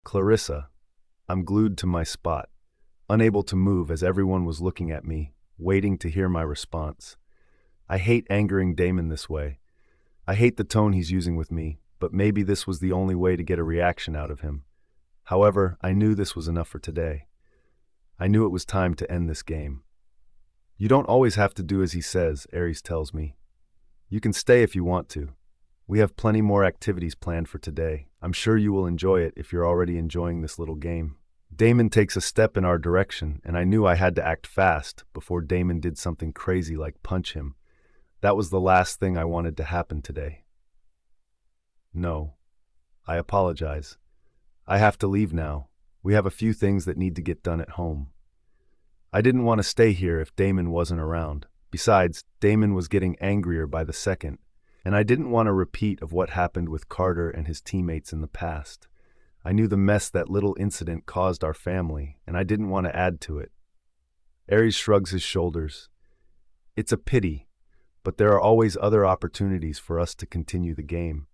Clarissa. I'm glued to my spot, unable to move as everyone was looking at me, waiting to hear my response. I hate angering Damon this way. I hate the tone he's using with me, but maybe this was the only way to get a reaction out of him. However, I knew this was enough for today. I knew it was time to end this game. You don't always have to do as he says, Ares tells me. You can stay if you want to. We have plenty more activities planned for today. I'm sure you will enjoy it if you're already enjoying this little game. Damon takes a step in our direction, and I knew I had to act fast before Damon did something crazy like punch him. That was the last thing I wanted to happen today. No. I apologize. I have to leave now. We have a few things that need to get done at home. I didn't want to stay here if Damon wasn't around. Besides, Damon was getting angrier by the second, and I didn't want a repeat of what happened with Carter and his teammates in the past. I knew the mess that little incident caused our family, and I didn't want to add to it. Ares shrugs his shoulders. It's a pity, but there are always other opportunities for us to continue the game.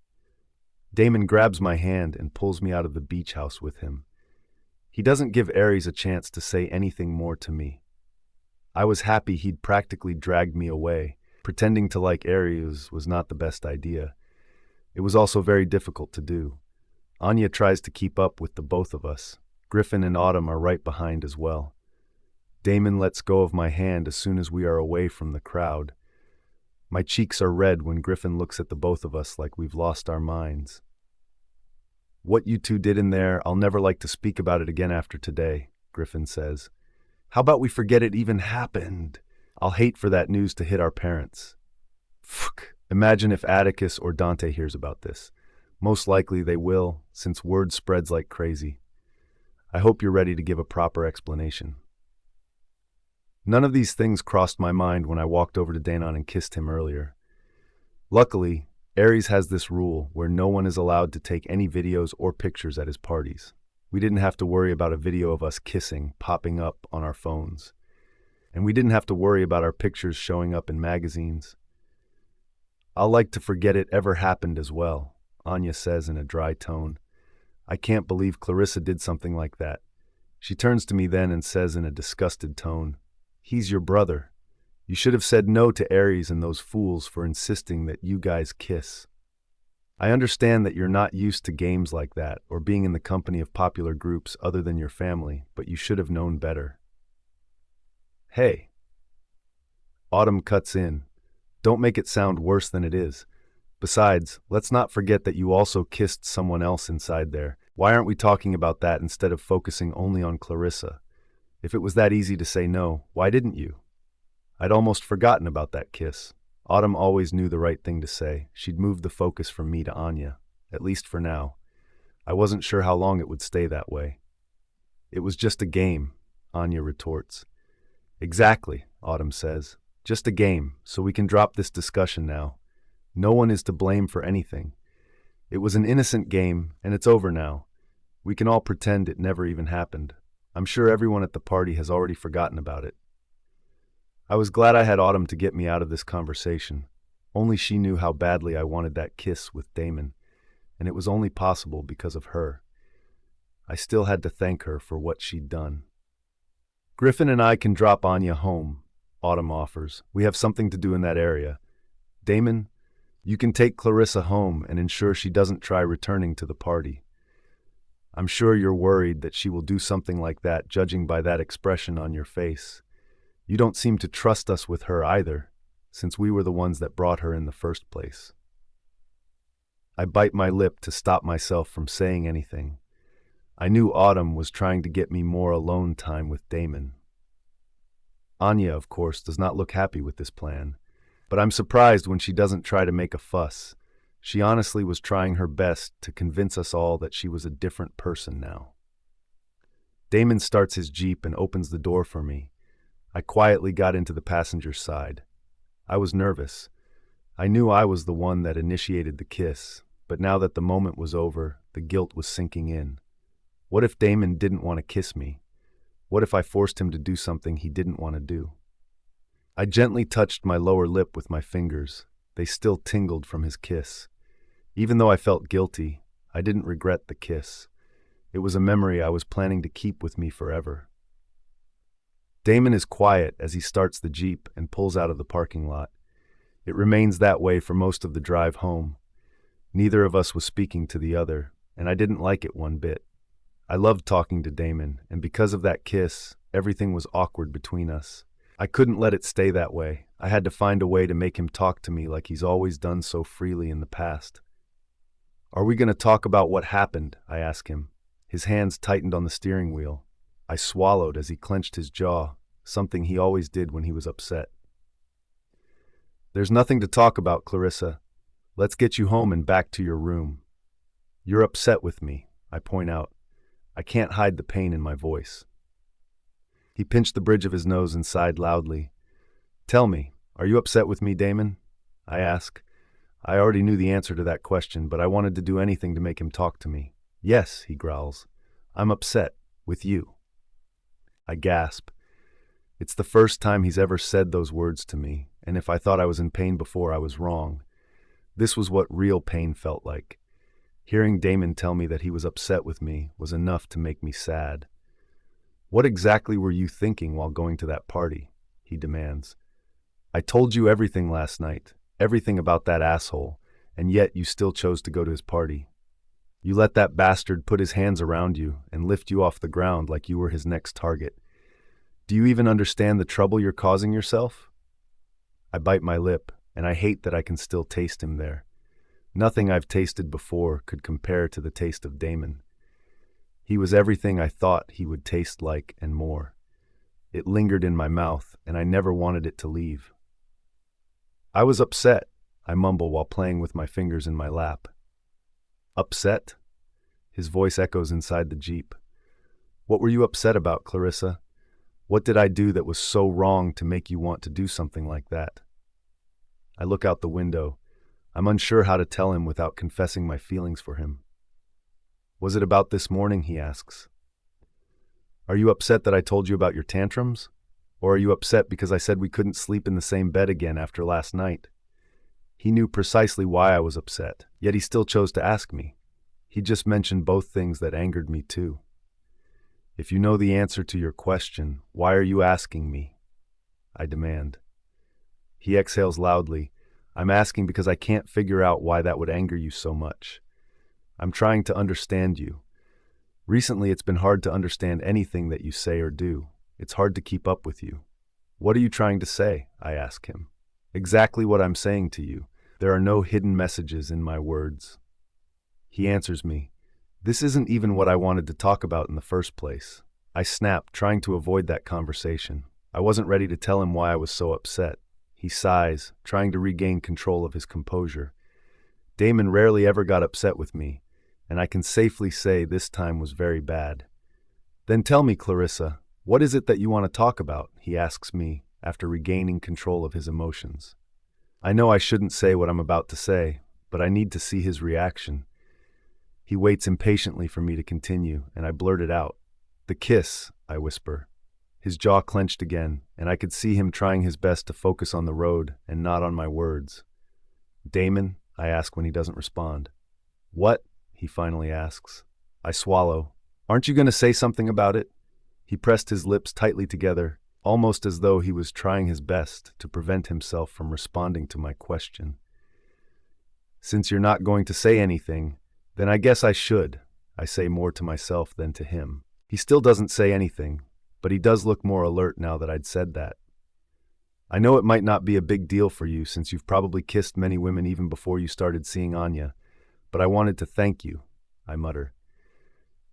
Damon grabs my hand and pulls me out of the beach house with him. He doesn't give Ares a chance to say anything more to me. I was happy he'd practically dragged me away. Pretending to like Ares was not the best idea. It was also very difficult to do. Anya tries to keep up with the both of us. Griffin and Autumn are right behind as well. Damon lets go of my hand as soon as we are away from the crowd. My cheeks are red when Griffin looks at the both of us like we've lost our minds. What you two did in there, I'll never like to speak about it again after today, Griffin says. How about we forget it even happened? I'll hate for that news to hit our parents. Fuck. Imagine if Atticus or Dante hears about this. Most likely they will, since word spreads like crazy. I hope you're ready to give a proper explanation. None of these things crossed my mind when I walked over to Danon and kissed him earlier. Luckily, Ares has this rule where no one is allowed to take any videos or pictures at his parties. We didn't have to worry about a video of us kissing popping up on our phones. And we didn't have to worry about our pictures showing up in magazines. I'll like to forget it ever happened as well, Anya says in a dry tone. I can't believe Clarissa did something like that. She turns to me then and says in a disgusted tone, He's your brother. You should have said no to Ares and those fools for insisting that you guys kiss. I understand that you're not used to games like that or being in the company of popular groups other than your family, but you should have known better. Hey. Autumn cuts in. Don't make it sound worse than it is. Besides, let's not forget that you also kissed someone else inside there. Why aren't we talking about that instead of focusing only on Clarissa? If it was that easy to say no, why didn't you? I'd almost forgotten about that kiss. Autumn always knew the right thing to say. She'd moved the focus from me to Anya, at least for now. I wasn't sure how long it would stay that way. It was just a game, Anya retorts. Exactly, Autumn says. Just a game, so we can drop this discussion now. No one is to blame for anything. It was an innocent game, and it's over now. We can all pretend it never even happened. I'm sure everyone at the party has already forgotten about it. I was glad I had Autumn to get me out of this conversation. Only she knew how badly I wanted that kiss with Damon, and it was only possible because of her. I still had to thank her for what she'd done. Griffin and I can drop Anya home, Autumn offers. We have something to do in that area. Damon, you can take Clarissa home and ensure she doesn't try returning to the party. I'm sure you're worried that she will do something like that, judging by that expression on your face. You don't seem to trust us with her either, since we were the ones that brought her in the first place. I bite my lip to stop myself from saying anything. I knew Autumn was trying to get me more alone time with Damon. Anya, of course, does not look happy with this plan, but I'm surprised when she doesn't try to make a fuss. She honestly was trying her best to convince us all that she was a different person now. Damon starts his Jeep and opens the door for me. I quietly got into the passenger's side. I was nervous. I knew I was the one that initiated the kiss, but now that the moment was over, the guilt was sinking in. What if Damon didn't want to kiss me? What if I forced him to do something he didn't want to do? I gently touched my lower lip with my fingers. They still tingled from his kiss. Even though I felt guilty, I didn't regret the kiss. It was a memory I was planning to keep with me forever. Damon is quiet as he starts the Jeep and pulls out of the parking lot. It remains that way for most of the drive home. Neither of us was speaking to the other, and I didn't like it one bit. I loved talking to Damon, and because of that kiss, everything was awkward between us. I couldn't let it stay that way. I had to find a way to make him talk to me like he's always done so freely in the past. "Are we going to talk about what happened?" I asked him. His hands tightened on the steering wheel. I swallowed as he clenched his jaw, something he always did when he was upset. "There's nothing to talk about, Clarissa. Let's get you home and back to your room." "You're upset with me," I point out. I can't hide the pain in my voice. He pinched the bridge of his nose and sighed loudly. "Tell me, are you upset with me, Damon?" I ask. I already knew the answer to that question, but I wanted to do anything to make him talk to me. "Yes," he growls. "I'm upset with you." I gasp. It's the first time he's ever said those words to me, and if I thought I was in pain before, I was wrong. This was what real pain felt like. Hearing Damon tell me that he was upset with me was enough to make me sad. "What exactly were you thinking while going to that party?" he demands. "I told you everything last night, everything about that asshole, and yet you still chose to go to his party. You let that bastard put his hands around you and lift you off the ground like you were his next target. Do you even understand the trouble you're causing yourself?" I bite my lip, and I hate that I can still taste him there. Nothing I've tasted before could compare to the taste of Damon. He was everything I thought he would taste like and more. It lingered in my mouth, and I never wanted it to leave. "I was upset," I mumble while playing with my fingers in my lap. "Upset?" His voice echoes inside the Jeep. "What were you upset about, Clarissa? What did I do that was so wrong to make you want to do something like that?" I look out the window. I'm unsure how to tell him without confessing my feelings for him. "Was it about this morning?" he asks. "Are you upset that I told you about your tantrums? Or are you upset because I said we couldn't sleep in the same bed again after last night?" He knew precisely why I was upset, yet he still chose to ask me. He just mentioned both things that angered me too. "If you know the answer to your question, why are you asking me?" I demand. He exhales loudly. "I'm asking because I can't figure out why that would anger you so much. I'm trying to understand you. Recently, it's been hard to understand anything that you say or do. It's hard to keep up with you." "What are you trying to say?" I ask him. "Exactly what I'm saying to you. There are no hidden messages in my words." He answers me. "This isn't even what I wanted to talk about in the first place." I snap, trying to avoid that conversation. I wasn't ready to tell him why I was so upset. He sighs, trying to regain control of his composure. Damon rarely ever got upset with me, and I can safely say this time was very bad. "Then tell me, Clarissa, what is it that you want to talk about?" he asks me, after regaining control of his emotions. I know I shouldn't say what I'm about to say, but I need to see his reaction. He waits impatiently for me to continue, and I blurt it out. "The kiss," I whisper. His jaw clenched again, and I could see him trying his best to focus on the road and not on my words. "Damon?" I ask when he doesn't respond. "What?" he finally asks. I swallow. "Aren't you going to say something about it?" He pressed his lips tightly together, almost as though he was trying his best to prevent himself from responding to my question. "Since you're not going to say anything, then I guess I should," I say more to myself than to him. He still doesn't say anything, but he does look more alert now that I'd said that. "I know it might not be a big deal for you since you've probably kissed many women even before you started seeing Anya, but I wanted to thank you," I mutter.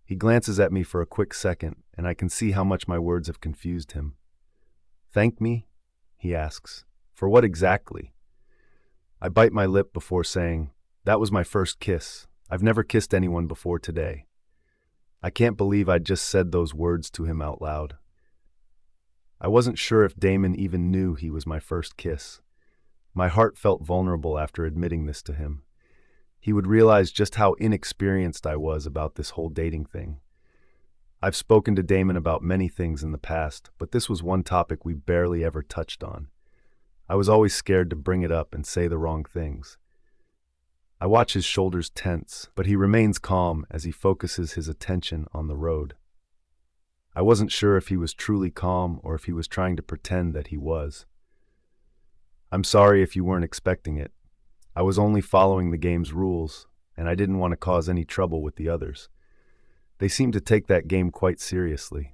He glances at me for a quick second, and I can see how much my words have confused him. "Thank me?" he asks. "For what exactly?" I bite my lip before saying, "That was my first kiss. I've never kissed anyone before today." I can't believe I'd just said those words to him out loud. I wasn't sure if Damon even knew he was my first kiss. My heart felt vulnerable after admitting this to him. He would realize just how inexperienced I was about this whole dating thing. I've spoken to Damon about many things in the past, but this was one topic we barely ever touched on. I was always scared to bring it up and say the wrong things. I watch his shoulders tense, but he remains calm as he focuses his attention on the road. I wasn't sure if he was truly calm or if he was trying to pretend that he was. I'm sorry if you weren't expecting it. I was only following the game's rules, and I didn't want to cause any trouble with the others. They seemed to take that game quite seriously.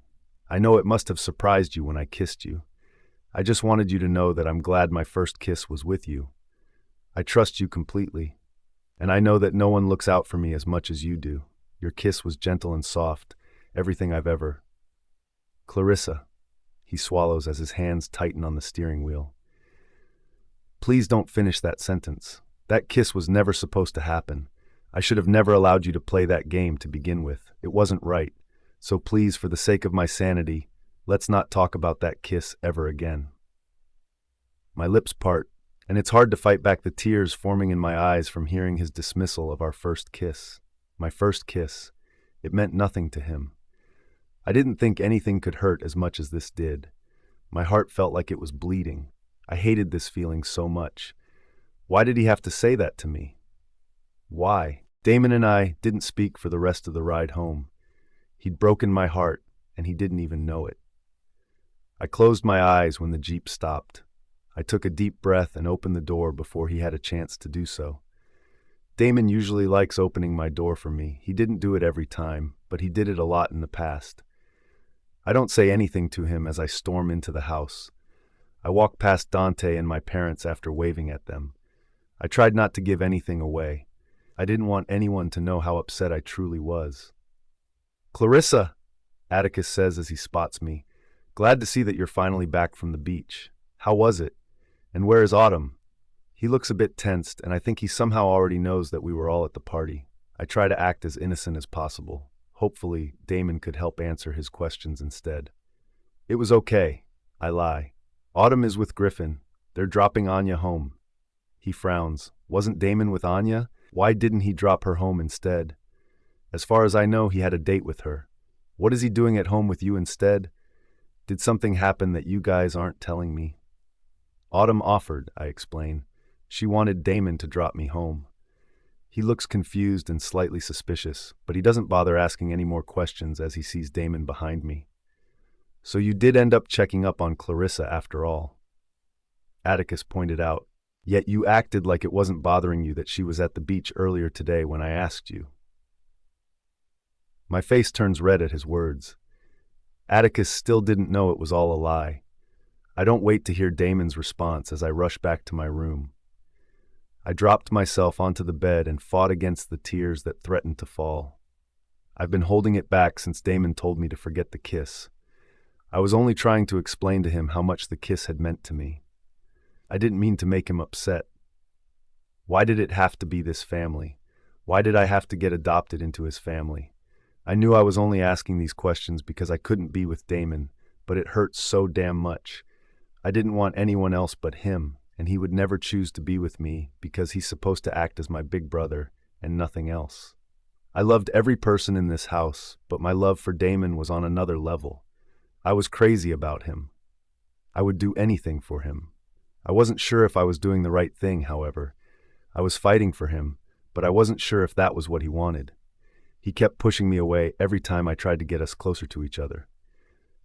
I know it must have surprised you when I kissed you. I just wanted you to know that I'm glad my first kiss was with you. I trust you completely, and I know that no one looks out for me as much as you do. Your kiss was gentle and soft, everything I've ever... Clarissa, he swallows as his hands tighten on the steering wheel. Please don't finish that sentence. That kiss was never supposed to happen. I should have never allowed you to play that game to begin with. It wasn't right. So please, for the sake of my sanity, let's not talk about that kiss ever again. My lips part, and it's hard to fight back the tears forming in my eyes from hearing his dismissal of our first kiss. My first kiss. It meant nothing to him. I didn't think anything could hurt as much as this did. My heart felt like it was bleeding. I hated this feeling so much. Why did he have to say that to me? Why? Damon and I didn't speak for the rest of the ride home. He'd broken my heart, and he didn't even know it. I closed my eyes when the Jeep stopped. I took a deep breath and opened the door before he had a chance to do so. Damon usually likes opening my door for me. He didn't do it every time, but he did it a lot in the past. I don't say anything to him as I storm into the house. I walk past Dante and my parents after waving at them. I tried not to give anything away. I didn't want anyone to know how upset I truly was. Clarissa, Atticus says as he spots me. Glad to see that you're finally back from the beach. How was it? And where is Autumn? He looks a bit tensed, and I think he somehow already knows that we were all at the party. I try to act as innocent as possible. Hopefully, Damon could help answer his questions instead. It was okay. I lie. Autumn is with Griffin. They're dropping Anya home. He frowns. Wasn't Damon with Anya? Why didn't he drop her home instead? As far as I know, he had a date with her. What is he doing at home with you instead? Did something happen that you guys aren't telling me? Autumn offered, I explain. She wanted Damon to drop me home. He looks confused and slightly suspicious, but he doesn't bother asking any more questions as he sees Damon behind me. So you did end up checking up on Clarissa after all. Atticus pointed out, yet you acted like it wasn't bothering you that she was at the beach earlier today when I asked you. My face turns red at his words. Atticus still didn't know it was all a lie. I don't wait to hear Damon's response as I rush back to my room. I dropped myself onto the bed and fought against the tears that threatened to fall. I've been holding it back since Damon told me to forget the kiss. I was only trying to explain to him how much the kiss had meant to me. I didn't mean to make him upset. Why did it have to be this family? Why did I have to get adopted into his family? I knew I was only asking these questions because I couldn't be with Damon, but it hurt so damn much. I didn't want anyone else but him, and he would never choose to be with me because he's supposed to act as my big brother and nothing else. I loved every person in this house, but my love for Damon was on another level. I was crazy about him. I would do anything for him. I wasn't sure if I was doing the right thing, however. I was fighting for him, but I wasn't sure if that was what he wanted. He kept pushing me away every time I tried to get us closer to each other.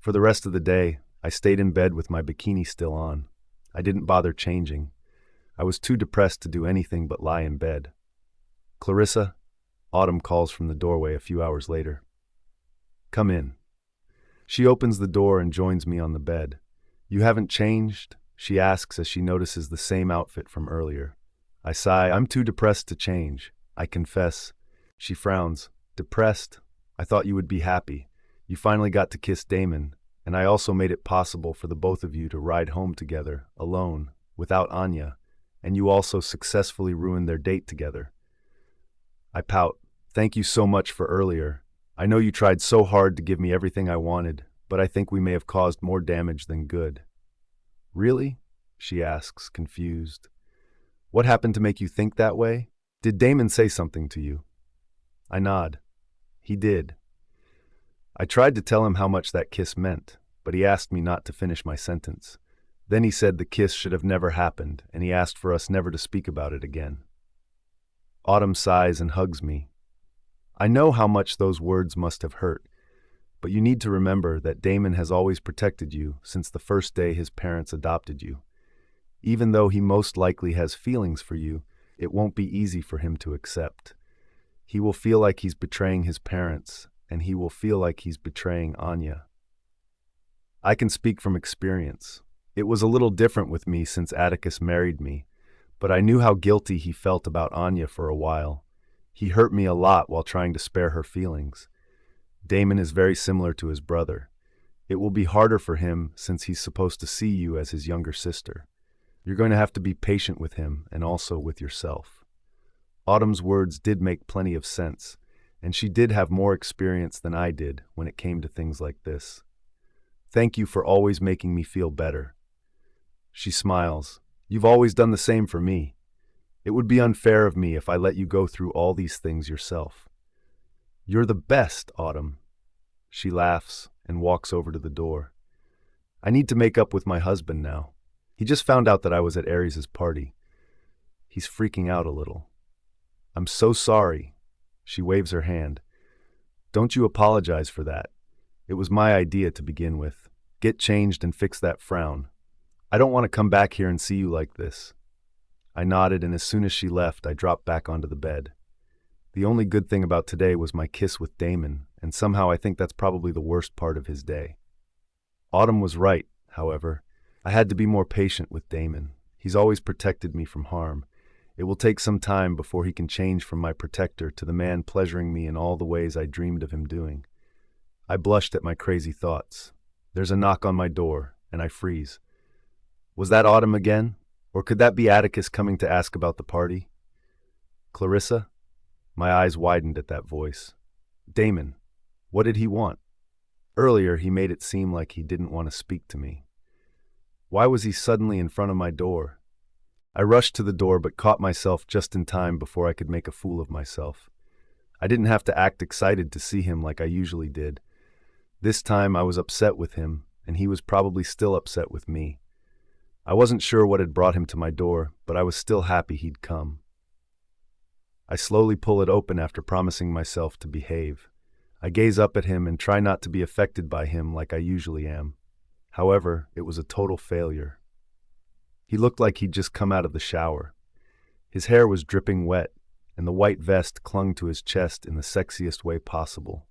For the rest of the day, I stayed in bed with my bikini still on. I didn't bother changing. I was too depressed to do anything but lie in bed. Clarissa, Autumn calls from the doorway a few hours later. Come in. She opens the door and joins me on the bed. You haven't changed? She asks as she notices the same outfit from earlier. I sigh. I'm too depressed to change. I confess. She frowns. Depressed? I thought you would be happy. You finally got to kiss Damon, and I also made it possible for the both of you to ride home together, alone, without Anya, and you also successfully ruined their date together. I pout. Thank you so much for earlier. I know you tried so hard to give me everything I wanted, but I think we may have caused more damage than good. Really? She asks, confused. What happened to make you think that way? Did Damon say something to you? I nod. He did. I tried to tell him how much that kiss meant, but he asked me not to finish my sentence. Then he said the kiss should have never happened, and he asked for us never to speak about it again. Autumn sighs and hugs me. I know how much those words must have hurt, but you need to remember that Damon has always protected you since the first day his parents adopted you. Even though he most likely has feelings for you, it won't be easy for him to accept. He will feel like he's betraying his parents, and he will feel like he's betraying Anya. I can speak from experience. It was a little different with me since Atticus married me, but I knew how guilty he felt about Anya for a while. He hurt me a lot while trying to spare her feelings. Damon is very similar to his brother. It will be harder for him since he's supposed to see you as his younger sister. You're going to have to be patient with him and also with yourself. Autumn's words did make plenty of sense, and she did have more experience than I did when it came to things like this. Thank you for always making me feel better. She smiles. You've always done the same for me. It would be unfair of me if I let you go through all these things yourself. You're the best, Autumn. She laughs and walks over to the door. I need to make up with my husband now. He just found out that I was at Aries' party. He's freaking out a little. I'm so sorry. She waves her hand. Don't you apologize for that. It was my idea to begin with. Get changed and fix that frown. I don't want to come back here and see you like this. I nodded, and as soon as she left, I dropped back onto the bed. The only good thing about today was my kiss with Damon, and somehow I think that's probably the worst part of his day. Autumn was right, however. I had to be more patient with Damon. He's always protected me from harm. It will take some time before he can change from my protector to the man pleasuring me in all the ways I dreamed of him doing. I blushed at my crazy thoughts. There's a knock on my door, and I freeze. Was that Autumn again? Or could that be Atticus coming to ask about the party? Clarissa? My eyes widened at that voice. Damon, what did he want? Earlier, he made it seem like he didn't want to speak to me. Why was he suddenly in front of my door? I rushed to the door but caught myself just in time before I could make a fool of myself. I didn't have to act excited to see him like I usually did. This time I was upset with him, and he was probably still upset with me. I wasn't sure what had brought him to my door, but I was still happy he'd come. I slowly pull it open after promising myself to behave. I gaze up at him and try not to be affected by him like I usually am. However, it was a total failure. He looked like he'd just come out of the shower. His hair was dripping wet, and the white vest clung to his chest in the sexiest way possible.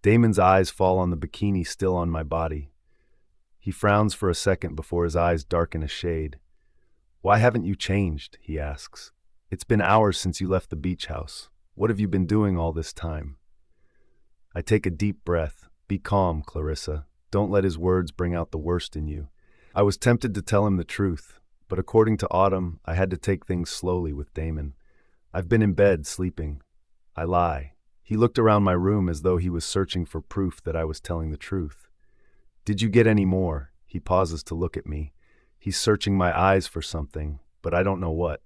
Damon's eyes fall on the bikini still on my body. He frowns for a second before his eyes darken a shade. Why haven't you changed? He asks. It's been hours since you left the beach house. What have you been doing all this time? I take a deep breath. Be calm, Clarissa. Don't let his words bring out the worst in you. I was tempted to tell him the truth, but according to Autumn, I had to take things slowly with Damon. I've been in bed, sleeping. I lie. He looked around my room as though he was searching for proof that I was telling the truth. Did you get any more? He pauses to look at me. He's searching my eyes for something, but I don't know what.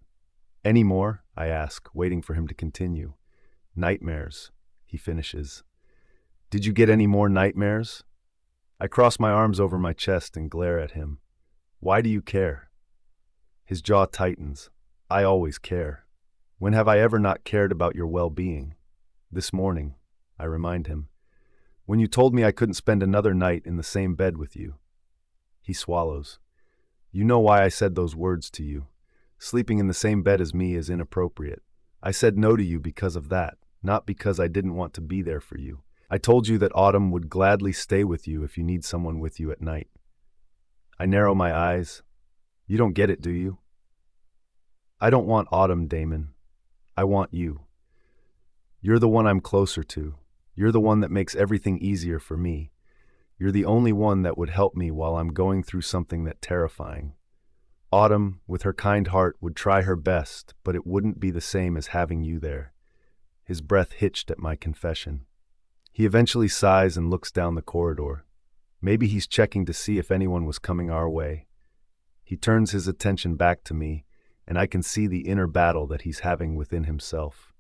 Any more? I ask, waiting for him to continue. Nightmares, he finishes. Did you get any more nightmares? I cross my arms over my chest and glare at him. Why do you care? His jaw tightens. I always care. When have I ever not cared about your well-being? This morning, I remind him. When you told me I couldn't spend another night in the same bed with you. He swallows. You know why I said those words to you. Sleeping in the same bed as me is inappropriate. I said no to you because of that, not because I didn't want to be there for you. I told you that Autumn would gladly stay with you if you need someone with you at night. I narrow my eyes. You don't get it, do you? I don't want Autumn, Damon. I want you. You're the one I'm closer to. You're the one that makes everything easier for me. You're the only one that would help me while I'm going through something that's terrifying. Autumn, with her kind heart, would try her best, but it wouldn't be the same as having you there. His breath hitched at my confession. He eventually sighs and looks down the corridor. Maybe he's checking to see if anyone was coming our way. He turns his attention back to me, and I can see the inner battle that he's having within himself.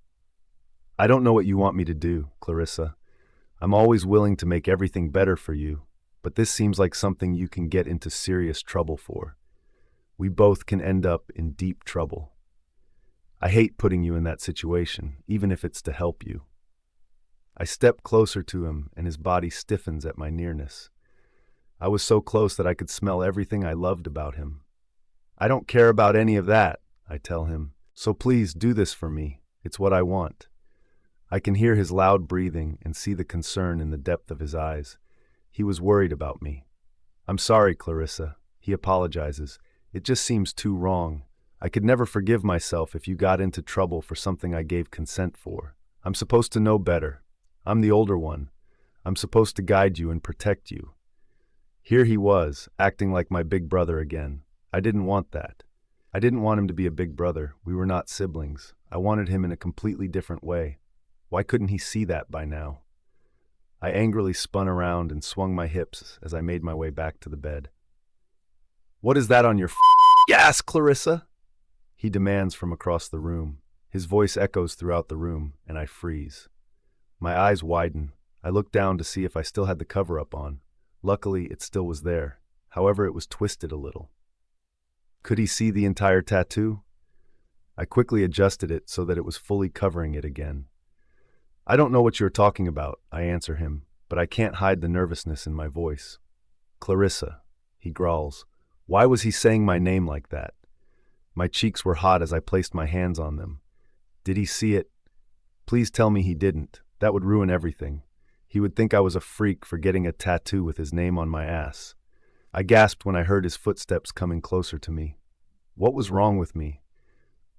I don't know what you want me to do, Clarissa. I'm always willing to make everything better for you, but this seems like something you can get into serious trouble for. We both can end up in deep trouble. I hate putting you in that situation, even if it's to help you. I step closer to him, and his body stiffens at my nearness. I was so close that I could smell everything I loved about him. I don't care about any of that, I tell him. So please do this for me. It's what I want. I can hear his loud breathing and see the concern in the depth of his eyes. He was worried about me. I'm sorry, Clarissa. He apologizes. It just seems too wrong. I could never forgive myself if you got into trouble for something I gave consent for. I'm supposed to know better. I'm the older one. I'm supposed to guide you and protect you. Here he was, acting like my big brother again. I didn't want that. I didn't want him to be a big brother. We were not siblings. I wanted him in a completely different way. Why couldn't he see that by now? I angrily spun around and swung my hips as I made my way back to the bed. What is that on your ass, Clarissa? He demands from across the room. His voice echoes throughout the room, and I freeze. My eyes widen. I look down to see if I still had the cover up on. Luckily, it still was there. However, it was twisted a little. Could he see the entire tattoo? I quickly adjusted it so that it was fully covering it again. I don't know what you're talking about, I answer him, but I can't hide the nervousness in my voice. Clarissa, he growls. Why was he saying my name like that? My cheeks were hot as I placed my hands on them. Did he see it? Please tell me he didn't. That would ruin everything. He would think I was a freak for getting a tattoo with his name on my ass. I gasped when I heard his footsteps coming closer to me. What was wrong with me?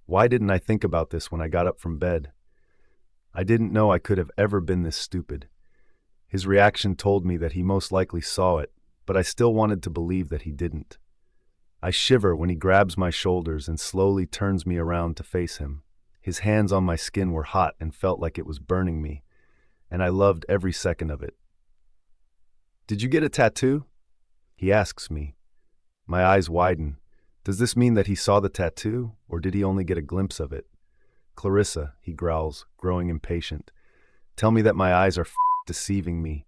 Why didn't I think about this when I got up from bed? I didn't know I could have ever been this stupid. His reaction told me that he most likely saw it, but I still wanted to believe that he didn't. I shiver when he grabs my shoulders and slowly turns me around to face him. His hands on my skin were hot and felt like it was burning me, and I loved every second of it. Did you get a tattoo? He asks me. My eyes widen. Does this mean that he saw the tattoo, or did he only get a glimpse of it? Clarissa, he growls, growing impatient. Tell me that my eyes are deceiving me.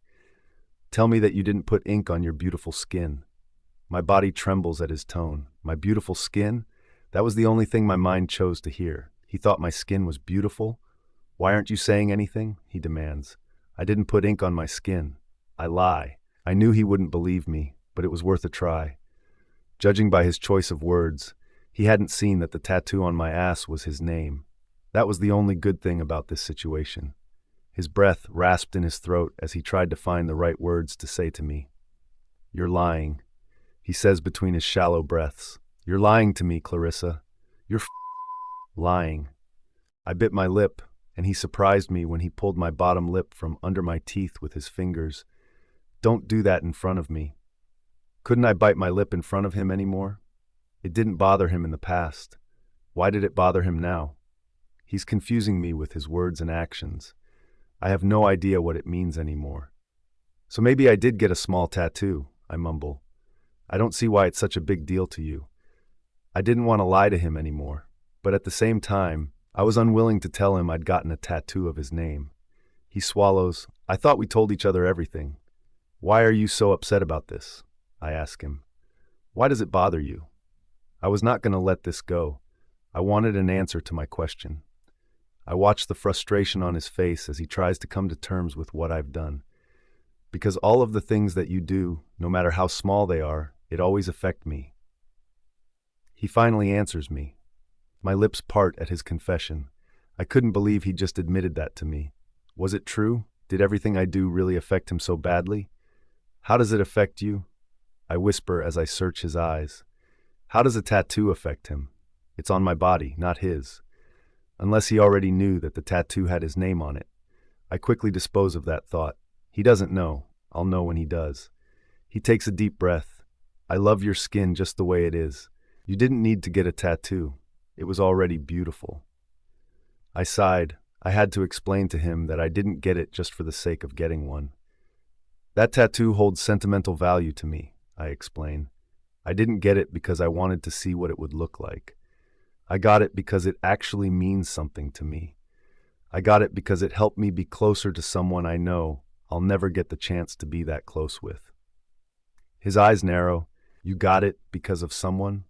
Tell me that you didn't put ink on your beautiful skin. My body trembles at his tone. My beautiful skin? That was the only thing my mind chose to hear. He thought my skin was beautiful? Why aren't you saying anything? He demands. I didn't put ink on my skin. I lie. I knew he wouldn't believe me, but it was worth a try. Judging by his choice of words, he hadn't seen that the tattoo on my ass was his name. That was the only good thing about this situation. His breath rasped in his throat as he tried to find the right words to say to me. You're lying, he says between his shallow breaths. You're lying to me, Clarissa. You're lying. I bit my lip, and he surprised me when he pulled my bottom lip from under my teeth with his fingers. Don't do that in front of me. Couldn't I bite my lip in front of him anymore? It didn't bother him in the past. Why did it bother him now? He's confusing me with his words and actions. I have no idea what it means anymore. So maybe I did get a small tattoo, I mumble. I don't see why it's such a big deal to you. I didn't want to lie to him anymore, but at the same time, I was unwilling to tell him I'd gotten a tattoo of his name. He swallows. I thought we told each other everything. Why are you so upset about this? I ask him. Why does it bother you? I was not going to let this go. I wanted an answer to my question. I watch the frustration on his face as he tries to come to terms with what I've done. Because all of the things that you do, no matter how small they are, it always affect me. He finally answers me. My lips part at his confession. I couldn't believe he just admitted that to me. Was it true? Did everything I do really affect him so badly? How does it affect you? I whisper as I search his eyes. How does a tattoo affect him? It's on my body, not his. Unless he already knew that the tattoo had his name on it. I quickly dispose of that thought. He doesn't know. I'll know when he does. He takes a deep breath. I love your skin just the way it is. You didn't need to get a tattoo. It was already beautiful. I sighed. I had to explain to him that I didn't get it just for the sake of getting one. That tattoo holds sentimental value to me, I explain. I didn't get it because I wanted to see what it would look like. I got it because it actually means something to me. I got it because it helped me be closer to someone I know I'll never get the chance to be that close with. His eyes narrow. You got it because of someone?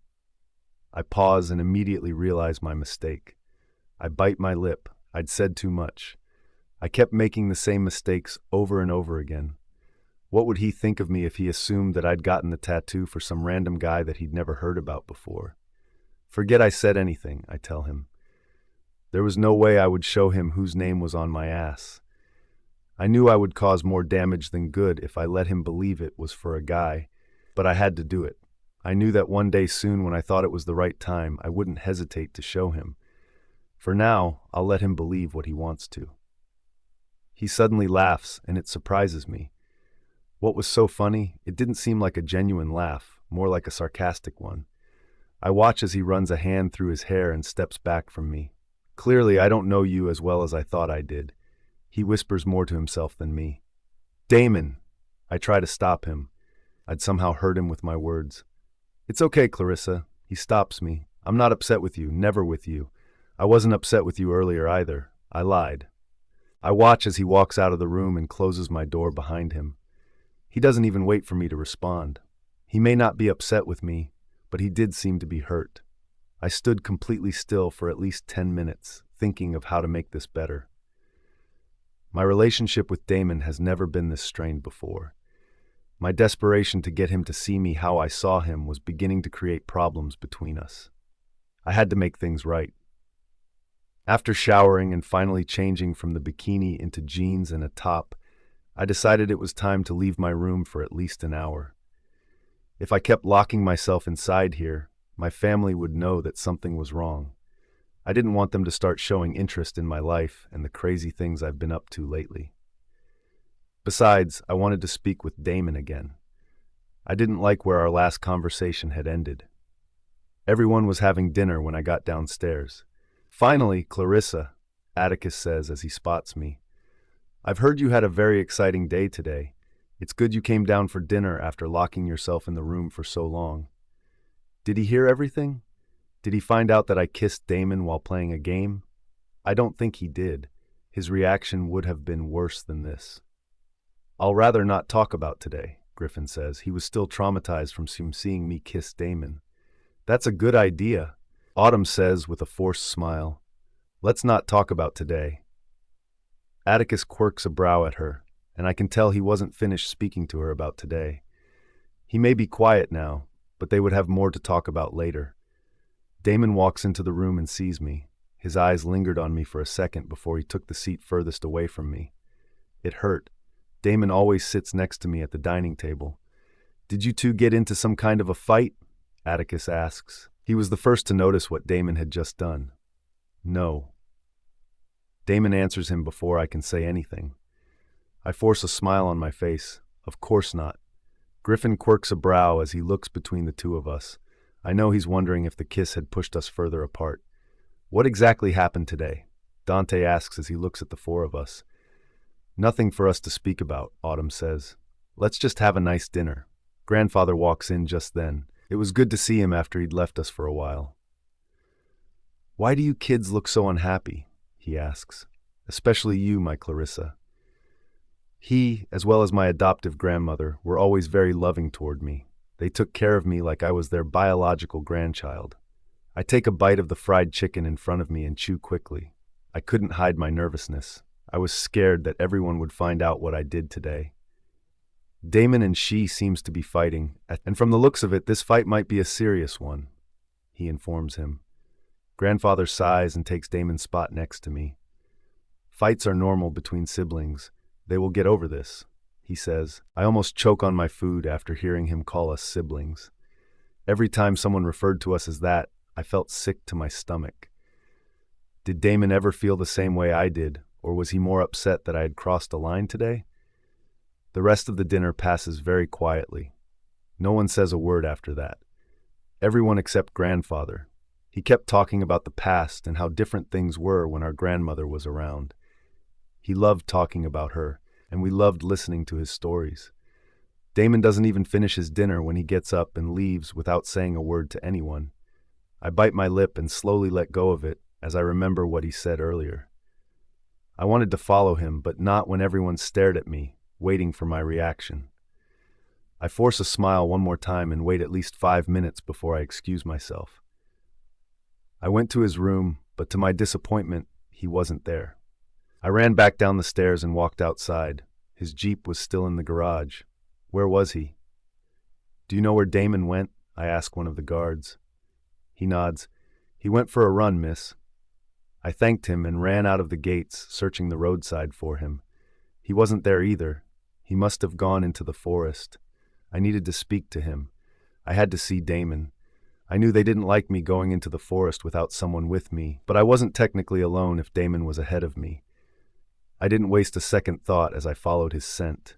I pause and immediately realize my mistake. I bite my lip. I'd said too much. I kept making the same mistakes over and over again. What would he think of me if he assumed that I'd gotten the tattoo for some random guy that he'd never heard about before? Forget I said anything, I tell him. There was no way I would show him whose name was on my ass. I knew I would cause more damage than good if I let him believe it was for a guy, but I had to do it. I knew that one day soon, when I thought it was the right time, I wouldn't hesitate to show him. For now, I'll let him believe what he wants to. He suddenly laughs, and it surprises me. What was so funny, it didn't seem like a genuine laugh, more like a sarcastic one. I watch as he runs a hand through his hair and steps back from me. Clearly, I don't know you as well as I thought I did. He whispers more to himself than me. Damon! I try to stop him. I'd somehow hurt him with my words. It's okay, Clarissa. He stops me. I'm not upset with you, never with you. I wasn't upset with you earlier either. I lied. I watch as he walks out of the room and closes my door behind him. He doesn't even wait for me to respond. He may not be upset with me, but he did seem to be hurt. I stood completely still for at least 10 minutes, thinking of how to make this better. My relationship with Damon has never been this strained before. My desperation to get him to see me how I saw him was beginning to create problems between us. I had to make things right. After showering and finally changing from the bikini into jeans and a top, I decided it was time to leave my room for at least an hour. If I kept locking myself inside here, my family would know that something was wrong. I didn't want them to start showing interest in my life and the crazy things I've been up to lately. Besides, I wanted to speak with Damon again. I didn't like where our last conversation had ended. Everyone was having dinner when I got downstairs. Finally, Clarissa, Atticus says as he spots me. I've heard you had a very exciting day today. It's good you came down for dinner after locking yourself in the room for so long. Did he hear everything? Did he find out that I kissed Damon while playing a game? I don't think he did. His reaction would have been worse than this. I'll rather not talk about today, Griffin says. He was still traumatized from seeing me kiss Damon. That's a good idea, Autumn says with a forced smile. Let's not talk about today. Atticus quirks a brow at her, and I can tell he wasn't finished speaking to her about today. He may be quiet now, but they would have more to talk about later. Damon walks into the room and sees me. His eyes lingered on me for a second before he took the seat furthest away from me. It hurt. Damon always sits next to me at the dining table. Did you two get into some kind of a fight? Atticus asks. He was the first to notice what Damon had just done. No. Damon answers him before I can say anything. I force a smile on my face. Of course not. Griffin quirks a brow as he looks between the two of us. I know he's wondering if the kiss had pushed us further apart. What exactly happened today? Dante asks as he looks at the four of us. Nothing for us to speak about, Autumn says. Let's just have a nice dinner. Grandfather walks in just then. It was good to see him after he'd left us for a while. Why do you kids look so unhappy? He asks. Especially you, my Clarissa. He, as well as my adoptive grandmother, were always very loving toward me. They took care of me like I was their biological grandchild. I take a bite of the fried chicken in front of me and chew quickly. I couldn't hide my nervousness. I was scared that everyone would find out what I did today. Damon and she seems to be fighting, and from the looks of it, this fight might be a serious one, he informs him. Grandfather sighs and takes Damon's spot next to me. Fights are normal between siblings. They will get over this, he says. I almost choke on my food after hearing him call us siblings. Every time someone referred to us as that, I felt sick to my stomach. Did Damon ever feel the same way I did, or was he more upset that I had crossed a line today? The rest of the dinner passes very quietly. No one says a word after that. Everyone except Grandfather. He kept talking about the past and how different things were when our grandmother was around. He loved talking about her, and we loved listening to his stories. Damon doesn't even finish his dinner when he gets up and leaves without saying a word to anyone. I bite my lip and slowly let go of it as I remember what he said earlier. I wanted to follow him, but not when everyone stared at me, waiting for my reaction. I force a smile one more time and wait at least 5 minutes before I excuse myself. I went to his room, but to my disappointment, he wasn't there. I ran back down the stairs and walked outside. His Jeep was still in the garage. Where was he? Do you know where Damon went? I ask one of the guards. He nods. He went for a run, miss. I thanked him and ran out of the gates, searching the roadside for him. He wasn't there either. He must have gone into the forest. I needed to speak to him. I had to see Damon. I knew they didn't like me going into the forest without someone with me, but I wasn't technically alone if Damon was ahead of me. I didn't waste a second thought as I followed his scent.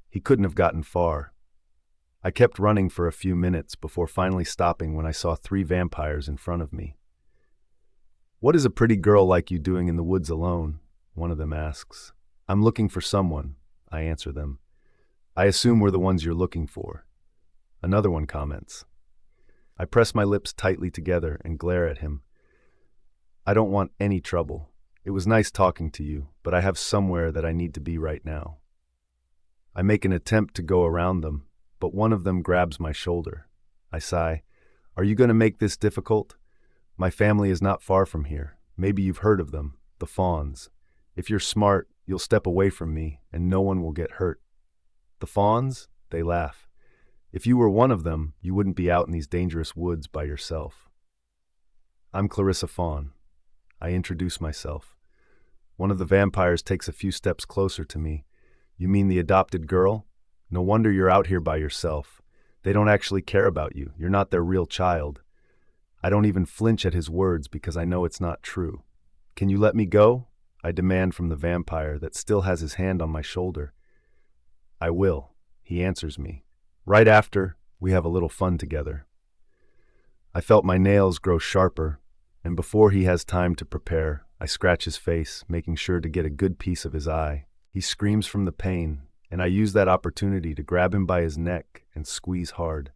He couldn't have gotten far. I kept running for a few minutes before finally stopping when I saw 3 vampires in front of me. "What is a pretty girl like you doing in the woods alone?" one of them asks. "I'm looking for someone," I answer them. "I assume we're the ones you're looking for." Another one comments. I press my lips tightly together and glare at him. "I don't want any trouble. It was nice talking to you, but I have somewhere that I need to be right now." I make an attempt to go around them, but one of them grabs my shoulder. I sigh. "Are you going to make this difficult? My family is not far from here. Maybe you've heard of them, the Fawns. If you're smart, you'll step away from me, and no one will get hurt." "The Fawns?" They laugh. "If you were one of them, you wouldn't be out in these dangerous woods by yourself." "I'm Clarissa Fawn." I introduce myself. One of the vampires takes a few steps closer to me. "You mean the adopted girl? No wonder you're out here by yourself. They don't actually care about you. You're not their real child." I don't even flinch at his words because I know it's not true. "Can you let me go?" I demand from the vampire that still has his hand on my shoulder. "I will," he answers me. "Right after, we have a little fun together." I felt my nails grow sharper, and before he has time to prepare, I scratch his face, making sure to get a good piece of his eye. He screams from the pain, and I use that opportunity to grab him by his neck and squeeze hard.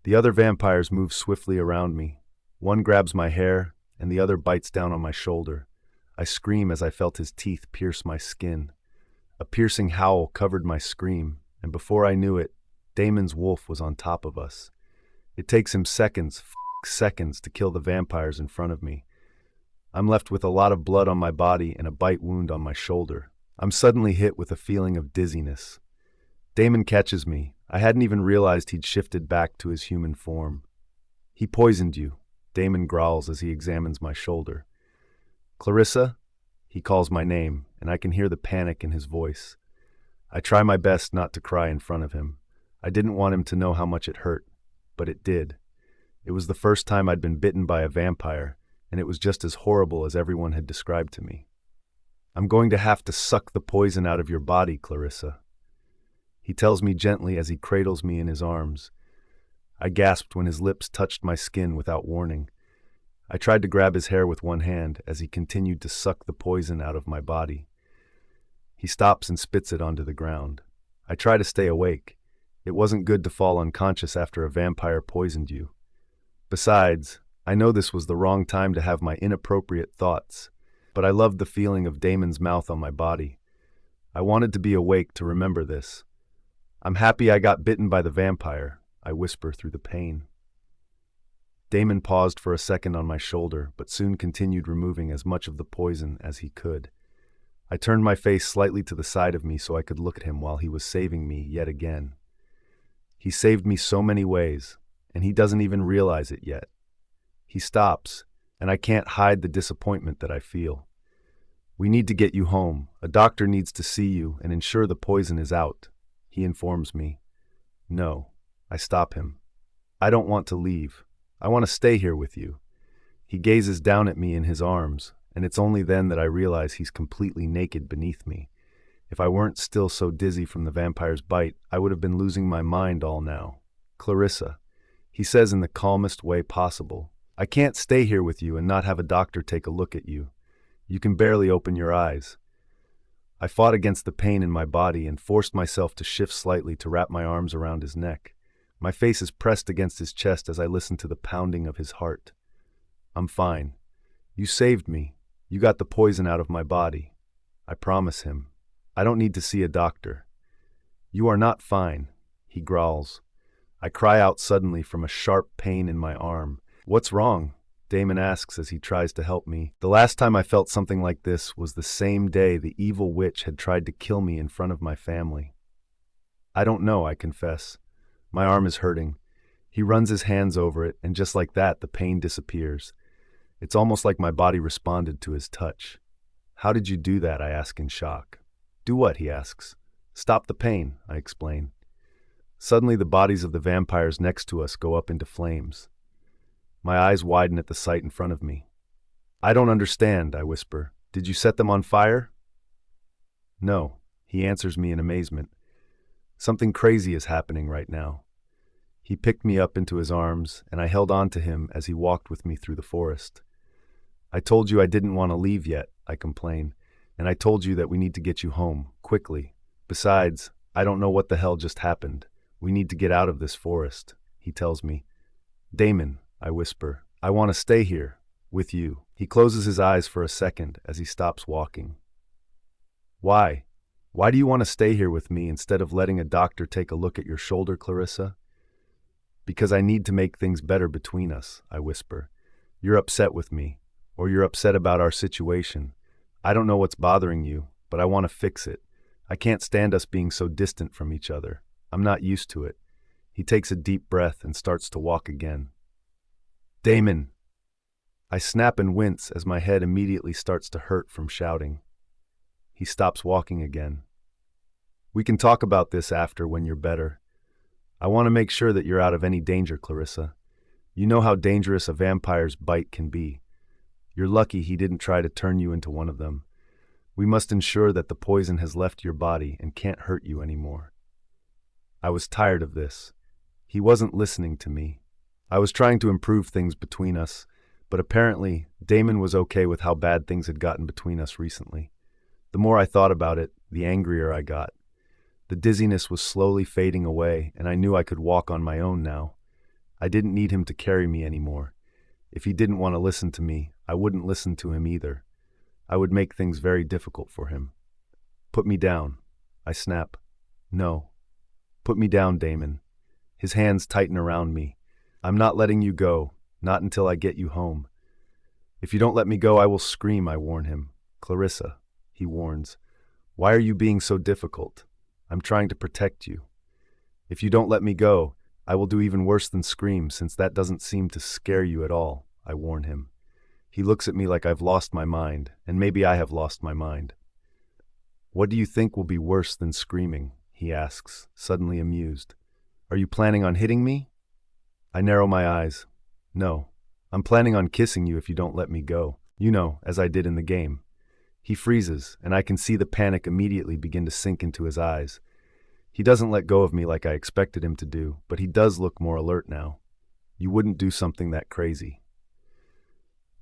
The other vampires move swiftly around me. One grabs my hair, and the other bites down on my shoulder. I scream as I felt his teeth pierce my skin. A piercing howl covered my scream, and before I knew it, Damon's wolf was on top of us. It takes him seconds to kill the vampires in front of me. I'm left with a lot of blood on my body and a bite wound on my shoulder. I'm suddenly hit with a feeling of dizziness. Damon catches me. I hadn't even realized he'd shifted back to his human form. "He poisoned you," Damon growls as he examines my shoulder. "Clarissa?" He calls my name, and I can hear the panic in his voice. I try my best not to cry in front of him. I didn't want him to know how much it hurt, but it did. It was the first time I'd been bitten by a vampire, and it was just as horrible as everyone had described to me. "I'm going to have to suck the poison out of your body, Clarissa." He tells me gently as he cradles me in his arms. I gasped when his lips touched my skin without warning. I tried to grab his hair with one hand as he continued to suck the poison out of my body. He stops and spits it onto the ground. I try to stay awake. It wasn't good to fall unconscious after a vampire poisoned you. Besides, I know this was the wrong time to have my inappropriate thoughts, but I loved the feeling of Damon's mouth on my body. I wanted to be awake to remember this. "I'm happy I got bitten by the vampire," I whisper through the pain. Damon paused for a second on my shoulder, but soon continued removing as much of the poison as he could. I turned my face slightly to the side of me so I could look at him while he was saving me yet again. He saved me so many ways, and he doesn't even realize it yet. He stops, and I can't hide the disappointment that I feel. "We need to get you home. A doctor needs to see you and ensure the poison is out," he informs me. "No," I stop him. "I don't want to leave. I want to stay here with you." He gazes down at me in his arms, and it's only then that I realize he's completely naked beneath me. If I weren't still so dizzy from the vampire's bite, I would have been losing my mind all now. "Clarissa," he says in the calmest way possible, "I can't stay here with you and not have a doctor take a look at you. You can barely open your eyes." I fought against the pain in my body and forced myself to shift slightly to wrap my arms around his neck. My face is pressed against his chest as I listen to the pounding of his heart. "I'm fine. You saved me. You got the poison out of my body." I promise him. "I don't need to see a doctor." "You are not fine," he growls. I cry out suddenly from a sharp pain in my arm. "What's wrong?" Damon asks as he tries to help me. The last time I felt something like this was the same day the evil witch had tried to kill me in front of my family. I don't know, I confess. My arm is hurting. He runs his hands over it, and just like that, the pain disappears. It's almost like my body responded to his touch. How did you do that? I ask in shock. Do what? He asks. Stop the pain, I explain. Suddenly, the bodies of the vampires next to us go up into flames. My eyes widen at the sight in front of me. I don't understand, I whisper. Did you set them on fire? No, he answers me in amazement. Something crazy is happening right now. He picked me up into his arms, and I held on to him as he walked with me through the forest. I told you I didn't want to leave yet, I complain, and I told you that we need to get you home, quickly. Besides, I don't know what the hell just happened. We need to get out of this forest, he tells me. Damon, I whisper, I want to stay here, with you. He closes his eyes for a second as he stops walking. Why? Why do you want to stay here with me instead of letting a doctor take a look at your shoulder, Clarissa? Because I need to make things better between us, I whisper. You're upset with me, or you're upset about our situation. I don't know what's bothering you, but I want to fix it. I can't stand us being so distant from each other. I'm not used to it. He takes a deep breath and starts to walk again. Damon! I snap and wince as my head immediately starts to hurt from shouting. He stops walking again. We can talk about this after when you're better. I want to make sure that you're out of any danger, Clarissa. You know how dangerous a vampire's bite can be. You're lucky he didn't try to turn you into one of them. We must ensure that the poison has left your body and can't hurt you anymore. I was tired of this. He wasn't listening to me. I was trying to improve things between us, but apparently Damon was okay with how bad things had gotten between us recently. The more I thought about it, the angrier I got. The dizziness was slowly fading away, and I knew I could walk on my own now. I didn't need him to carry me anymore. If he didn't want to listen to me, I wouldn't listen to him either. I would make things very difficult for him. Put me down. I snap. No. Put me down, Damon. His hands tighten around me. I'm not letting you go, not until I get you home. If you don't let me go, I will scream, I warn him. Clarissa, he warns. Why are you being so difficult? I'm trying to protect you. If you don't let me go, I will do even worse than scream, since that doesn't seem to scare you at all, I warn him. He looks at me like I've lost my mind, and maybe I have lost my mind. What do you think will be worse than screaming? He asks, suddenly amused. Are you planning on hitting me? I narrow my eyes. No, I'm planning on kissing you if you don't let me go. You know, as I did in the game. He freezes, and I can see the panic immediately begin to sink into his eyes. He doesn't let go of me like I expected him to do, but he does look more alert now. You wouldn't do something that crazy.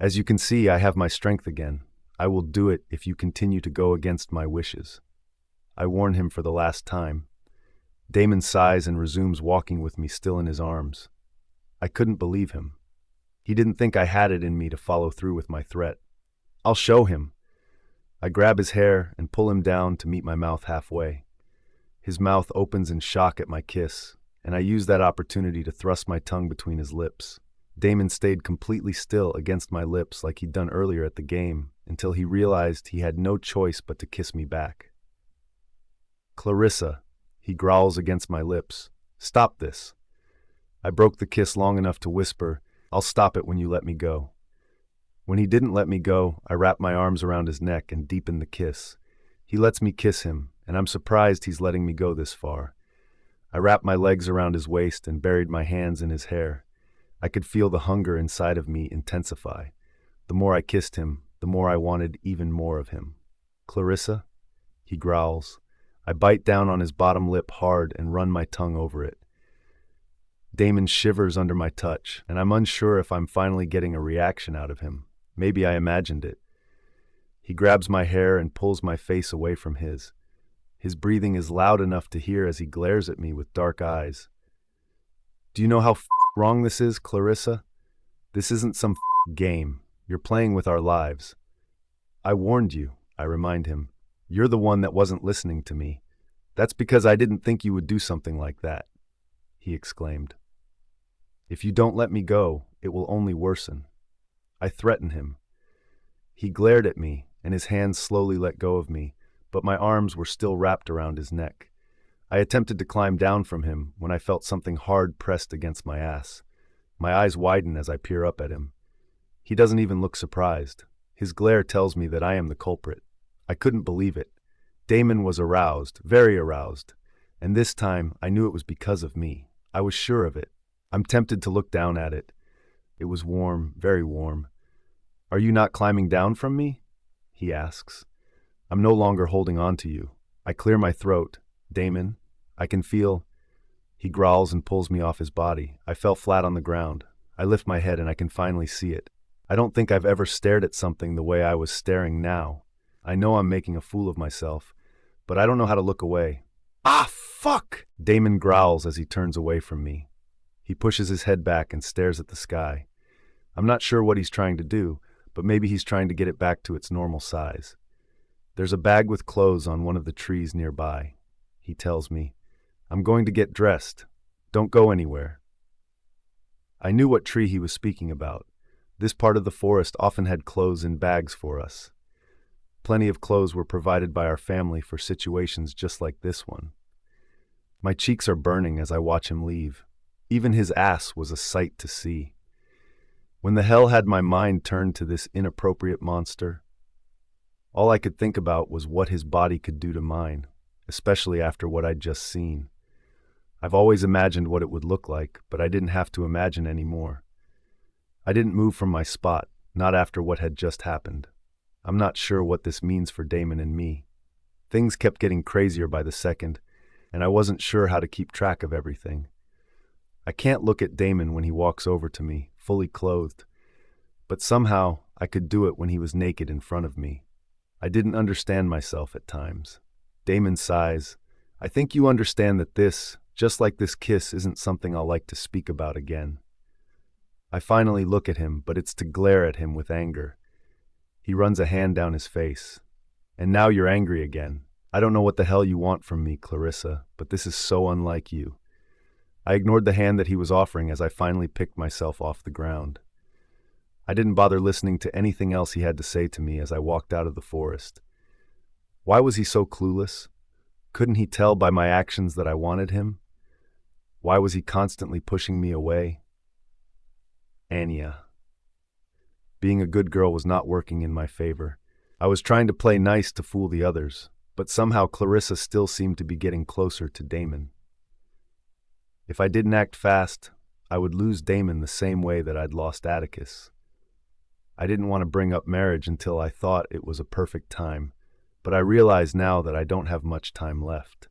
As you can see, I have my strength again. I will do it if you continue to go against my wishes. I warn him for the last time. Damon sighs and resumes walking with me still in his arms. I couldn't believe him. He didn't think I had it in me to follow through with my threat. I'll show him. I grab his hair and pull him down to meet my mouth halfway. His mouth opens in shock at my kiss, and I use that opportunity to thrust my tongue between his lips. Damon stayed completely still against my lips like he'd done earlier at the game, until he realized he had no choice but to kiss me back. Clarissa, he growls against my lips. Stop this. I broke the kiss long enough to whisper, I'll stop it when you let me go. When he didn't let me go, I wrapped my arms around his neck and deepened the kiss. He lets me kiss him, and I'm surprised he's letting me go this far. I wrapped my legs around his waist and buried my hands in his hair. I could feel the hunger inside of me intensify. The more I kissed him, the more I wanted even more of him. Clarissa? He growls. I bite down on his bottom lip hard and run my tongue over it. Damon shivers under my touch, and I'm unsure if I'm finally getting a reaction out of him. Maybe I imagined it. He grabs my hair and pulls my face away from his. His breathing is loud enough to hear as he glares at me with dark eyes. Do you know how wrong this is, Clarissa? This isn't some game. You're playing with our lives. I warned you, I remind him. You're the one that wasn't listening to me. That's because I didn't think you would do something like that, he exclaimed. If you don't let me go, it will only worsen. I threaten him. He glared at me, and his hands slowly let go of me, but my arms were still wrapped around his neck. I attempted to climb down from him when I felt something hard pressed against my ass. My eyes widen as I peer up at him. He doesn't even look surprised. His glare tells me that I am the culprit. I couldn't believe it. Damon was aroused, very aroused, and this time I knew it was because of me. I was sure of it. I'm tempted to look down at it. It was warm, very warm. "Are you not climbing down from me?" he asks. "I'm no longer holding on to you." I clear my throat. "Damon, I can feel—" He growls and pulls me off his body. I fell flat on the ground. I lift my head and I can finally see it. I don't think I've ever stared at something the way I was staring now. I know I'm making a fool of myself, but I don't know how to look away. "Ah, fuck!" Damon growls as he turns away from me. He pushes his head back and stares at the sky. I'm not sure what he's trying to do, but maybe he's trying to get it back to its normal size. There's a bag with clothes on one of the trees nearby. He tells me, "I'm going to get dressed. Don't go anywhere." I knew what tree he was speaking about. This part of the forest often had clothes in bags for us. Plenty of clothes were provided by our family for situations just like this one. My cheeks are burning as I watch him leave. Even his ass was a sight to see. When the hell had my mind turned to this inappropriate monster? All I could think about was what his body could do to mine, especially after what I'd just seen. I've always imagined what it would look like, but I didn't have to imagine anymore. I didn't move from my spot, not after what had just happened. I'm not sure what this means for Damon and me. Things kept getting crazier by the second, and I wasn't sure how to keep track of everything. I can't look at Damon when he walks over to me, fully clothed, but somehow I could do it when he was naked in front of me. I didn't understand myself at times. Damon sighs. "I think you understand that this, just like this kiss, isn't something I'll like to speak about again." I finally look at him, but it's to glare at him with anger. He runs a hand down his face. "And now you're angry again. I don't know what the hell you want from me, Clarissa, but this is so unlike you." I ignored the hand that he was offering as I finally picked myself off the ground. I didn't bother listening to anything else he had to say to me as I walked out of the forest. Why was he so clueless? Couldn't he tell by my actions that I wanted him? Why was he constantly pushing me away? Anya. Being a good girl was not working in my favor. I was trying to play nice to fool the others, but somehow Clarissa still seemed to be getting closer to Damon. If I didn't act fast, I would lose Damon the same way that I'd lost Atticus. I didn't want to bring up marriage until I thought it was a perfect time, but I realize now that I don't have much time left.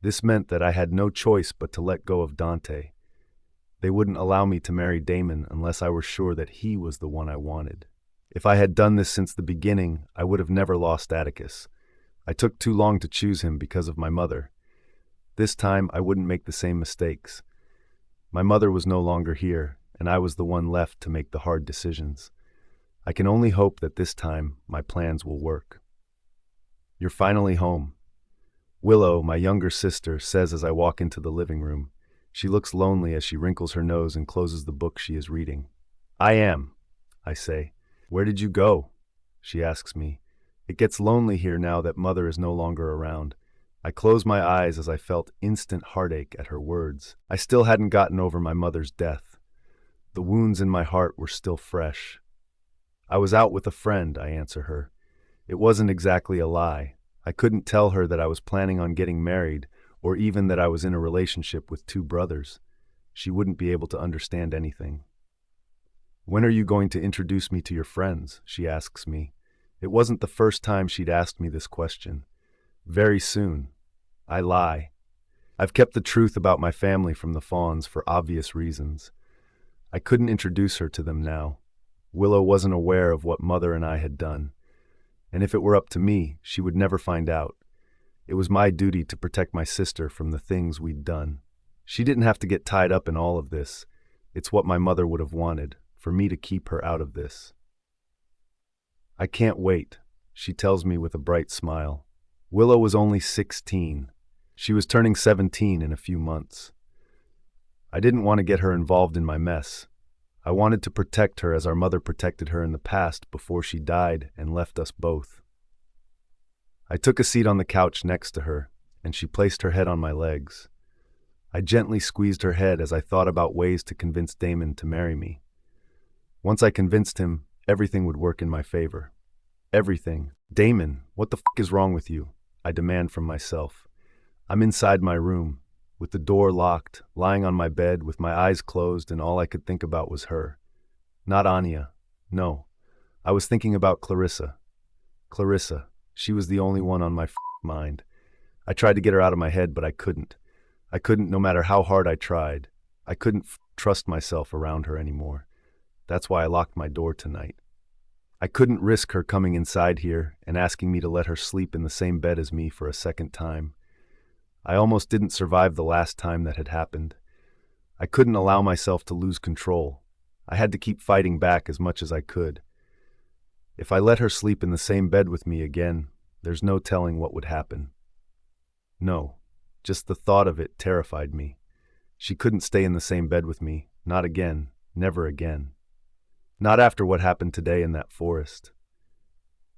This meant that I had no choice but to let go of Dante. They wouldn't allow me to marry Damon unless I were sure that he was the one I wanted. If I had done this since the beginning, I would have never lost Atticus. I took too long to choose him because of my mother. This time, I wouldn't make the same mistakes. My mother was no longer here, and I was the one left to make the hard decisions. I can only hope that this time, my plans will work. "You're finally home." Willow, my younger sister, says as I walk into the living room. She looks lonely as she wrinkles her nose and closes the book she is reading. "I am," I say. "Where did you go?" she asks me. It gets lonely here now that Mother is no longer around. I close my eyes as I felt instant heartache at her words. I still hadn't gotten over my mother's death. The wounds in my heart were still fresh. "I was out with a friend," I answer her. It wasn't exactly a lie. I couldn't tell her that I was planning on getting married, or even that I was in a relationship with 2 brothers. She wouldn't be able to understand anything. "When are you going to introduce me to your friends?" she asks me. It wasn't the first time she'd asked me this question. "Very soon." I lie. I've kept the truth about my family from the Fawns for obvious reasons. I couldn't introduce her to them now. Willow wasn't aware of what Mother and I had done. And if it were up to me, she would never find out. It was my duty to protect my sister from the things we'd done. She didn't have to get tied up in all of this. It's what my mother would have wanted, for me to keep her out of this. "I can't wait," she tells me with a bright smile. Willow was only 16. She was turning 17 in a few months. I didn't want to get her involved in my mess. I wanted to protect her as our mother protected her in the past before she died and left us both. I took a seat on the couch next to her, and she placed her head on my legs. I gently squeezed her head as I thought about ways to convince Damon to marry me. Once I convinced him, everything would work in my favor. Everything. Damon, what the f*** is wrong with you? I demand from myself. I'm inside my room, with the door locked, lying on my bed with my eyes closed, and all I could think about was her. Not Anya. No. I was thinking about Clarissa. Clarissa. She was the only one on my mind. I tried to get her out of my head, but I couldn't. I couldn't no matter how hard I tried. I couldn't trust myself around her anymore. That's why I locked my door tonight. I couldn't risk her coming inside here and asking me to let her sleep in the same bed as me for a second time. I almost didn't survive the last time that had happened. I couldn't allow myself to lose control. I had to keep fighting back as much as I could. If I let her sleep in the same bed with me again, there's no telling what would happen. No, just the thought of it terrified me. She couldn't stay in the same bed with me, not again, never again. Not after what happened today in that forest.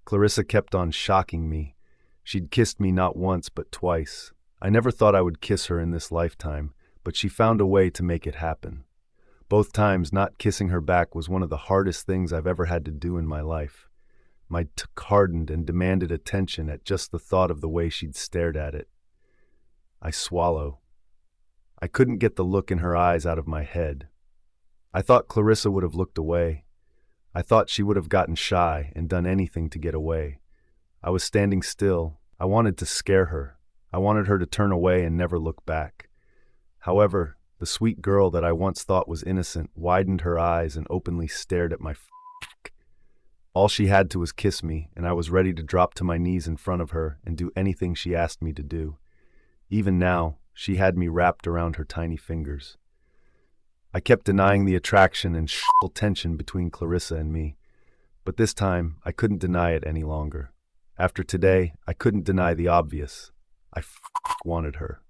Clarissa kept on shocking me. She'd kissed me not once but twice. I never thought I would kiss her in this lifetime, but she found a way to make it happen. Both times, not kissing her back was one of the hardest things I've ever had to do in my life. My tongue hardened and demanded attention at just the thought of the way she'd stared at it. I swallow. I couldn't get the look in her eyes out of my head. I thought Clarissa would have looked away. I thought she would have gotten shy and done anything to get away. I was standing still. I wanted to scare her. I wanted her to turn away and never look back. However, the sweet girl that I once thought was innocent widened her eyes and openly stared at my f***. All she had to was kiss me, and I was ready to drop to my knees in front of her and do anything she asked me to do. Even now, she had me wrapped around her tiny fingers. I kept denying the attraction and tension between Clarissa and me, but this time I couldn't deny it any longer. After today, I couldn't deny the obvious. I wanted her.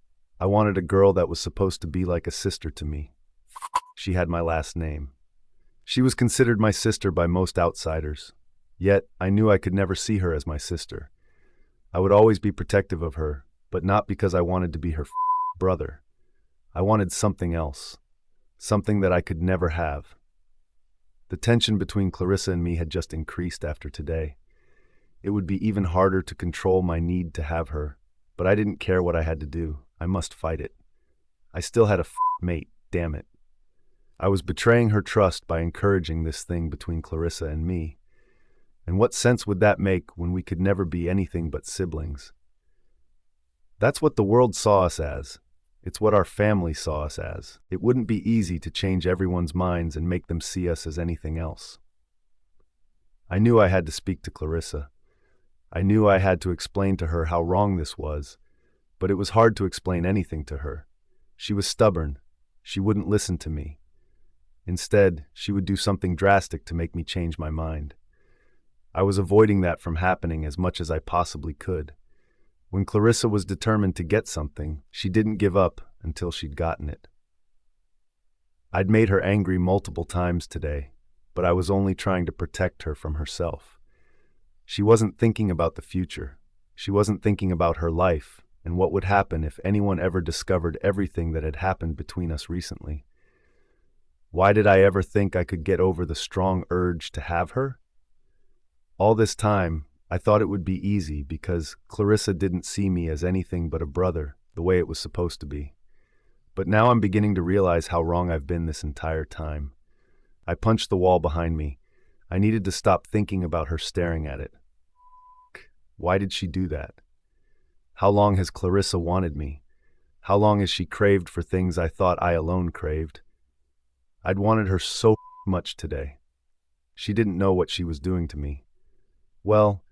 I wanted a girl that was supposed to be like a sister to me. She had my last name. She was considered my sister by most outsiders. Yet, I knew I could never see her as my sister. I would always be protective of her, but not because I wanted to be her brother. I wanted something else. Something that I could never have. The tension between Clarissa and me had just increased after today. It would be even harder to control my need to have her, but I didn't care what I had to do. I must fight it. I still had a mate, damn it. I was betraying her trust by encouraging this thing between Clarissa and me. And what sense would that make when we could never be anything but siblings? That's what the world saw us as. It's what our family saw us as. It wouldn't be easy to change everyone's minds and make them see us as anything else. I knew I had to speak to Clarissa. I knew I had to explain to her how wrong this was, but it was hard to explain anything to her. She was stubborn. She wouldn't listen to me. Instead, she would do something drastic to make me change my mind. I was avoiding that from happening as much as I possibly could. When Clarissa was determined to get something, she didn't give up until she'd gotten it. I'd made her angry multiple times today, but I was only trying to protect her from herself. She wasn't thinking about the future. She wasn't thinking about her life and what would happen if anyone ever discovered everything that had happened between us recently. Why did I ever think I could get over the strong urge to have her? All this time, I thought it would be easy because Clarissa didn't see me as anything but a brother, the way it was supposed to be. But now I'm beginning to realize how wrong I've been this entire time. I punched the wall behind me. I needed to stop thinking about her staring at it. Why did she do that? How long has Clarissa wanted me? How long has she craved for things I thought I alone craved? I'd wanted her so much today. She didn't know what she was doing to me. Well,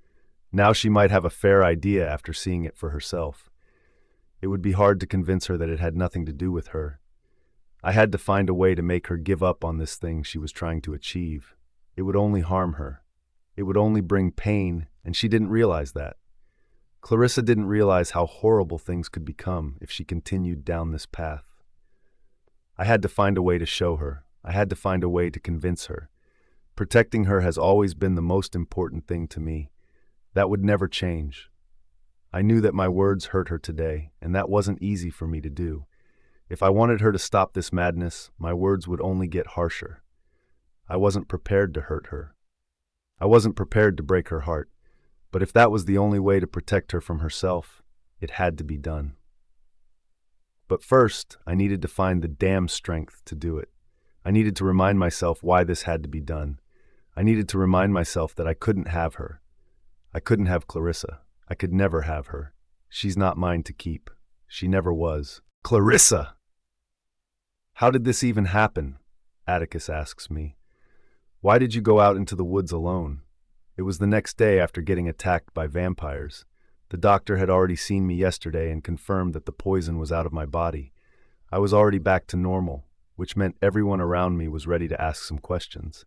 now she might have a fair idea after seeing it for herself. It would be hard to convince her that it had nothing to do with her. I had to find a way to make her give up on this thing she was trying to achieve. It would only harm her. It would only bring pain, and she didn't realize that. Clarissa didn't realize how horrible things could become if she continued down this path. I had to find a way to show her. I had to find a way to convince her. Protecting her has always been the most important thing to me. That would never change. I knew that my words hurt her today, and that wasn't easy for me to do. If I wanted her to stop this madness, my words would only get harsher. I wasn't prepared to hurt her. I wasn't prepared to break her heart, but if that was the only way to protect her from herself, it had to be done. But first, I needed to find the damn strength to do it. I needed to remind myself why this had to be done. I needed to remind myself that I couldn't have her. I couldn't have Clarissa. I could never have her. She's not mine to keep. She never was. Clarissa! How did this even happen? Atticus asks me. Why did you go out into the woods alone? It was the next day after getting attacked by vampires. The doctor had already seen me yesterday and confirmed that the poison was out of my body. I was already back to normal, which meant everyone around me was ready to ask some questions.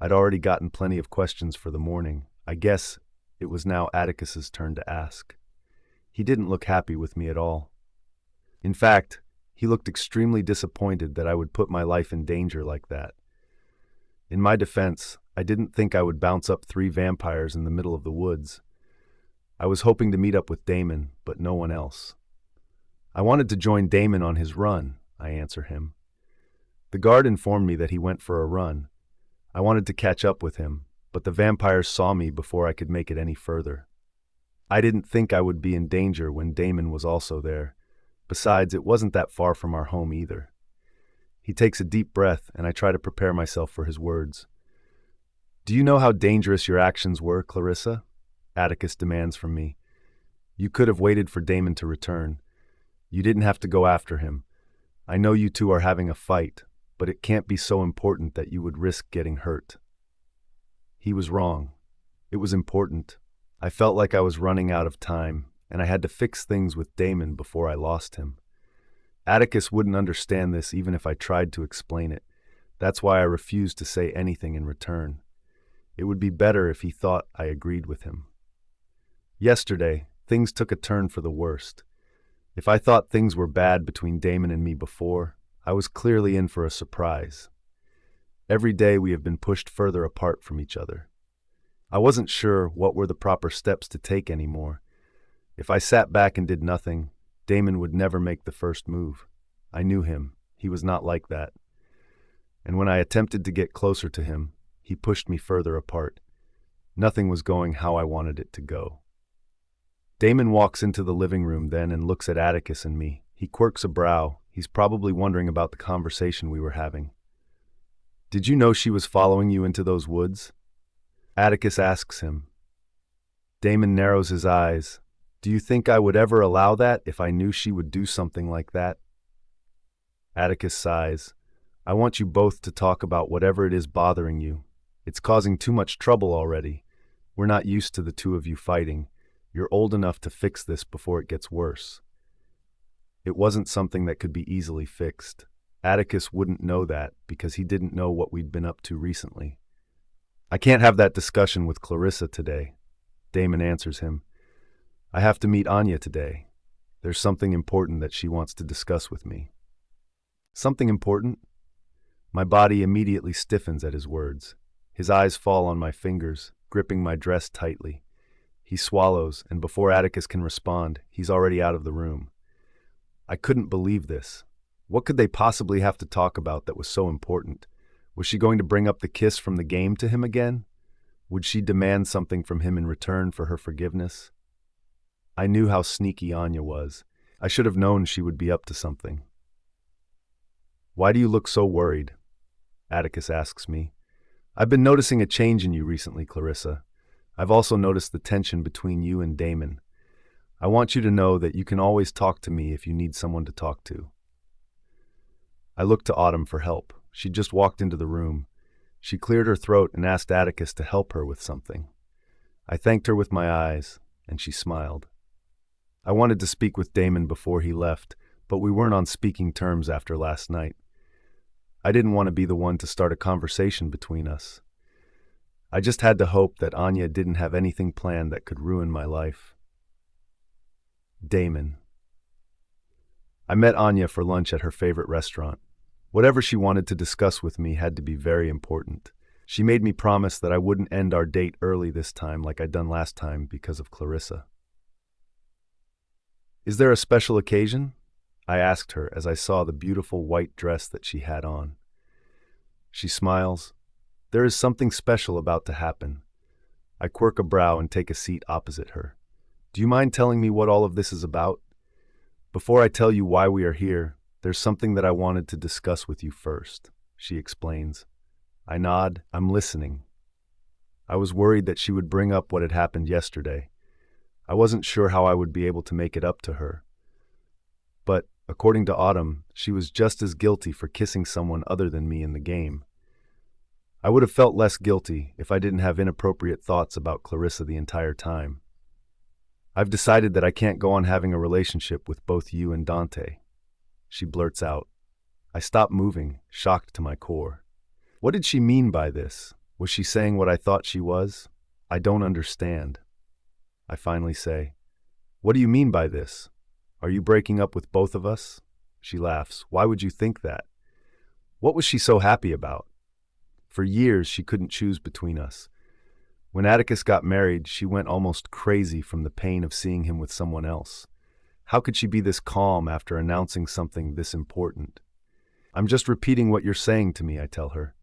I'd already gotten plenty of questions for the morning. I guess it was now Atticus's turn to ask. He didn't look happy with me at all. In fact, he looked extremely disappointed that I would put my life in danger like that. In my defense, I didn't think I would bounce up 3 vampires in the middle of the woods. I was hoping to meet up with Damon, but no one else. I wanted to join Damon on his run, I answer him. The guard informed me that he went for a run. I wanted to catch up with him, but the vampires saw me before I could make it any further. I didn't think I would be in danger when Damon was also there. Besides, it wasn't that far from our home either. He takes a deep breath, and I try to prepare myself for his words. Do you know how dangerous your actions were, Clarissa? Atticus demands from me. You could have waited for Damon to return. You didn't have to go after him. I know you two are having a fight, but it can't be so important that you would risk getting hurt. He was wrong. It was important. I felt like I was running out of time, and I had to fix things with Damon before I lost him. Atticus wouldn't understand this even if I tried to explain it. That's why I refused to say anything in return. It would be better if he thought I agreed with him. Yesterday, things took a turn for the worst. If I thought things were bad between Damon and me before, I was clearly in for a surprise. Every day we have been pushed further apart from each other. I wasn't sure what were the proper steps to take anymore. If I sat back and did nothing, Damon would never make the first move. I knew him. He was not like that. And when I attempted to get closer to him, he pushed me further apart. Nothing was going how I wanted it to go. Damon walks into the living room then and looks at Atticus and me. He quirks a brow. He's probably wondering about the conversation we were having. Did you know she was following you into those woods? Atticus asks him. Damon narrows his eyes. Do you think I would ever allow that if I knew she would do something like that? Atticus sighs. I want you both to talk about whatever it is bothering you. It's causing too much trouble already. We're not used to the two of you fighting. You're old enough to fix this before it gets worse. It wasn't something that could be easily fixed. Atticus wouldn't know that because he didn't know what we'd been up to recently. I can't have that discussion with Clarissa today. Damon answers him. I have to meet Anya today. There's something important that she wants to discuss with me. Something important? My body immediately stiffens at his words. His eyes fall on my fingers, gripping my dress tightly. He swallows, and before Atticus can respond, he's already out of the room. I couldn't believe this. What could they possibly have to talk about that was so important? Was she going to bring up the kiss from the game to him again? Would she demand something from him in return for her forgiveness? I knew how sneaky Anya was. I should have known she would be up to something. Why do you look so worried? Atticus asks me. I've been noticing a change in you recently, Clarissa. I've also noticed the tension between you and Damon. I want you to know that you can always talk to me if you need someone to talk to. I looked to Autumn for help. She just walked into the room. She cleared her throat and asked Atticus to help her with something. I thanked her with my eyes, and she smiled. I wanted to speak with Damon before he left, but we weren't on speaking terms after last night. I didn't want to be the one to start a conversation between us. I just had to hope that Anya didn't have anything planned that could ruin my life. Damon. I met Anya for lunch at her favorite restaurant. Whatever she wanted to discuss with me had to be very important. She made me promise that I wouldn't end our date early this time like I'd done last time because of Clarissa. "Is there a special occasion?" I asked her as I saw the beautiful white dress that she had on. She smiles. "There is something special about to happen." I quirk a brow and take a seat opposite her. "Do you mind telling me what all of this is about?" "Before I tell you why we are here, there's something that I wanted to discuss with you first," she explains. I nod. I'm listening. I was worried that she would bring up what had happened yesterday. I wasn't sure how I would be able to make it up to her. But, according to Autumn, she was just as guilty for kissing someone other than me in the game. I would have felt less guilty if I didn't have inappropriate thoughts about Clarissa the entire time. "I've decided that I can't go on having a relationship with both you and Dante," she blurts out. I stop moving, shocked to my core. What did she mean by this? Was she saying what I thought she was? I don't understand. I finally say, "What do you mean by this? Are you breaking up with both of us?" She laughs. "Why would you think that?" What was she so happy about? For years, she couldn't choose between us. When Atticus got married, she went almost crazy from the pain of seeing him with someone else. How could she be this calm after announcing something this important? "I'm just repeating what you're saying to me," I tell her.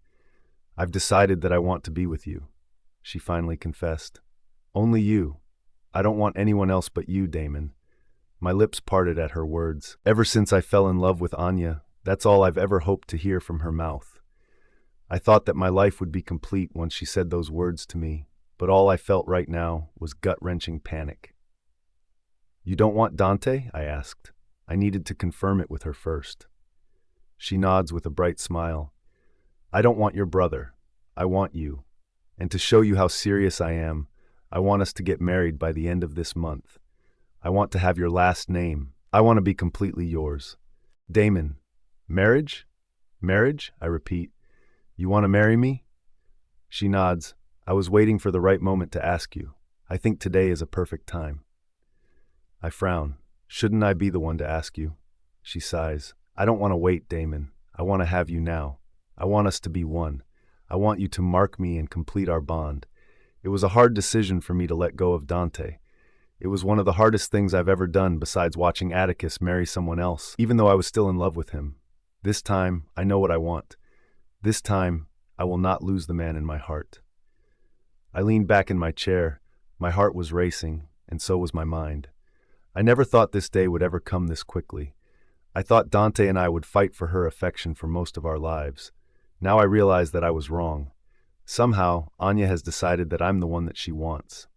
"I've decided that I want to be with you," she finally confessed. "Only you. I don't want anyone else but you, Damon." My lips parted at her words. Ever since I fell in love with Anya, that's all I've ever hoped to hear from her mouth. I thought that my life would be complete once she said those words to me, but all I felt right now was gut-wrenching panic. "You don't want Dante?" I asked. I needed to confirm it with her first. She nods with a bright smile. "I don't want your brother. I want you. And to show you how serious I am, I want us to get married by the end of this month. I want to have your last name. I want to be completely yours." "Damon, marriage? Marriage?" I repeat. "You want to marry me?" She nods. "I was waiting for the right moment to ask you. I think today is a perfect time." I frown. "Shouldn't I be the one to ask you?" She sighs. "I don't want to wait, Damon. I want to have you now. I want us to be one. I want you to mark me and complete our bond. It was a hard decision for me to let go of Dante. It was one of the hardest things I've ever done besides watching Atticus marry someone else, even though I was still in love with him. This time, I know what I want. This time, I will not lose the man in my heart." I leaned back in my chair. My heart was racing, and so was my mind. I never thought this day would ever come this quickly. I thought Dante and I would fight for her affection for most of our lives. Now I realize that I was wrong. Somehow, Anya has decided that I'm the one that she wants.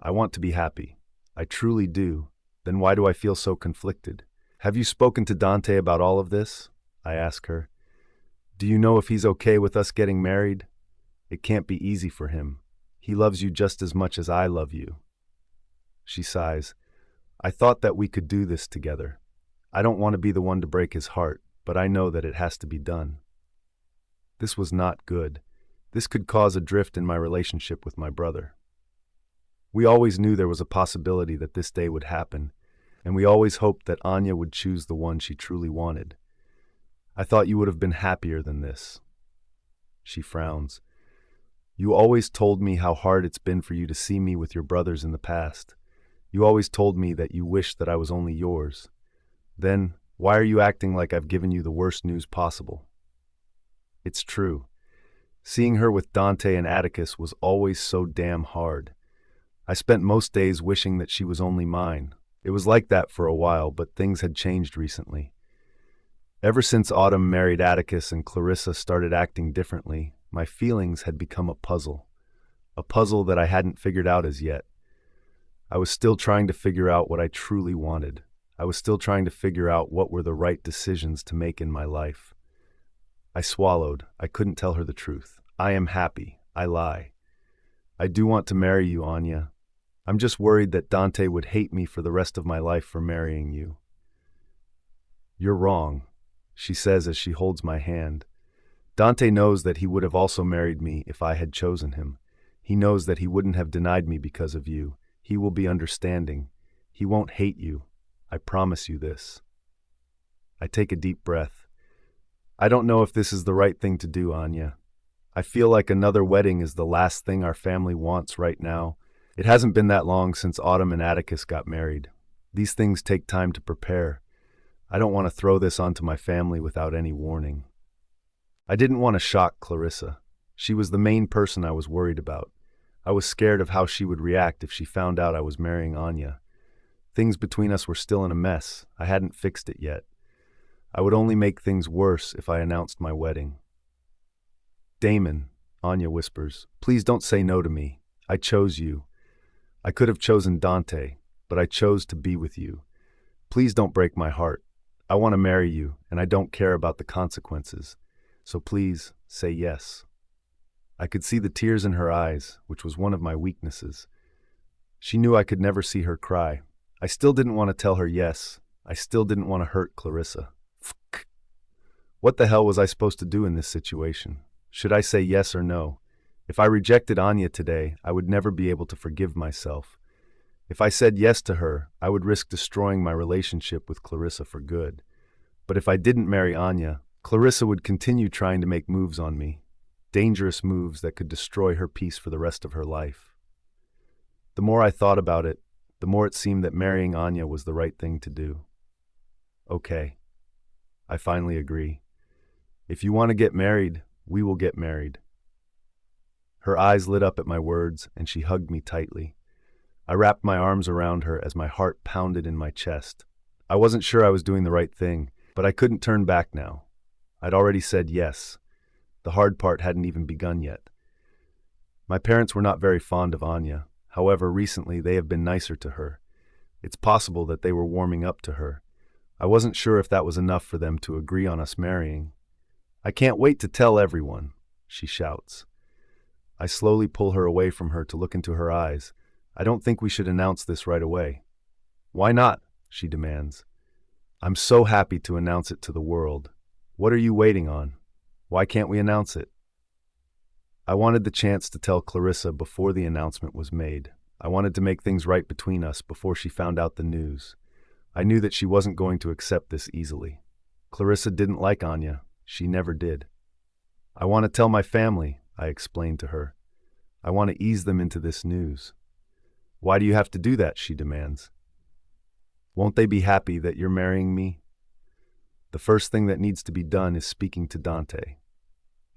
I want to be happy. I truly do. Then why do I feel so conflicted? "Have you spoken to Dante about all of this?" I ask her. "Do you know if he's okay with us getting married? It can't be easy for him. He loves you just as much as I love you." She sighs. "I thought that we could do this together. I don't want to be the one to break his heart, but I know that it has to be done." This was not good. This could cause a drift in my relationship with my brother. We always knew there was a possibility that this day would happen, and we always hoped that Anya would choose the one she truly wanted. "I thought you would have been happier than this." She frowns. "You always told me how hard it's been for you to see me with your brothers in the past. You always told me that you wished that I was only yours. Then, why are you acting like I've given you the worst news possible?" It's true. Seeing her with Dante and Atticus was always so damn hard. I spent most days wishing that she was only mine. It was like that for a while, but things had changed recently. Ever since Autumn married Atticus and Clarissa started acting differently, my feelings had become a puzzle that I hadn't figured out as yet. I was still trying to figure out what I truly wanted. I was still trying to figure out what were the right decisions to make in my life. I swallowed. I couldn't tell her the truth. "I am happy. I lie. I do want to marry you, Anya. I'm just worried that Dante would hate me for the rest of my life for marrying you." "You're wrong," she says as she holds my hand. "Dante knows that he would have also married me if I had chosen him. He knows that he wouldn't have denied me because of you. He will be understanding. He won't hate you. I promise you this." I take a deep breath. I don't know if this is the right thing to do, Anya. I feel like another wedding is the last thing our family wants right now. It hasn't been that long since Autumn and Atticus got married. These things take time to prepare. I don't want to throw this onto my family without any warning. I didn't want to shock Clarissa. She was the main person I was worried about. I was scared of how she would react if she found out I was marrying Anya. Things between us were still in a mess. I hadn't fixed it yet. I would only make things worse if I announced my wedding. Damon, Anya whispers, please don't say no to me. I chose you. I could have chosen Dante, but I chose to be with you. Please don't break my heart. I want to marry you, and I don't care about the consequences. So please, say yes. I could see the tears in her eyes, which was one of my weaknesses. She knew I could never see her cry. I still didn't want to tell her yes. I still didn't want to hurt Clarissa. What the hell was I supposed to do in this situation? Should I say yes or no? If I rejected Anya today, I would never be able to forgive myself. If I said yes to her, I would risk destroying my relationship with Clarissa for good. But if I didn't marry Anya, Clarissa would continue trying to make moves on me, dangerous moves that could destroy her peace for the rest of her life. The more I thought about it, the more it seemed that marrying Anya was the right thing to do. Okay, I finally agree. If you want to get married, we will get married. Her eyes lit up at my words, and she hugged me tightly. I wrapped my arms around her as my heart pounded in my chest. I wasn't sure I was doing the right thing, but I couldn't turn back now. I'd already said yes. The hard part hadn't even begun yet. My parents were not very fond of Anya. However, recently they have been nicer to her. It's possible that they were warming up to her. I wasn't sure if that was enough for them to agree on us marrying. I can't wait to tell everyone, she shouts. I slowly pull her away from her to look into her eyes. I don't think we should announce this right away. Why not? She demands. I'm so happy to announce it to the world. What are you waiting on? Why can't we announce it? I wanted the chance to tell Clarissa before the announcement was made. I wanted to make things right between us before she found out the news. I knew that she wasn't going to accept this easily. Clarissa didn't like Anya. She never did. I want to tell my family, I explained to her. I want to ease them into this news. Why do you have to do that? She demands. Won't they be happy that you're marrying me? The first thing that needs to be done is speaking to Dante.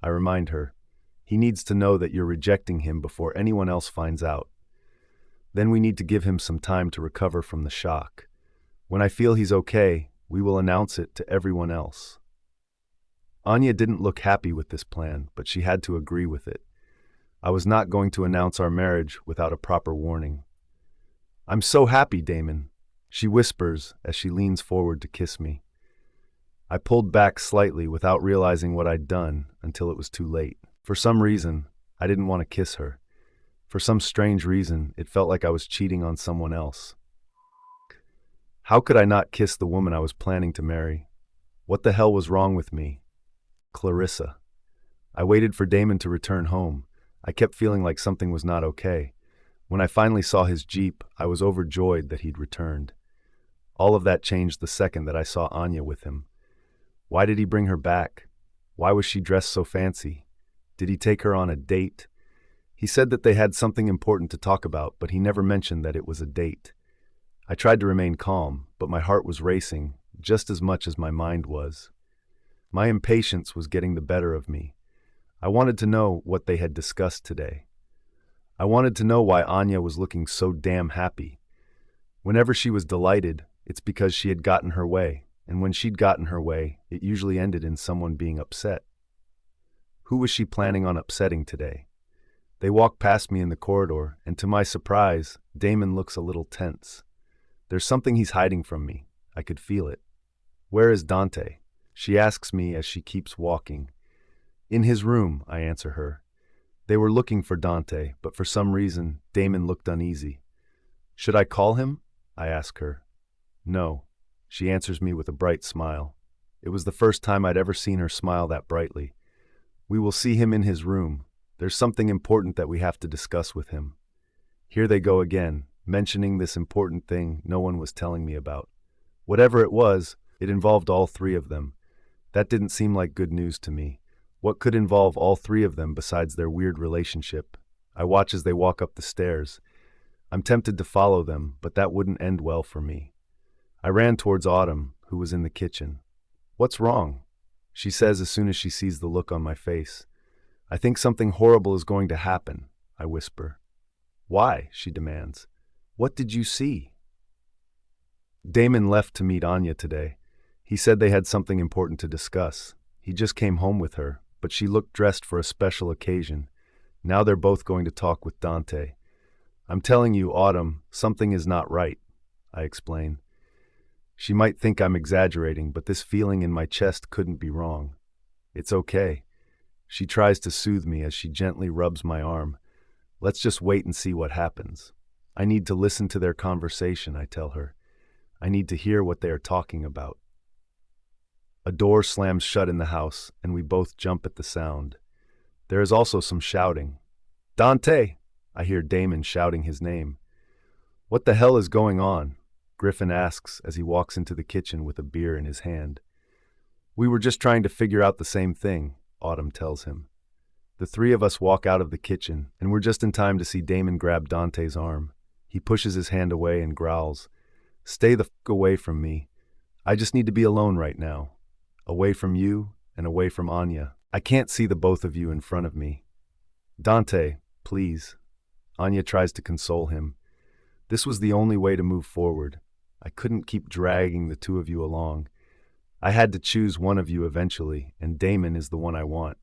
I remind her, he needs to know that you're rejecting him before anyone else finds out. Then we need to give him some time to recover from the shock. When I feel he's okay, we will announce it to everyone else. Anya didn't look happy with this plan, but she had to agree with it. I was not going to announce our marriage without a proper warning. I'm so happy, Damon, she whispers as she leans forward to kiss me. I pulled back slightly without realizing what I'd done until it was too late. For some reason, I didn't want to kiss her. For some strange reason, it felt like I was cheating on someone else. How could I not kiss the woman I was planning to marry? What the hell was wrong with me? Clarissa. I waited for Damon to return home. I kept feeling like something was not okay. When I finally saw his Jeep, I was overjoyed that he'd returned. All of that changed the second that I saw Anya with him. Why did he bring her back? Why was she dressed so fancy? Did he take her on a date? He said that they had something important to talk about, but he never mentioned that it was a date. I tried to remain calm, but my heart was racing just as much as my mind was. My impatience was getting the better of me. I wanted to know what they had discussed today. I wanted to know why Anya was looking so damn happy. Whenever she was delighted, it's because she had gotten her way, and when she'd gotten her way, it usually ended in someone being upset. Who was she planning on upsetting today? They walked past me in the corridor, and to my surprise, Damon looks a little tense. There's something he's hiding from me. I could feel it. Where is Dante? She asks me as she keeps walking. In his room, I answer her. They were looking for Dante, but for some reason, Damon looked uneasy. Should I call him? I ask her. No. She answers me with a bright smile. It was the first time I'd ever seen her smile that brightly. We will see him in his room. There's something important that we have to discuss with him. Here they go again, mentioning this important thing no one was telling me about. Whatever it was, it involved all three of them. That didn't seem like good news to me. What could involve all three of them besides their weird relationship? I watch as they walk up the stairs. I'm tempted to follow them, but that wouldn't end well for me. I ran towards Autumn, who was in the kitchen. "What's wrong?" she says as soon as she sees the look on my face. "I think something horrible is going to happen," I whisper. "Why?" she demands. "What did you see?" Damon left to meet Anya today. He said they had something important to discuss. He just came home with her, but she looked dressed for a special occasion. Now they're both going to talk with Dante. "I'm telling you, Autumn, something is not right," I explain. She might think I'm exaggerating, but this feeling in my chest couldn't be wrong. "It's okay." She tries to soothe me as she gently rubs my arm. "Let's just wait and see what happens." I need to listen to their conversation, I tell her. I need to hear what they are talking about. A door slams shut in the house, and we both jump at the sound. There is also some shouting. "Dante!" I hear Damon shouting his name. "What the hell is going on?" Griffin asks as he walks into the kitchen with a beer in his hand. "We were just trying to figure out the same thing," Autumn tells him. The three of us walk out of the kitchen, and we're just in time to see Damon grab Dante's arm. He pushes his hand away and growls, "Stay the f*** away from me. I just need to be alone right now. Away from you and away from Anya. I can't see the both of you in front of me." "Dante, please." Anya tries to console him. "This was the only way to move forward. I couldn't keep dragging the two of you along. I had to choose one of you eventually, and Damon is the one I want.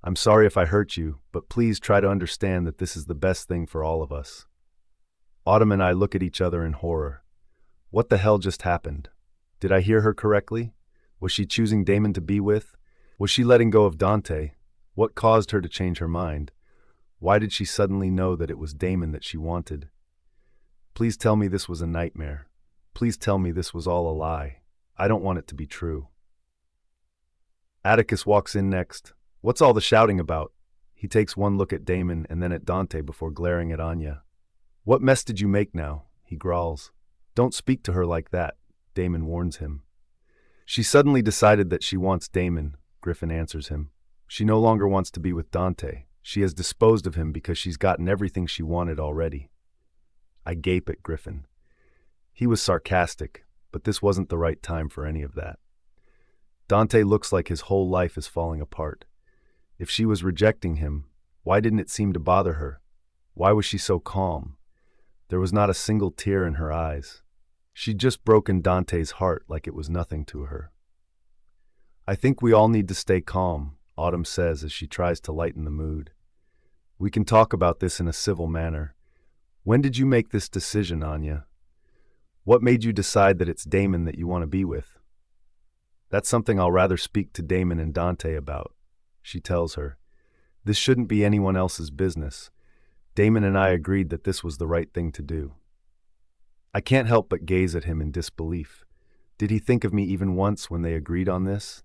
I'm sorry if I hurt you, but please try to understand that this is the best thing for all of us." Autumn and I look at each other in horror. What the hell just happened? Did I hear her correctly? Was she choosing Damon to be with? Was she letting go of Dante? What caused her to change her mind? Why did she suddenly know that it was Damon that she wanted? Please tell me this was a nightmare. Please tell me this was all a lie. I don't want it to be true. Atticus walks in next. "What's all the shouting about?" He takes one look at Damon and then at Dante before glaring at Anya. "What mess did you make now?" he growls. "Don't speak to her like that," Damon warns him. "She suddenly decided that she wants Damon," Griffin answers him. "She no longer wants to be with Dante. She has disposed of him because she's gotten everything she wanted already." I gape at Griffin. He was sarcastic, but this wasn't the right time for any of that. Dante looks like his whole life is falling apart. If she was rejecting him, why didn't it seem to bother her? Why was she so calm? There was not a single tear in her eyes. She'd just broken Dante's heart like it was nothing to her. "I think we all need to stay calm," Autumn says as she tries to lighten the mood. "We can talk about this in a civil manner. When did you make this decision, Anya? What made you decide that it's Damon that you want to be with?" "That's something I'll rather speak to Damon and Dante about," she tells her. "This shouldn't be anyone else's business. Damon and I agreed that this was the right thing to do." I can't help but gaze at him in disbelief. Did he think of me even once when they agreed on this?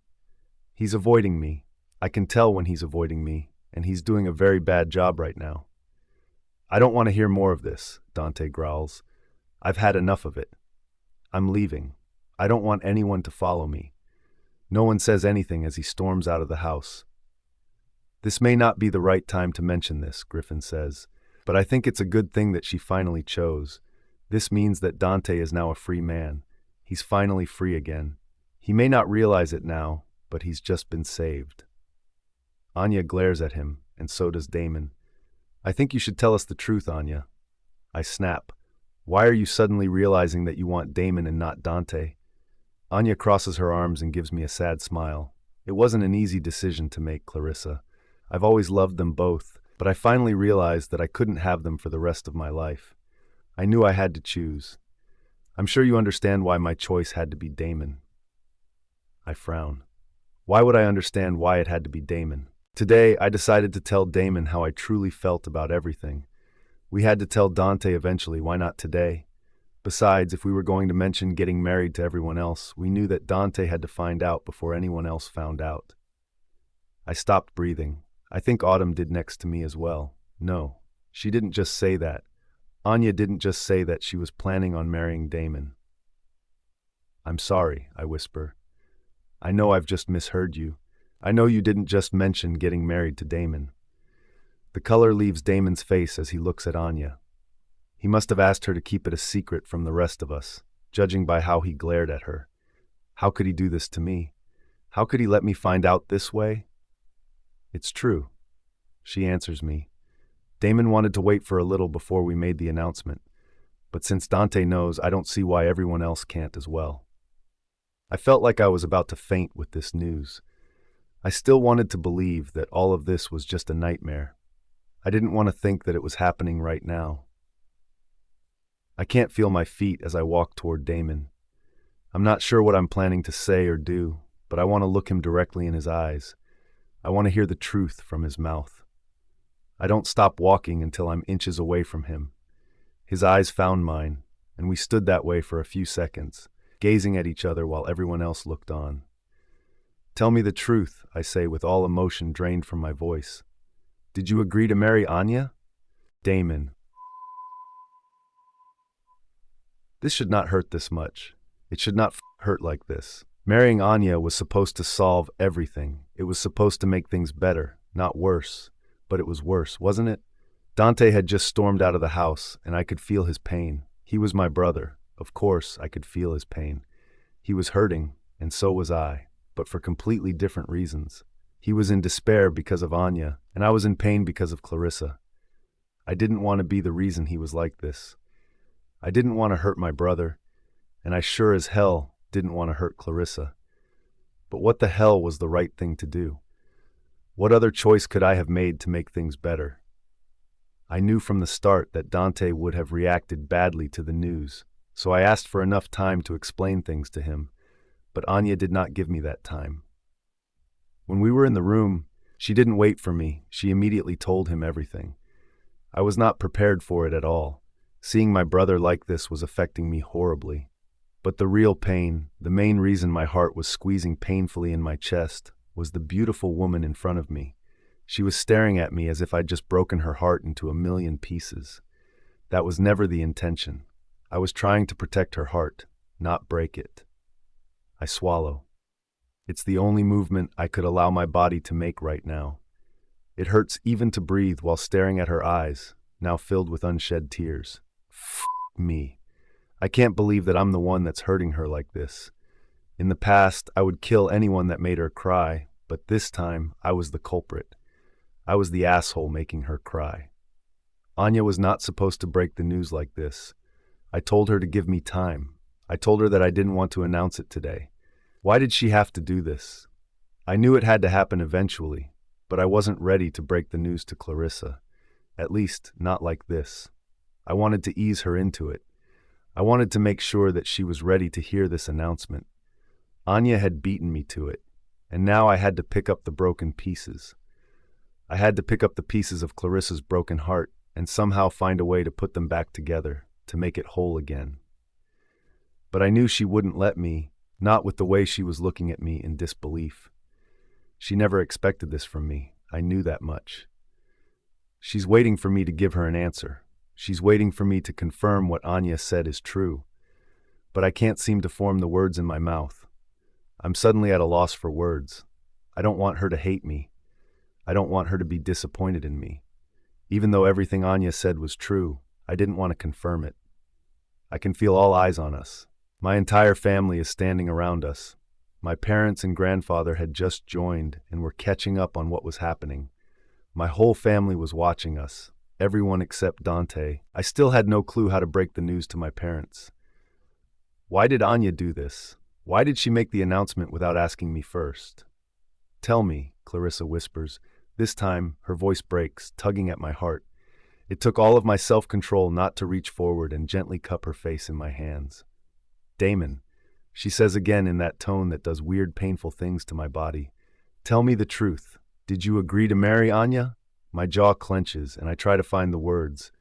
He's avoiding me. I can tell when he's avoiding me, and he's doing a very bad job right now. "I don't want to hear more of this," Dante growls. "I've had enough of it. I'm leaving. I don't want anyone to follow me." No one says anything as he storms out of the house. "This may not be the right time to mention this," Griffin says, "but I think it's a good thing that she finally chose. This means that Dante is now a free man. He's finally free again. He may not realize it now, but he's just been saved." Anya glares at him, and so does Damon. "I think you should tell us the truth, Anya." I snap. "Why are you suddenly realizing that you want Damon and not Dante?" Anya crosses her arms and gives me a sad smile. "It wasn't an easy decision to make, Clarissa. I've always loved them both, but I finally realized that I couldn't have them for the rest of my life. I knew I had to choose. I'm sure you understand why my choice had to be Damon." I frown. Why would I understand why it had to be Damon? Today, I decided to tell Damon how I truly felt about everything. We had to tell Dante eventually, why not today? Besides, if we were going to mention getting married to everyone else, we knew that Dante had to find out before anyone else found out. I stopped breathing. I think Autumn did next to me as well. No, she didn't just say that. Anya didn't just say that she was planning on marrying Damon. "I'm sorry," I whisper. I know I've just misheard you. I know you didn't just mention getting married to Damon." The color leaves Damon's face as he looks at Anya. He must have asked her to keep it a secret from the rest of us, judging by how he glared at her. How could he do this to me? How could he let me find out this way? "It's true," she answers me. "Damon wanted to wait for a little before we made the announcement, but since Dante knows, I don't see why everyone else can't as well." I felt like I was about to faint with this news. I still wanted to believe that all of this was just a nightmare. I didn't want to think that it was happening right now. I can't feel my feet as I walk toward Damon. I'm not sure what I'm planning to say or do, but I want to look him directly in his eyes. I want to hear the truth from his mouth. I don't stop walking until I'm inches away from him. His eyes found mine, and we stood that way for a few seconds, gazing at each other while everyone else looked on. "Tell me the truth," I say with all emotion drained from my voice. "Did you agree to marry Anya?" Damon. This should not hurt this much. It should not hurt like this. Marrying Anya was supposed to solve everything. It was supposed to make things better, not worse. But it was worse, wasn't it? Dante had just stormed out of the house, and I could feel his pain. He was my brother. Of course, I could feel his pain. He was hurting, and so was I, but for completely different reasons. He was in despair because of Anya, and I was in pain because of Clarissa. I didn't want to be the reason he was like this. I didn't want to hurt my brother, and I sure as hell didn't want to hurt Clarissa. But what the hell was the right thing to do? What other choice could I have made to make things better? I knew from the start that Dante would have reacted badly to the news, so I asked for enough time to explain things to him, but Anya did not give me that time. When we were in the room, she didn't wait for me. She immediately told him everything. I was not prepared for it at all. Seeing my brother like this was affecting me horribly. But the real pain, the main reason my heart was squeezing painfully in my chest, was the beautiful woman in front of me. She was staring at me as if I'd just broken her heart into a million pieces. That was never the intention. I was trying to protect her heart, not break it. I swallow. It's the only movement I could allow my body to make right now. It hurts even to breathe while staring at her eyes, now filled with unshed tears. F me. I can't believe that I'm the one that's hurting her like this. In the past, I would kill anyone that made her cry, but this time, I was the culprit. I was the asshole making her cry. Anya was not supposed to break the news like this. I told her to give me time. I told her that I didn't want to announce it today. Why did she have to do this? I knew it had to happen eventually, but I wasn't ready to break the news to Clarissa. At least, not like this. I wanted to ease her into it. I wanted to make sure that she was ready to hear this announcement. Anya had beaten me to it, and now I had to pick up the broken pieces. I had to pick up the pieces of Clarissa's broken heart and somehow find a way to put them back together, to make it whole again. But I knew she wouldn't let me, not with the way she was looking at me in disbelief. She never expected this from me. I knew that much. She's waiting for me to give her an answer. She's waiting for me to confirm what Anya said is true. But I can't seem to form the words in my mouth. I'm suddenly at a loss for words. I don't want her to hate me. I don't want her to be disappointed in me. Even though everything Anya said was true, I didn't want to confirm it. I can feel all eyes on us. My entire family is standing around us. My parents and grandfather had just joined and were catching up on what was happening. My whole family was watching us, everyone except Dante. I still had no clue how to break the news to my parents. Why did Anya do this? Why did she make the announcement without asking me first? "Tell me," Clarissa whispers. This time, her voice breaks, tugging at my heart. It took all of my self-control not to reach forward and gently cup her face in my hands. "Damon," she says again in that tone that does weird, painful things to my body. "Tell me the truth. Did you agree to marry Anya?" My jaw clenches, and I try to find the words.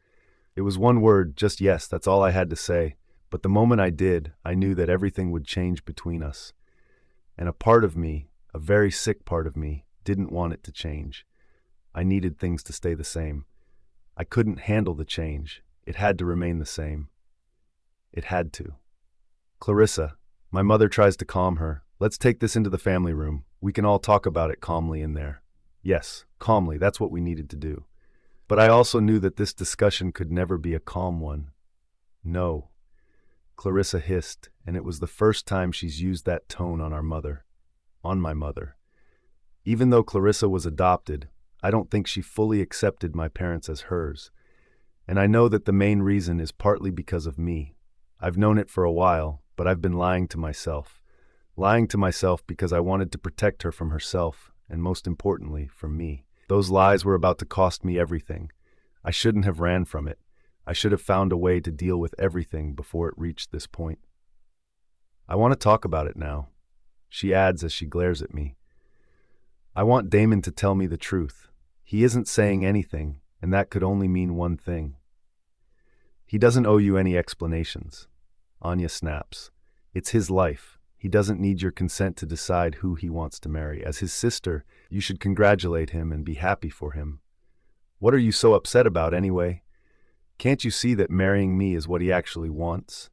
It was one word, just yes, that's all I had to say. But the moment I did, I knew that everything would change between us. And a part of me, a very sick part of me, didn't want it to change. I needed things to stay the same. I couldn't handle the change. It had to remain the same. It had to. "Clarissa," my mother tries to calm her, Let's take this into the family room. We can all talk about it calmly in there. Yes, calmly, that's what we needed to do. But I also knew that this discussion could never be a calm one. No, Clarissa hissed, and it was the first time she's used that tone on our mother. On my mother. Even though Clarissa was adopted, I don't think she fully accepted my parents as hers. And I know that the main reason is partly because of me. I've known it for a while, but I've been lying to myself. Lying to myself because I wanted to protect her from herself, and most importantly, from me. Those lies were about to cost me everything. I shouldn't have ran from it. I should have found a way to deal with everything before it reached this point. I want to talk about it now, she adds as she glares at me. I want Damon to tell me the truth. He isn't saying anything, and that could only mean one thing. He doesn't owe you any explanations. Anya snaps. It's his life. He doesn't need your consent to decide who he wants to marry. As his sister, you should congratulate him and be happy for him. What are you so upset about anyway? Can't you see that marrying me is what he actually wants?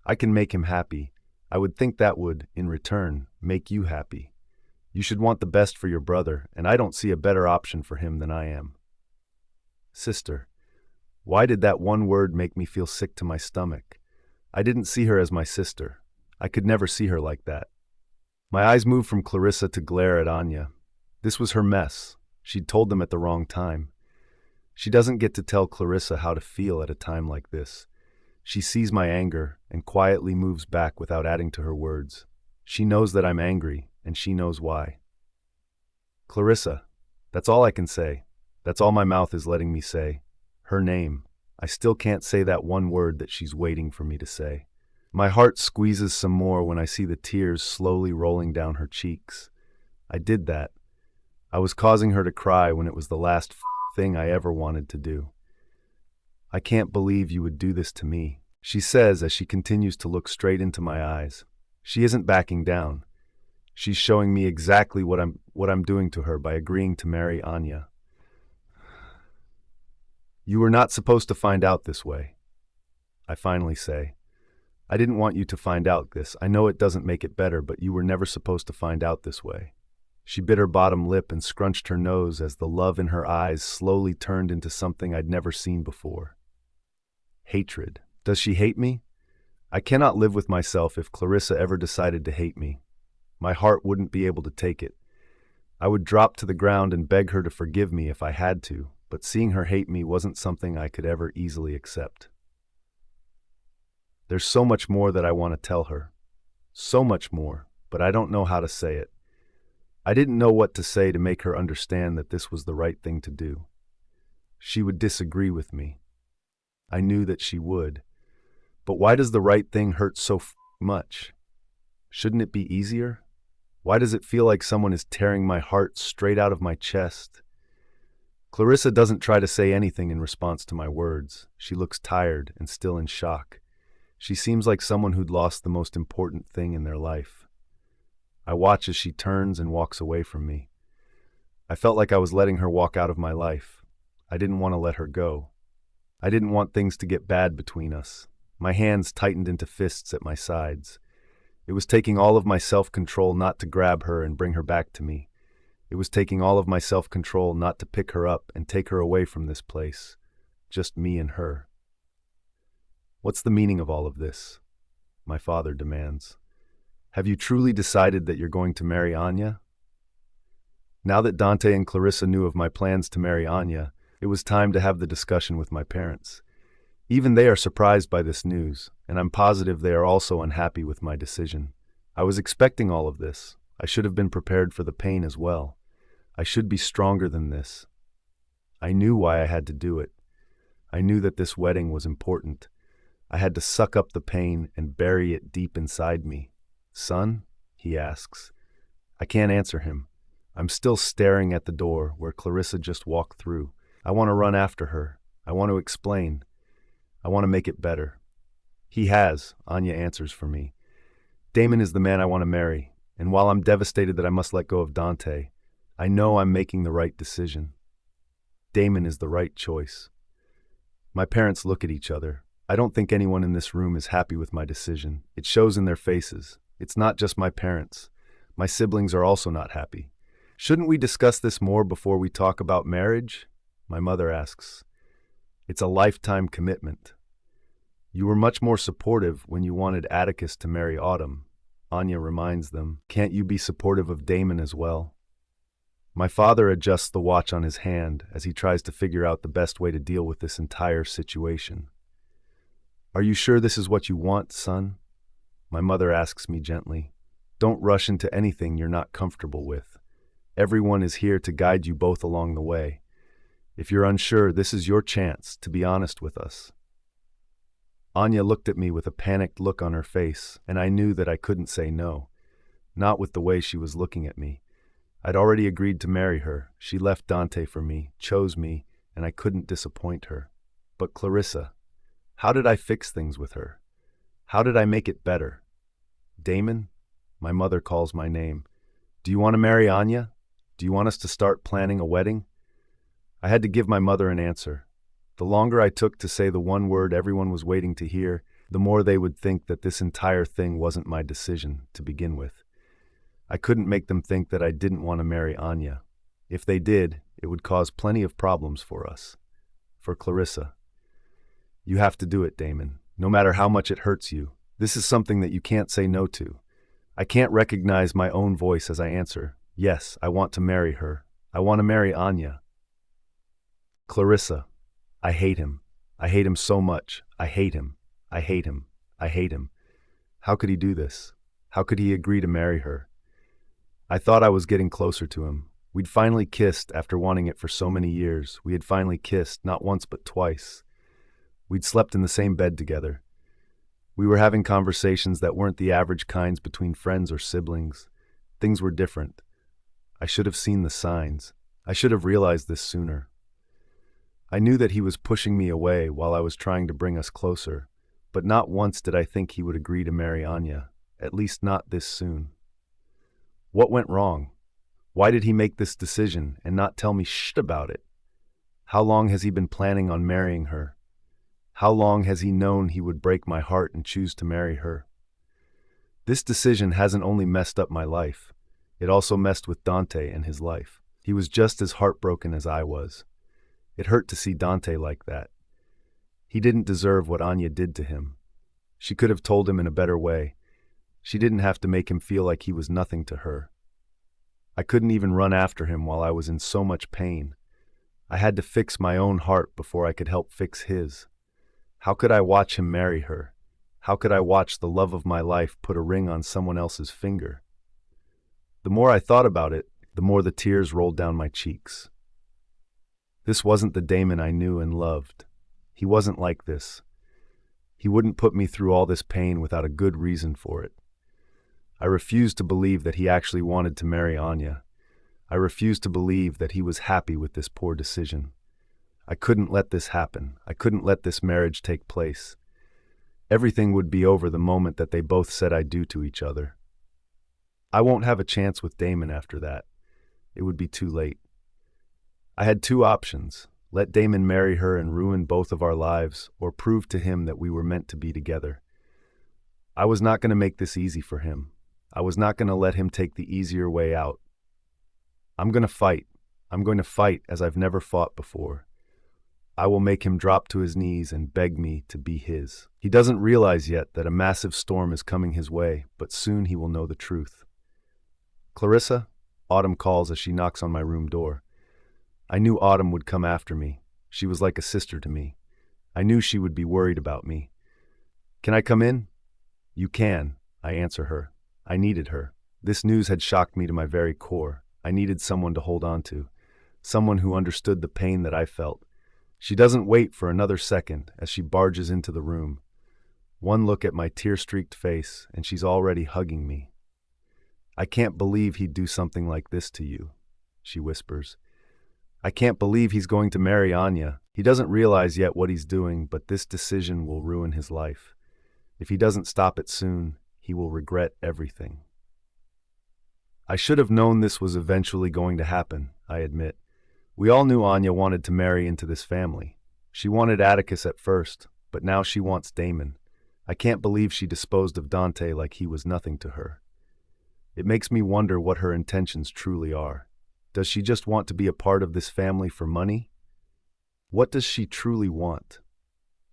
I can make him happy. I would think that would, in return, make you happy. You should want the best for your brother, and I don't see a better option for him than I am. Sister. Why did that one word make me feel sick to my stomach? I didn't see her as my sister. I could never see her like that. My eyes moved from Clarissa to glare at Anya. This was her mess. She'd told them at the wrong time. She doesn't get to tell Clarissa how to feel at a time like this. She sees my anger and quietly moves back without adding to her words. She knows that I'm angry, and she knows why. Clarissa, that's all I can say. That's all my mouth is letting me say. Her name. I still can't say that one word that she's waiting for me to say. My heart squeezes some more when I see the tears slowly rolling down her cheeks. I did that. I was causing her to cry when it was the last thing I ever wanted to do. I can't believe you would do this to me, she says as she continues to look straight into my eyes. She isn't backing down. She's showing me exactly what I'm doing to her by agreeing to marry Anya. You were not supposed to find out this way, I finally say. I didn't want you to find out this. I know it doesn't make it better, but you were never supposed to find out this way. She bit her bottom lip and scrunched her nose as the love in her eyes slowly turned into something I'd never seen before. Hatred. Does she hate me? I cannot live with myself if Clarissa ever decided to hate me. My heart wouldn't be able to take it. I would drop to the ground and beg her to forgive me if I had to, but seeing her hate me wasn't something I could ever easily accept. There's so much more that I want to tell her. So much more, but I don't know how to say it. I didn't know what to say to make her understand that this was the right thing to do. She would disagree with me. I knew that she would. But why does the right thing hurt so much? Shouldn't it be easier? Why does it feel like someone is tearing my heart straight out of my chest? Clarissa doesn't try to say anything in response to my words. She looks tired and still in shock. She seems like someone who'd lost the most important thing in their life. I watch as she turns and walks away from me. I felt like I was letting her walk out of my life. I didn't want to let her go. I didn't want things to get bad between us. My hands tightened into fists at my sides. It was taking all of my self-control not to grab her and bring her back to me. It was taking all of my self-control not to pick her up and take her away from this place. Just me and her. What's the meaning of all of this? My father demands. Have you truly decided that you're going to marry Anya? Now that Dante and Clarissa knew of my plans to marry Anya, it was time to have the discussion with my parents. Even they are surprised by this news, and I'm positive they are also unhappy with my decision. I was expecting all of this. I should have been prepared for the pain as well. I should be stronger than this. I knew why I had to do it. I knew that this wedding was important. I had to suck up the pain and bury it deep inside me. Son? He asks. I can't answer him. I'm still staring at the door where Clarissa just walked through. I want to run after her. I want to explain. I want to make it better. He has, Anya answers for me. Damon is the man I want to marry, and while I'm devastated that I must let go of Dante, I know I'm making the right decision. Damon is the right choice. My parents look at each other. I don't think anyone in this room is happy with my decision. It shows in their faces. It's not just my parents. My siblings are also not happy. Shouldn't we discuss this more before we talk about marriage? My mother asks. It's a lifetime commitment. You were much more supportive when you wanted Atticus to marry Autumn. Anya reminds them. Can't you be supportive of Damon as well? My father adjusts the watch on his hand as he tries to figure out the best way to deal with this entire situation. Are you sure this is what you want, son? My mother asks me gently. Don't rush into anything you're not comfortable with. Everyone is here to guide you both along the way. If you're unsure, this is your chance to be honest with us. Anya looked at me with a panicked look on her face, and I knew that I couldn't say no. Not with the way she was looking at me. I'd already agreed to marry her. She left Dante for me, chose me, and I couldn't disappoint her. But Clarissa, how did I fix things with her? How did I make it better? Damon? My mother calls my name. Do you want to marry Anya? Do you want us to start planning a wedding? I had to give my mother an answer. The longer I took to say the one word everyone was waiting to hear, the more they would think that this entire thing wasn't my decision to begin with. I couldn't make them think that I didn't want to marry Anya. If they did, it would cause plenty of problems for us. For Clarissa. You have to do it, Damon, no matter how much it hurts you. This is something that you can't say no to. I can't recognize my own voice as I answer, yes, I want to marry her. I want to marry Anya. Clarissa. I hate him. I hate him so much. I hate him. I hate him. I hate him. How could he do this? How could he agree to marry her? I thought I was getting closer to him. We'd finally kissed after wanting it for so many years. We had finally kissed, not once but twice. We'd slept in the same bed together. We were having conversations that weren't the average kinds between friends or siblings. Things were different. I should have seen the signs. I should have realized this sooner. I knew that he was pushing me away while I was trying to bring us closer, but not once did I think he would agree to marry Anya, at least not this soon. What went wrong? Why did he make this decision and not tell me shit about it? How long has he been planning on marrying her? How long has he known he would break my heart and choose to marry her? This decision hasn't only messed up my life, it also messed with Dante and his life. He was just as heartbroken as I was. It hurt to see Dante like that. He didn't deserve what Anya did to him. She could have told him in a better way. She didn't have to make him feel like he was nothing to her. I couldn't even run after him while I was in so much pain. I had to fix my own heart before I could help fix his. How could I watch him marry her? How could I watch the love of my life put a ring on someone else's finger? The more I thought about it, the more the tears rolled down my cheeks. This wasn't the Damon I knew and loved. He wasn't like this. He wouldn't put me through all this pain without a good reason for it. I refused to believe that he actually wanted to marry Anya. I refused to believe that he was happy with this poor decision. I couldn't let this happen. I couldn't let this marriage take place. Everything would be over the moment that they both said I do to each other. I won't have a chance with Damon after that. It would be too late. I had two options: let Damon marry her and ruin both of our lives, or prove to him that we were meant to be together. I was not going to make this easy for him. I was not going to let him take the easier way out. I'm going to fight. I'm going to fight as I've never fought before. I will make him drop to his knees and beg me to be his. He doesn't realize yet that a massive storm is coming his way, but soon he will know the truth. Clarissa, Autumn calls as she knocks on my room door. I knew Autumn would come after me. She was like a sister to me. I knew she would be worried about me. Can I come in? You can, I answer her. I needed her. This news had shocked me to my very core. I needed someone to hold on to, someone who understood the pain that I felt. She doesn't wait for another second as she barges into the room. One look at my tear-streaked face, and she's already hugging me. I can't believe he'd do something like this to you, she whispers. I can't believe he's going to marry Anya. He doesn't realize yet what he's doing, but this decision will ruin his life. If he doesn't stop it soon, he will regret everything. I should have known this was eventually going to happen, I admit. We all knew Anya wanted to marry into this family. She wanted Atticus at first, but now she wants Damon. I can't believe she disposed of Dante like he was nothing to her. It makes me wonder what her intentions truly are. Does she just want to be a part of this family for money? What does she truly want?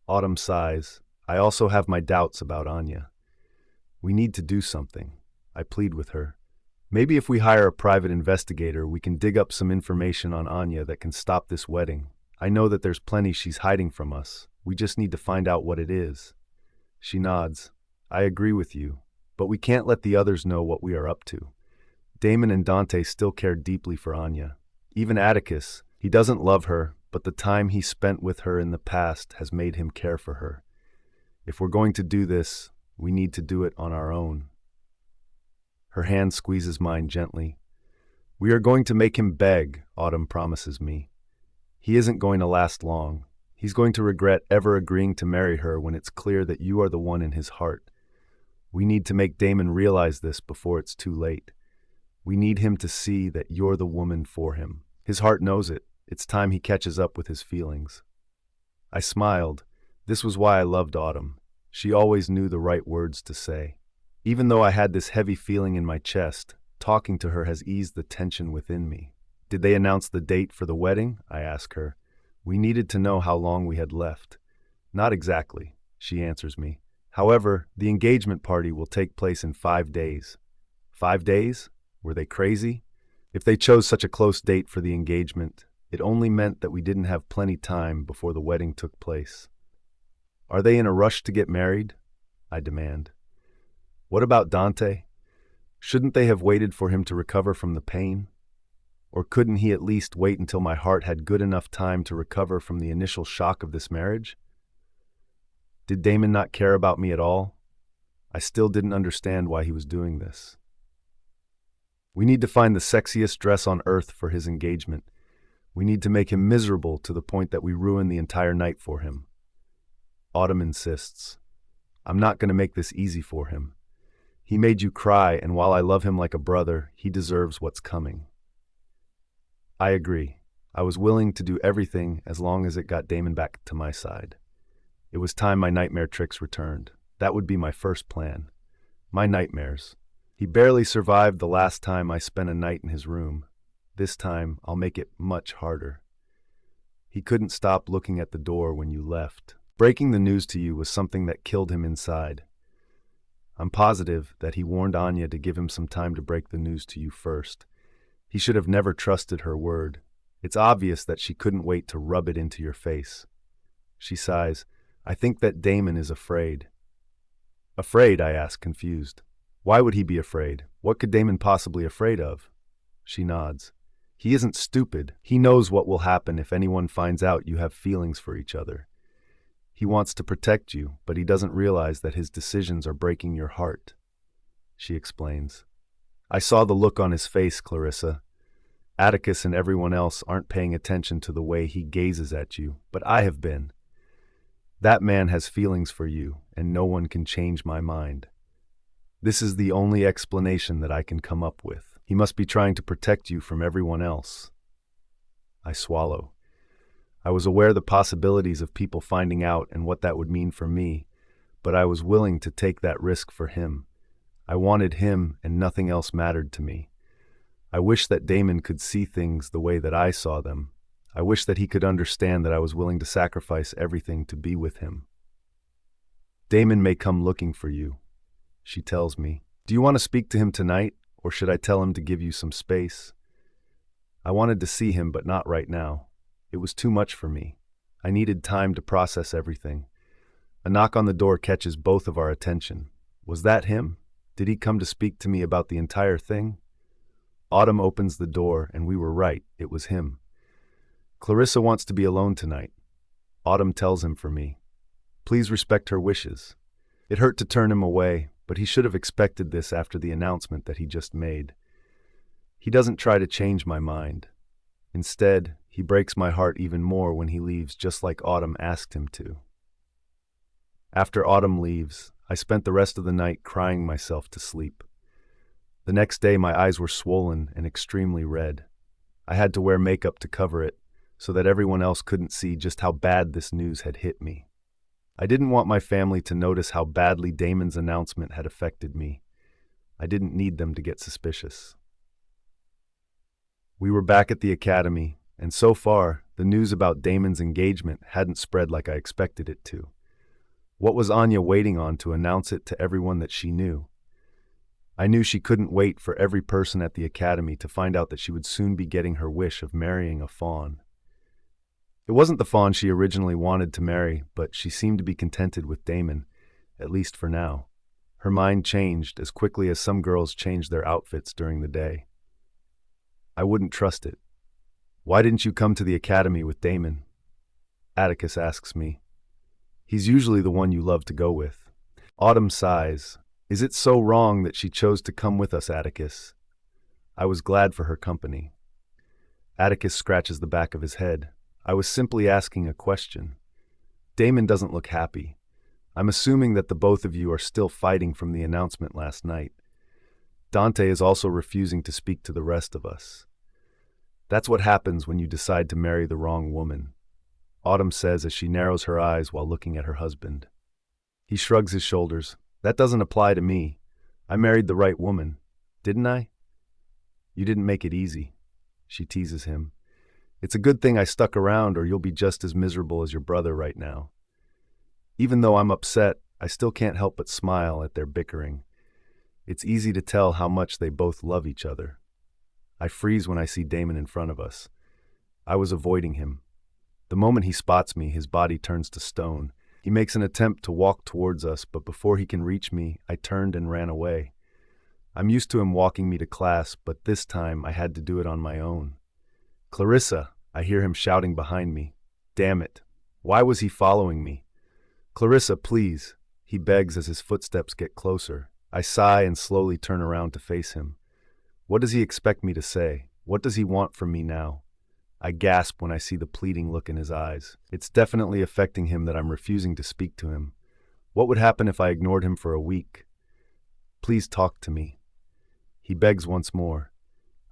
Autumn sighs. I also have my doubts about Anya. We need to do something, I plead with her. Maybe if we hire a private investigator, we can dig up some information on Anya that can stop this wedding. I know that there's plenty she's hiding from us. We just need to find out what it is. She nods. I agree with you, but we can't let the others know what we are up to. Damon and Dante still care deeply for Anya. Even Atticus, he doesn't love her, but the time he spent with her in the past has made him care for her. If we're going to do this, we need to do it on our own. Her hand squeezes mine gently. We are going to make him beg, Autumn promises me. He isn't going to last long. He's going to regret ever agreeing to marry her when it's clear that you are the one in his heart. We need to make Damon realize this before it's too late. We need him to see that you're the woman for him. His heart knows it. It's time he catches up with his feelings. I smiled. This was why I loved Autumn. She always knew the right words to say. Even though I had this heavy feeling in my chest, talking to her has eased the tension within me. Did they announce the date for the wedding? I asked her. We needed to know how long we had left. Not exactly, she answers me. However, the engagement party will take place in 5 days. 5 days? Were they crazy? If they chose such a close date for the engagement, it only meant that we didn't have plenty time before the wedding took place. Are they in a rush to get married? I demand. What about Dante? Shouldn't they have waited for him to recover from the pain? Or couldn't he at least wait until my heart had good enough time to recover from the initial shock of this marriage? Did Damon not care about me at all? I still didn't understand why he was doing this. We need to find the sexiest dress on earth for his engagement. We need to make him miserable to the point that we ruin the entire night for him. Autumn insists. I'm not going to make this easy for him. He made you cry, and while I love him like a brother, he deserves what's coming. I agree. I was willing to do everything as long as it got Damon back to my side. It was time my nightmare tricks returned. That would be my first plan. My nightmares. He barely survived the last time I spent a night in his room. This time, I'll make it much harder. He couldn't stop looking at the door when you left. Breaking the news to you was something that killed him inside. I'm positive that he warned Anya to give him some time to break the news to you first. He should have never trusted her word. It's obvious that she couldn't wait to rub it into your face. She sighs. I think that Damon is afraid. Afraid? I ask, confused. Why would he be afraid? What could Damon possibly be afraid of? She nods. He isn't stupid. He knows what will happen if anyone finds out you have feelings for each other. He wants to protect you, but he doesn't realize that his decisions are breaking your heart. She explains. I saw the look on his face, Clarissa. Atticus and everyone else aren't paying attention to the way he gazes at you, but I have been. That man has feelings for you, and no one can change my mind. This is the only explanation that I can come up with. He must be trying to protect you from everyone else. I swallow. I was aware of the possibilities of people finding out and what that would mean for me, but I was willing to take that risk for him. I wanted him, and nothing else mattered to me. I wish that Damon could see things the way that I saw them. I wish that he could understand that I was willing to sacrifice everything to be with him. Damon may come looking for you, she tells me. Do you want to speak to him tonight, or should I tell him to give you some space? I wanted to see him, but not right now. It was too much for me. I needed time to process everything. A knock on the door catches both of our attention. Was that him? Did he come to speak to me about the entire thing? Autumn opens the door, and we were right. It was him. Clarissa wants to be alone tonight. Autumn tells him for me. Please respect her wishes. It hurt to turn him away, but he should have expected this after the announcement that he just made. He doesn't try to change my mind. Instead, he breaks my heart even more when he leaves, just like Autumn asked him to. After Autumn leaves, I spent the rest of the night crying myself to sleep. The next day, my eyes were swollen and extremely red. I had to wear makeup to cover it, so that everyone else couldn't see just how bad this news had hit me. I didn't want my family to notice how badly Damon's announcement had affected me. I didn't need them to get suspicious. We were back at the academy, and so far, the news about Damon's engagement hadn't spread like I expected it to. What was Anya waiting on to announce it to everyone that she knew? I knew she couldn't wait for every person at the academy to find out that she would soon be getting her wish of marrying a fawn. It wasn't the fawn she originally wanted to marry, but she seemed to be contented with Damon, at least for now. Her mind changed as quickly as some girls change their outfits during the day. I wouldn't trust it. Why didn't you come to the academy with Damon? Atticus asks me. He's usually the one you love to go with. Autumn sighs. Is it so wrong that she chose to come with us, Atticus? I was glad for her company. Atticus scratches the back of his head. I was simply asking a question. Damon doesn't look happy. I'm assuming that the both of you are still fighting from the announcement last night. Dante is also refusing to speak to the rest of us. That's what happens when you decide to marry the wrong woman, Autumn says as she narrows her eyes while looking at her husband. He shrugs his shoulders. That doesn't apply to me. I married the right woman, didn't I? You didn't make it easy, she teases him. It's a good thing I stuck around or you'll be just as miserable as your brother right now. Even though I'm upset, I still can't help but smile at their bickering. It's easy to tell how much they both love each other. I freeze when I see Damon in front of us. I was avoiding him. The moment he spots me, his body turns to stone. He makes an attempt to walk towards us, but before he can reach me, I turned and ran away. I'm used to him walking me to class, but this time I had to do it on my own. Clarissa, I hear him shouting behind me. Damn it. Why was he following me? Clarissa, please, he begs as his footsteps get closer. I sigh and slowly turn around to face him. What does he expect me to say? What does he want from me now? I gasp when I see the pleading look in his eyes. It's definitely affecting him that I'm refusing to speak to him. What would happen if I ignored him for a week? Please talk to me. He begs once more.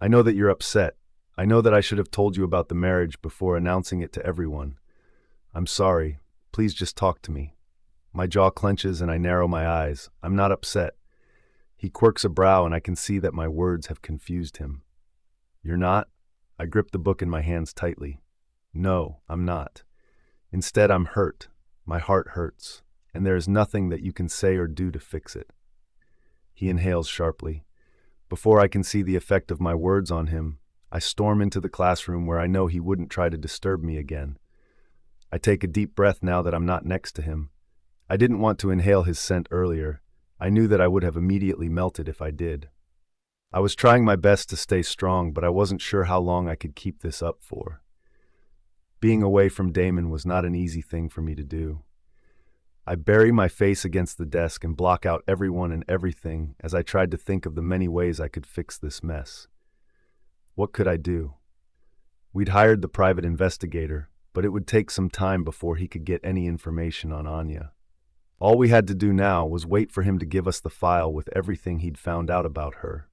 I know that you're upset. I know that I should have told you about the marriage before announcing it to everyone. I'm sorry. Please just talk to me. My jaw clenches and I narrow my eyes. I'm not upset. He quirks a brow and I can see that my words have confused him. You're not? I grip the book in my hands tightly. No, I'm not. Instead, I'm hurt. My heart hurts, and there is nothing that you can say or do to fix it. He inhales sharply. Before I can see the effect of my words on him, I storm into the classroom where I know he wouldn't try to disturb me again. I take a deep breath now that I'm not next to him. I didn't want to inhale his scent earlier. I knew that I would have immediately melted if I did. I was trying my best to stay strong, but I wasn't sure how long I could keep this up for. Being away from Damon was not an easy thing for me to do. I bury my face against the desk and block out everyone and everything as I tried to think of the many ways I could fix this mess. What could I do? We'd hired the private investigator, but it would take some time before he could get any information on Anya. All we had to do now was wait for him to give us the file with everything he'd found out about her.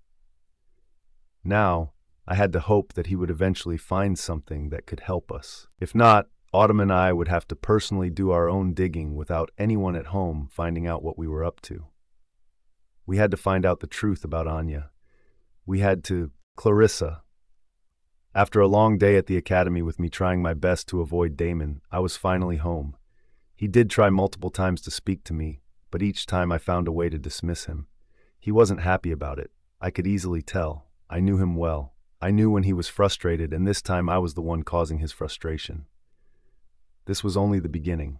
Now, I had to hope that he would eventually find something that could help us. If not, Autumn and I would have to personally do our own digging without anyone at home finding out what we were up to. We had to find out the truth about Anya. We had to... Clarissa. After a long day at the academy with me trying my best to avoid Damon, I was finally home. He did try multiple times to speak to me, but each time I found a way to dismiss him. He wasn't happy about it. I could easily tell. I knew him well. I knew when he was frustrated, and this time I was the one causing his frustration. This was only the beginning.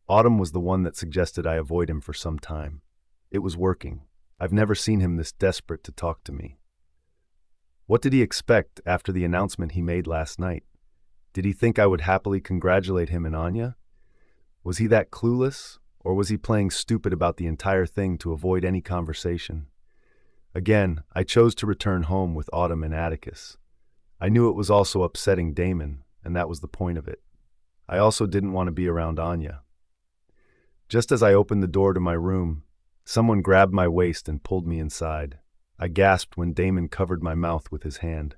Autumn was the one that suggested I avoid him for some time. It was working. I've never seen him this desperate to talk to me. What did he expect after the announcement he made last night? Did he think I would happily congratulate him and Anya? Was he that clueless, or was he playing stupid about the entire thing to avoid any conversation? Again, I chose to return home with Autumn and Atticus. I knew it was also upsetting Damon, and that was the point of it. I also didn't want to be around Anya. Just as I opened the door to my room, someone grabbed my waist and pulled me inside. I gasped when Damon covered my mouth with his hand.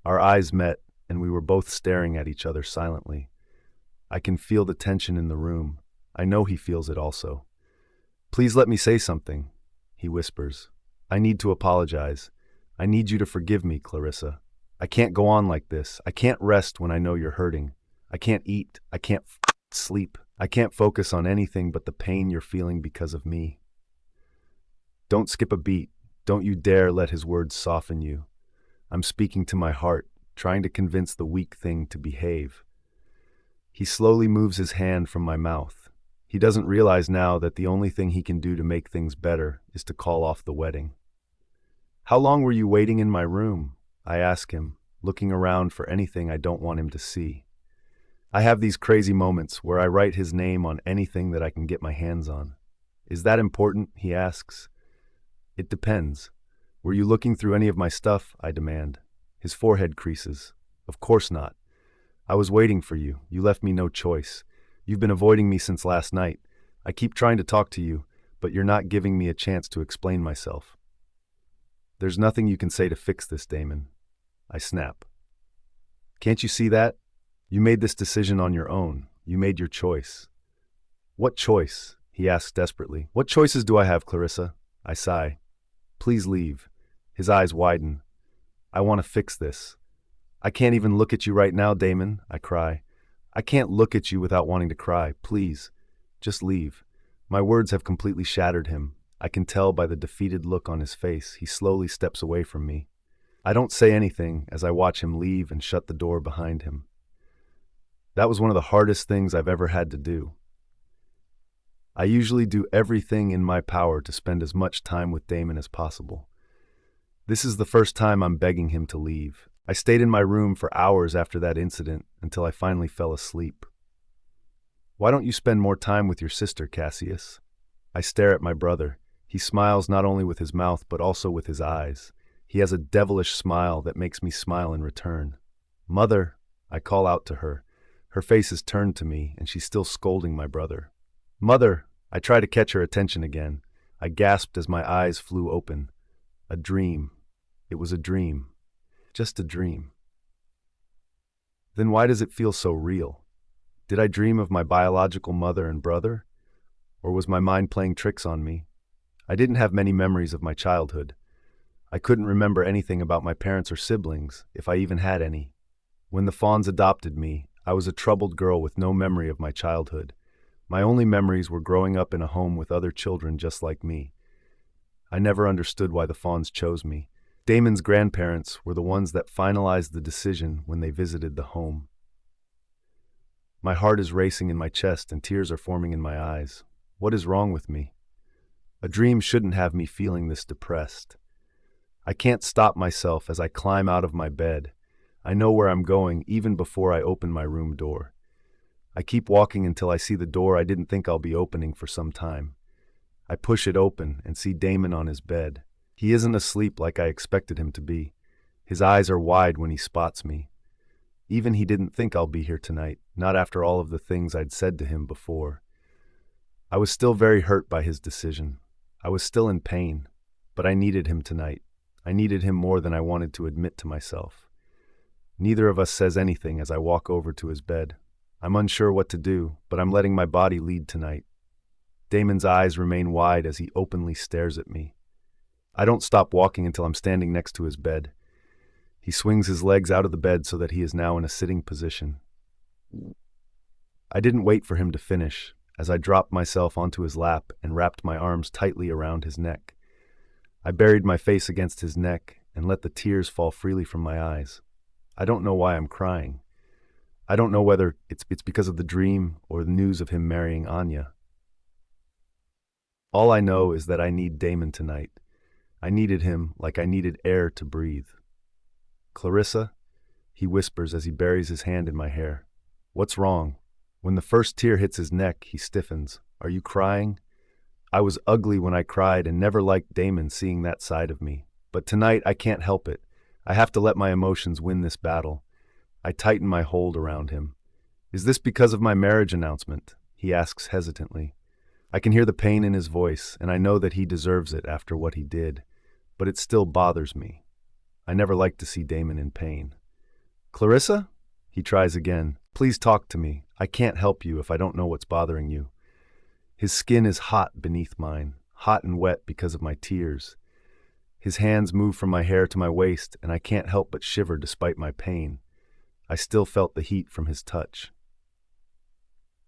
Our eyes met, and we were both staring at each other silently. I can feel the tension in the room. I know he feels it also. Please let me say something, he whispers. I need to apologize. I need you to forgive me, Clarissa. I can't go on like this. I can't rest when I know you're hurting. I can't eat. I can't sleep. I can't focus on anything but the pain you're feeling because of me. Don't skip a beat. Don't you dare let his words soften you. I'm speaking to my heart, trying to convince the weak thing to behave. He slowly moves his hand from my mouth. He doesn't realize now that the only thing he can do to make things better is to call off the wedding. How long were you waiting in my room? I ask him, looking around for anything I don't want him to see. I have these crazy moments where I write his name on anything that I can get my hands on. Is that important? He asks. It depends. Were you looking through any of my stuff? I demand. His forehead creases. Of course not. I was waiting for you. You left me no choice. You've been avoiding me since last night. I keep trying to talk to you, but you're not giving me a chance to explain myself. There's nothing you can say to fix this, Damon. I snap. Can't you see that? You made this decision on your own. You made your choice. What choice? He asks desperately. What choices do I have, Clarissa? I sigh. Please leave. His eyes widen. I want to fix this. I can't even look at you right now, Damon, I cry. I can't look at you without wanting to cry. Please, just leave. My words have completely shattered him. I can tell by the defeated look on his face. He slowly steps away from me. I don't say anything as I watch him leave and shut the door behind him. That was one of the hardest things I've ever had to do. I usually do everything in my power to spend as much time with Damon as possible. This is the first time I'm begging him to leave. I stayed in my room for hours after that incident until I finally fell asleep. Why don't you spend more time with your sister, Cassius? I stare at my brother. He smiles not only with his mouth but also with his eyes. He has a devilish smile that makes me smile in return. Mother, I call out to her. Her face is turned to me and she's still scolding my brother. Mother, I try to catch her attention again. I gasped as my eyes flew open. A dream. It was a dream. Just a dream. Then why does it feel so real? Did I dream of my biological mother and brother? Or was my mind playing tricks on me? I didn't have many memories of my childhood. I couldn't remember anything about my parents or siblings, if I even had any. When the Fawns adopted me, I was a troubled girl with no memory of my childhood. My only memories were growing up in a home with other children just like me. I never understood why the Fawns chose me. Damon's grandparents were the ones that finalized the decision when they visited the home. My heart is racing in my chest and tears are forming in my eyes. What is wrong with me? A dream shouldn't have me feeling this depressed. I can't stop myself as I climb out of my bed. I know where I'm going even before I open my room door. I keep walking until I see the door I didn't think I'll be opening for some time. I push it open and see Damon on his bed. He isn't asleep like I expected him to be. His eyes are wide when he spots me. Even he didn't think I'll be here tonight, not after all of the things I'd said to him before. I was still very hurt by his decision. I was still in pain, but I needed him tonight. I needed him more than I wanted to admit to myself. Neither of us says anything as I walk over to his bed. I'm unsure what to do, but I'm letting my body lead tonight. Damon's eyes remain wide as he openly stares at me. I don't stop walking until I'm standing next to his bed. He swings his legs out of the bed so that he is now in a sitting position. I didn't wait for him to finish, as I dropped myself onto his lap and wrapped my arms tightly around his neck. I buried my face against his neck and let the tears fall freely from my eyes. I don't know why I'm crying. I don't know whether it's because of the dream or the news of him marrying Anya. All I know is that I need Damon tonight. I needed him like I needed air to breathe. Clarissa, he whispers as he buries his hand in my hair. What's wrong? When the first tear hits his neck, he stiffens. Are you crying? I was ugly when I cried and never liked Damon seeing that side of me. But tonight I can't help it. I have to let my emotions win this battle. I tighten my hold around him. Is this because of my marriage announcement? He asks hesitantly. I can hear the pain in his voice, and I know that he deserves it after what he did, but it still bothers me. I never like to see Damon in pain. Clarissa? He tries again. Please talk to me. I can't help you if I don't know what's bothering you. His skin is hot beneath mine, hot and wet because of my tears. His hands move from my hair to my waist, and I can't help but shiver despite my pain. I still felt the heat from his touch.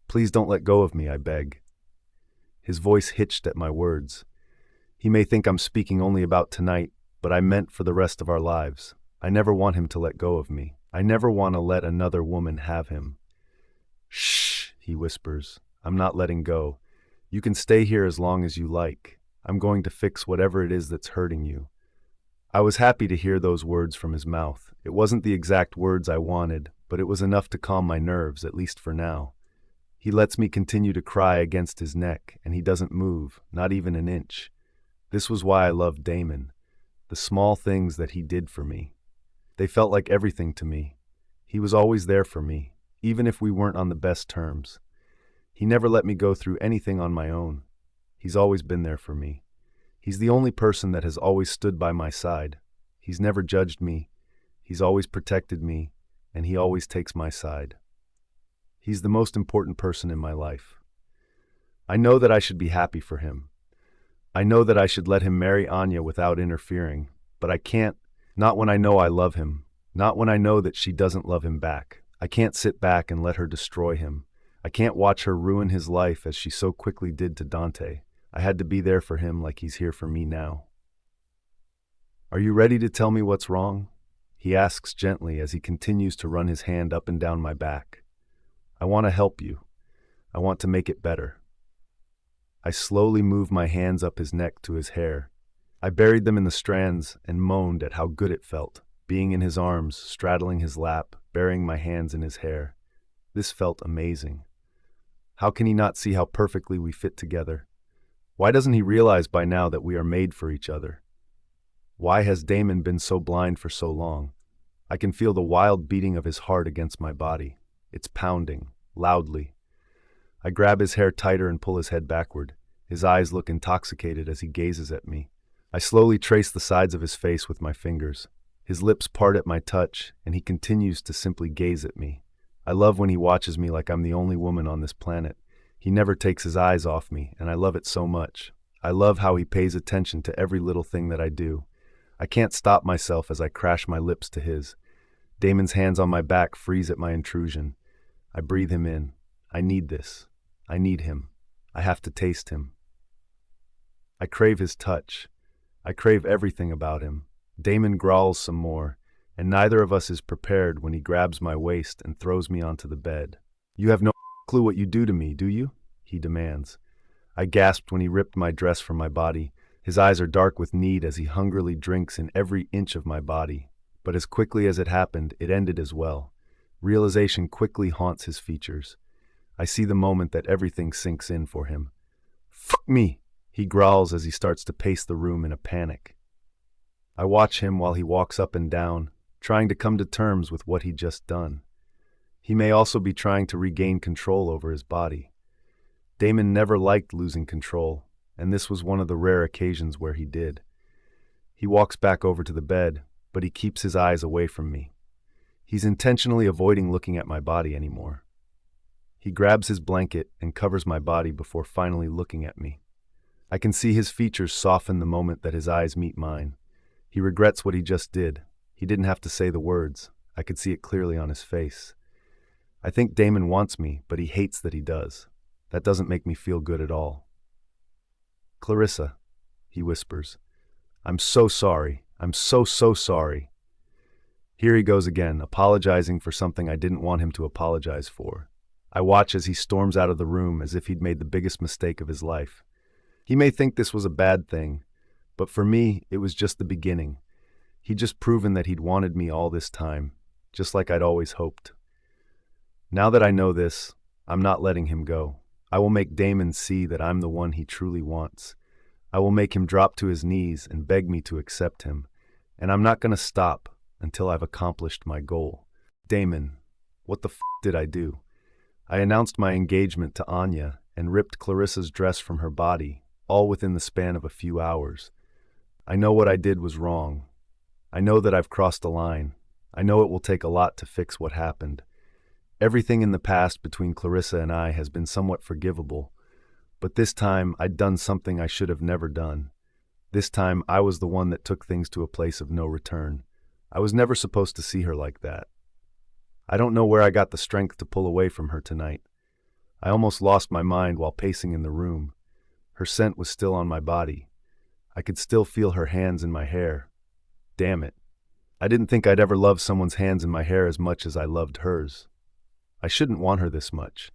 "Please don't let go of me," I beg. His voice hitched at my words. He may think I'm speaking only about tonight, but I meant for the rest of our lives. I never want him to let go of me. I never want to let another woman have him. "Shh," he whispers. "I'm not letting go. You can stay here as long as you like. I'm going to fix whatever it is that's hurting you." I was happy to hear those words from his mouth. It wasn't the exact words I wanted, but it was enough to calm my nerves, at least for now. He lets me continue to cry against his neck, and he doesn't move, not even an inch. This was why I loved Damon. The small things that he did for me. They felt like everything to me. He was always there for me, even if we weren't on the best terms. He never let me go through anything on my own. He's always been there for me. He's the only person that has always stood by my side. He's never judged me. He's always protected me, and he always takes my side. He's the most important person in my life. I know that I should be happy for him. I know that I should let him marry Anya without interfering, but I can't, not when I know I love him, not when I know that she doesn't love him back. I can't sit back and let her destroy him. I can't watch her ruin his life as she so quickly did to Dante. I had to be there for him like he's here for me now. "Are you ready to tell me what's wrong?" he asks gently as he continues to run his hand up and down my back. "I want to help you. I want to make it better." I slowly move my hands up his neck to his hair. I buried them in the strands and moaned at how good it felt, being in his arms, straddling his lap, burying my hands in his hair. This felt amazing. How can he not see how perfectly we fit together? Why doesn't he realize by now that we are made for each other? Why has Damon been so blind for so long? I can feel the wild beating of his heart against my body. It's pounding, loudly. I grab his hair tighter and pull his head backward. His eyes look intoxicated as he gazes at me. I slowly trace the sides of his face with my fingers. His lips part at my touch, and he continues to simply gaze at me. I love when he watches me like I'm the only woman on this planet. He never takes his eyes off me, and I love it so much. I love how he pays attention to every little thing that I do. I can't stop myself as I crash my lips to his. Damon's hands on my back freeze at my intrusion. I breathe him in. I need this. I need him. I have to taste him. I crave his touch. I crave everything about him. Damon growls some more, and neither of us is prepared when he grabs my waist and throws me onto the bed. "You have no clue what you do to me, do you?" he demands. I gasped when he ripped my dress from my body. His eyes are dark with need as he hungrily drinks in every inch of my body. But as quickly as it happened, it ended as well. Realization quickly haunts his features. I see the moment that everything sinks in for him. "Fuck me," he growls as he starts to pace the room in a panic. I watch him while he walks up and down, trying to come to terms with what he'd just done. He may also be trying to regain control over his body. Damon never liked losing control, and this was one of the rare occasions where he did. He walks back over to the bed, but he keeps his eyes away from me. He's intentionally avoiding looking at my body anymore. He grabs his blanket and covers my body before finally looking at me. I can see his features soften the moment that his eyes meet mine. He regrets what he just did. He didn't have to say the words. I could see it clearly on his face. I think Damon wants me, but he hates that he does. That doesn't make me feel good at all. "Clarissa," he whispers. "I'm so sorry. I'm so sorry." Here he goes again, apologizing for something I didn't want him to apologize for. I watch as he storms out of the room as if he'd made the biggest mistake of his life. He may think this was a bad thing, but for me, it was just the beginning. He'd just proven that he'd wanted me all this time, just like I'd always hoped. Now that I know this, I'm not letting him go. I will make Damon see that I'm the one he truly wants. I will make him drop to his knees and beg me to accept him. And I'm not going to stop until I've accomplished my goal. "Damon, what the f*** did I do?" I announced my engagement to Anya and ripped Clarissa's dress from her body, all within the span of a few hours. I know what I did was wrong. I know that I've crossed a line. I know it will take a lot to fix what happened. Everything in the past between Clarissa and I has been somewhat forgivable, but this time I'd done something I should have never done. This time, I was the one that took things to a place of no return. I was never supposed to see her like that. I don't know where I got the strength to pull away from her tonight. I almost lost my mind while pacing in the room. Her scent was still on my body. I could still feel her hands in my hair. Damn it. I didn't think I'd ever love someone's hands in my hair as much as I loved hers. I shouldn't want her this much.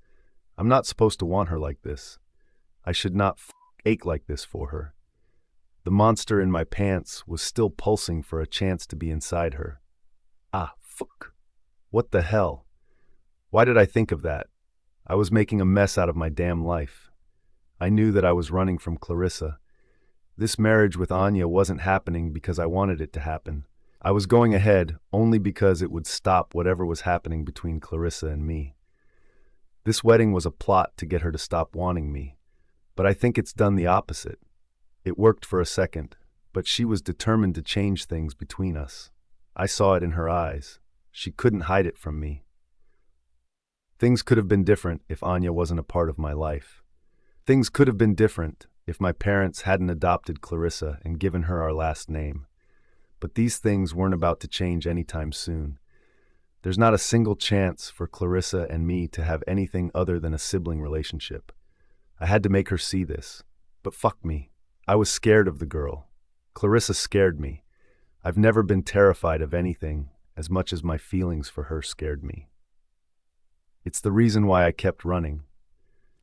I'm not supposed to want her like this. I should not ache like this for her. The monster in my pants was still pulsing for a chance to be inside her. Ah, fuck. What the hell? Why did I think of that? I was making a mess out of my damn life. I knew that I was running from Clarissa. This marriage with Anya wasn't happening because I wanted it to happen. I was going ahead only because it would stop whatever was happening between Clarissa and me. This wedding was a plot to get her to stop wanting me, but I think it's done the opposite. It worked for a second, but she was determined to change things between us. I saw it in her eyes. She couldn't hide it from me. Things could have been different if Anya wasn't a part of my life. Things could have been different if my parents hadn't adopted Clarissa and given her our last name. But these things weren't about to change anytime soon. There's not a single chance for Clarissa and me to have anything other than a sibling relationship. I had to make her see this. But fuck me. I was scared of the girl. Clarissa scared me. I've never been terrified of anything as much as my feelings for her scared me. It's the reason why I kept running.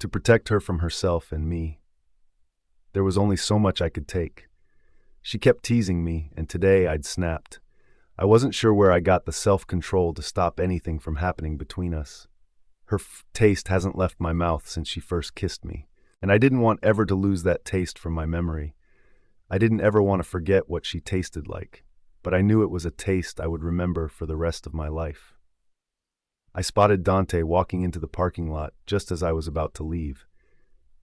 To protect her from herself and me. There was only so much I could take. She kept teasing me, and today I'd snapped. I wasn't sure where I got the self-control to stop anything from happening between us. Her taste hasn't left my mouth since she first kissed me, and I didn't want ever to lose that taste from my memory. I didn't ever want to forget what she tasted like, but I knew it was a taste I would remember for the rest of my life. I spotted Dante walking into the parking lot just as I was about to leave.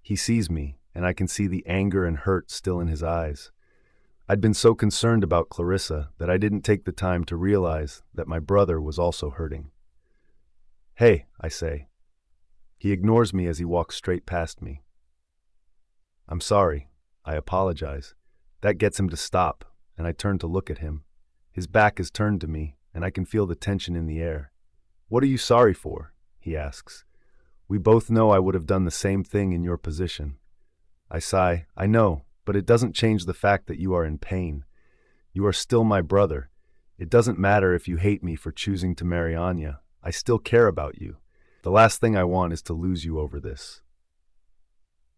He sees me, and I can see the anger and hurt still in his eyes. I'd been so concerned about Clarissa that I didn't take the time to realize that my brother was also hurting. "Hey," I say. He ignores me as he walks straight past me. "I'm sorry," I apologize. That gets him to stop, and I turn to look at him. His back is turned to me, and I can feel the tension in the air. "What are you sorry for?" he asks. "We both know I would have done the same thing in your position." I sigh. "I know, but it doesn't change the fact that you are in pain. You are still my brother. It doesn't matter if you hate me for choosing to marry Anya. I still care about you. The last thing I want is to lose you over this."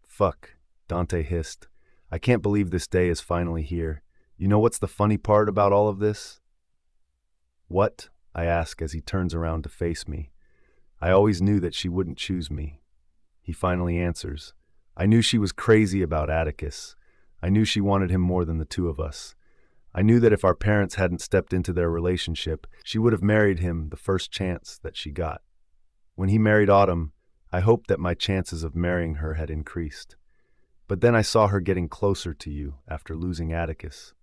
"Fuck," Dante hissed. "I can't believe this day is finally here. You know what's the funny part about all of this?" "What?" I ask as he turns around to face me. "I always knew that she wouldn't choose me." He finally answers. "I knew she was crazy about Atticus. I knew she wanted him more than the two of us. I knew that if our parents hadn't stepped into their relationship, she would have married him the first chance that she got. When he married Autumn, I hoped that my chances of marrying her had increased. But then I saw her getting closer to you after losing Atticus.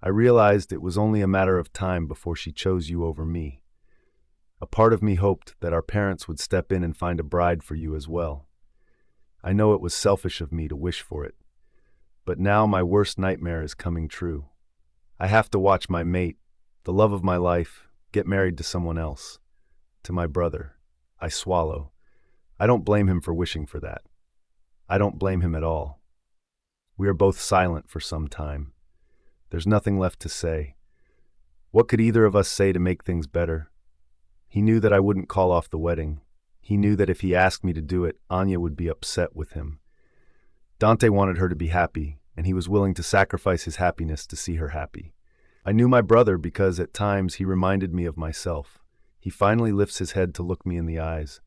I realized it was only a matter of time before she chose you over me. A part of me hoped that our parents would step in and find a bride for you as well. I know it was selfish of me to wish for it. But now my worst nightmare is coming true. I have to watch my mate, the love of my life, get married to someone else. To my brother. I swallow. I don't blame him for wishing for that. I don't blame him at all. We are both silent for some time. There's nothing left to say. What could either of us say to make things better? He knew that I wouldn't call off the wedding. He knew that if he asked me to do it, Anya would be upset with him. Dante wanted her to be happy, and he was willing to sacrifice his happiness to see her happy. I knew my brother because at times he reminded me of myself. He finally lifts his head to look me in the eyes.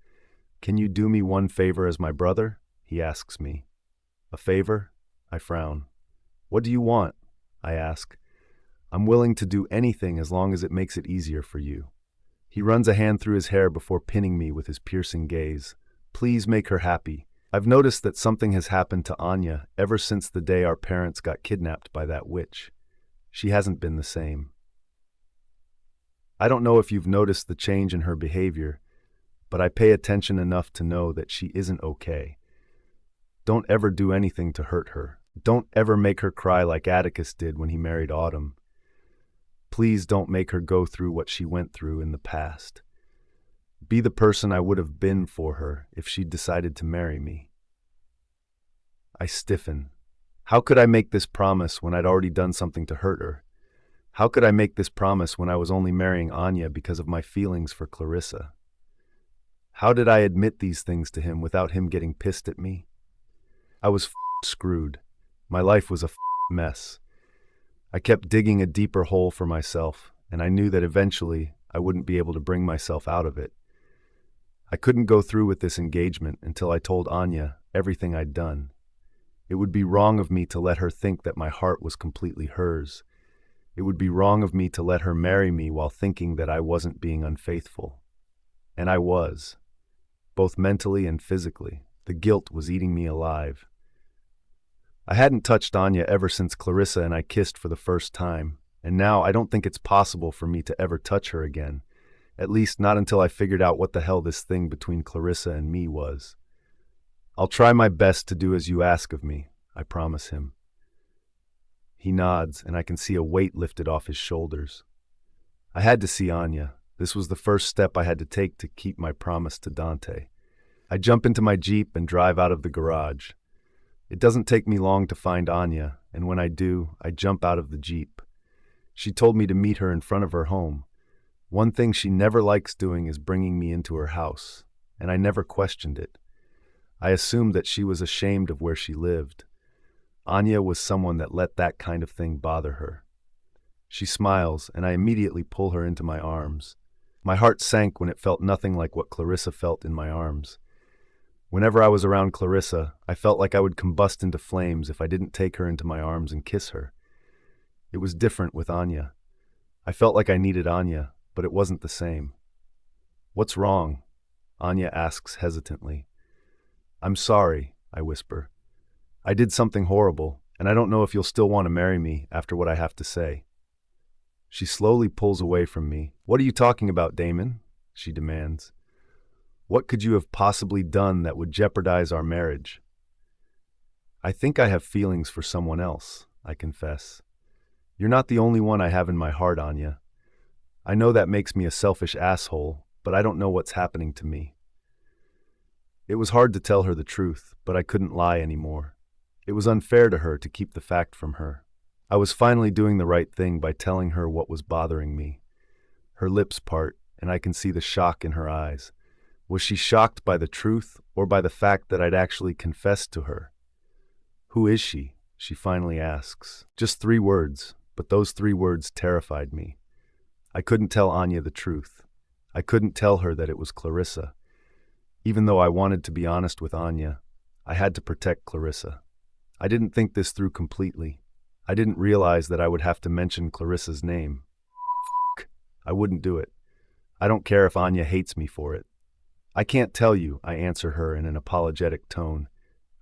"Can you do me one favor as my brother?" he asks me. "A favor?" I frown. "What do you want?" I ask. "I'm willing to do anything as long as it makes it easier for you." He runs a hand through his hair before pinning me with his piercing gaze. "Please make her happy. I've noticed that something has happened to Anya ever since the day our parents got kidnapped by that witch. She hasn't been the same. I don't know if you've noticed the change in her behavior, but I pay attention enough to know that she isn't okay. Don't ever do anything to hurt her. Don't ever make her cry like Atticus did when he married Autumn. Please don't make her go through what she went through in the past. Be the person I would have been for her if she'd decided to marry me. I stiffen. How could I make this promise when I'd already done something to hurt her? How could I make this promise when I was only marrying Anya because of my feelings for Clarissa? How did I admit these things to him without him getting pissed at me? I was screwed. My life was a mess. I kept digging a deeper hole for myself, and I knew that eventually I wouldn't be able to bring myself out of it. I couldn't go through with this engagement until I told Anya everything I'd done. It would be wrong of me to let her think that my heart was completely hers. It would be wrong of me to let her marry me while thinking that I wasn't being unfaithful. And I was, both mentally and physically. The guilt was eating me alive. I hadn't touched Anya ever since Clarissa and I kissed for the first time, and now I don't think it's possible for me to ever touch her again, at least not until I figured out what the hell this thing between Clarissa and me was. I'll try my best to do as you ask of me, I promise him. He nods, and I can see a weight lifted off his shoulders. I had to see Anya. This was the first step I had to take to keep my promise to Dante. I jump into my Jeep and drive out of the garage. It doesn't take me long to find Anya, and when I do, I jump out of the Jeep. She told me to meet her in front of her home. One thing she never likes doing is bringing me into her house, and I never questioned it. I assumed that she was ashamed of where she lived. Anya was someone that let that kind of thing bother her. She smiles, and I immediately pull her into my arms. My heart sank when it felt nothing like what Clarissa felt in my arms. Whenever I was around Clarissa, I felt like I would combust into flames if I didn't take her into my arms and kiss her. It was different with Anya. I felt like I needed Anya, but it wasn't the same. "What's wrong?" Anya asks hesitantly. "I'm sorry," I whisper. "I did something horrible, and I don't know if you'll still want to marry me after what I have to say." She slowly pulls away from me. "What are you talking about, Damon?" she demands. "What could you have possibly done that would jeopardize our marriage?" "I think I have feelings for someone else," I confess. "You're not the only one I have in my heart, Anya. I know that makes me a selfish asshole, but I don't know what's happening to me." It was hard to tell her the truth, but I couldn't lie anymore. It was unfair to her to keep the fact from her. I was finally doing the right thing by telling her what was bothering me. Her lips part, and I can see the shock in her eyes. Was she shocked by the truth, or by the fact that I'd actually confessed to her? "Who is she?" she finally asks. Just 3 words, but those 3 words terrified me. I couldn't tell Anya the truth. I couldn't tell her that it was Clarissa. Even though I wanted to be honest with Anya, I had to protect Clarissa. I didn't think this through completely. I didn't realize that I would have to mention Clarissa's name. I wouldn't do it. I don't care if Anya hates me for it. "I can't tell you," I answer her in an apologetic tone.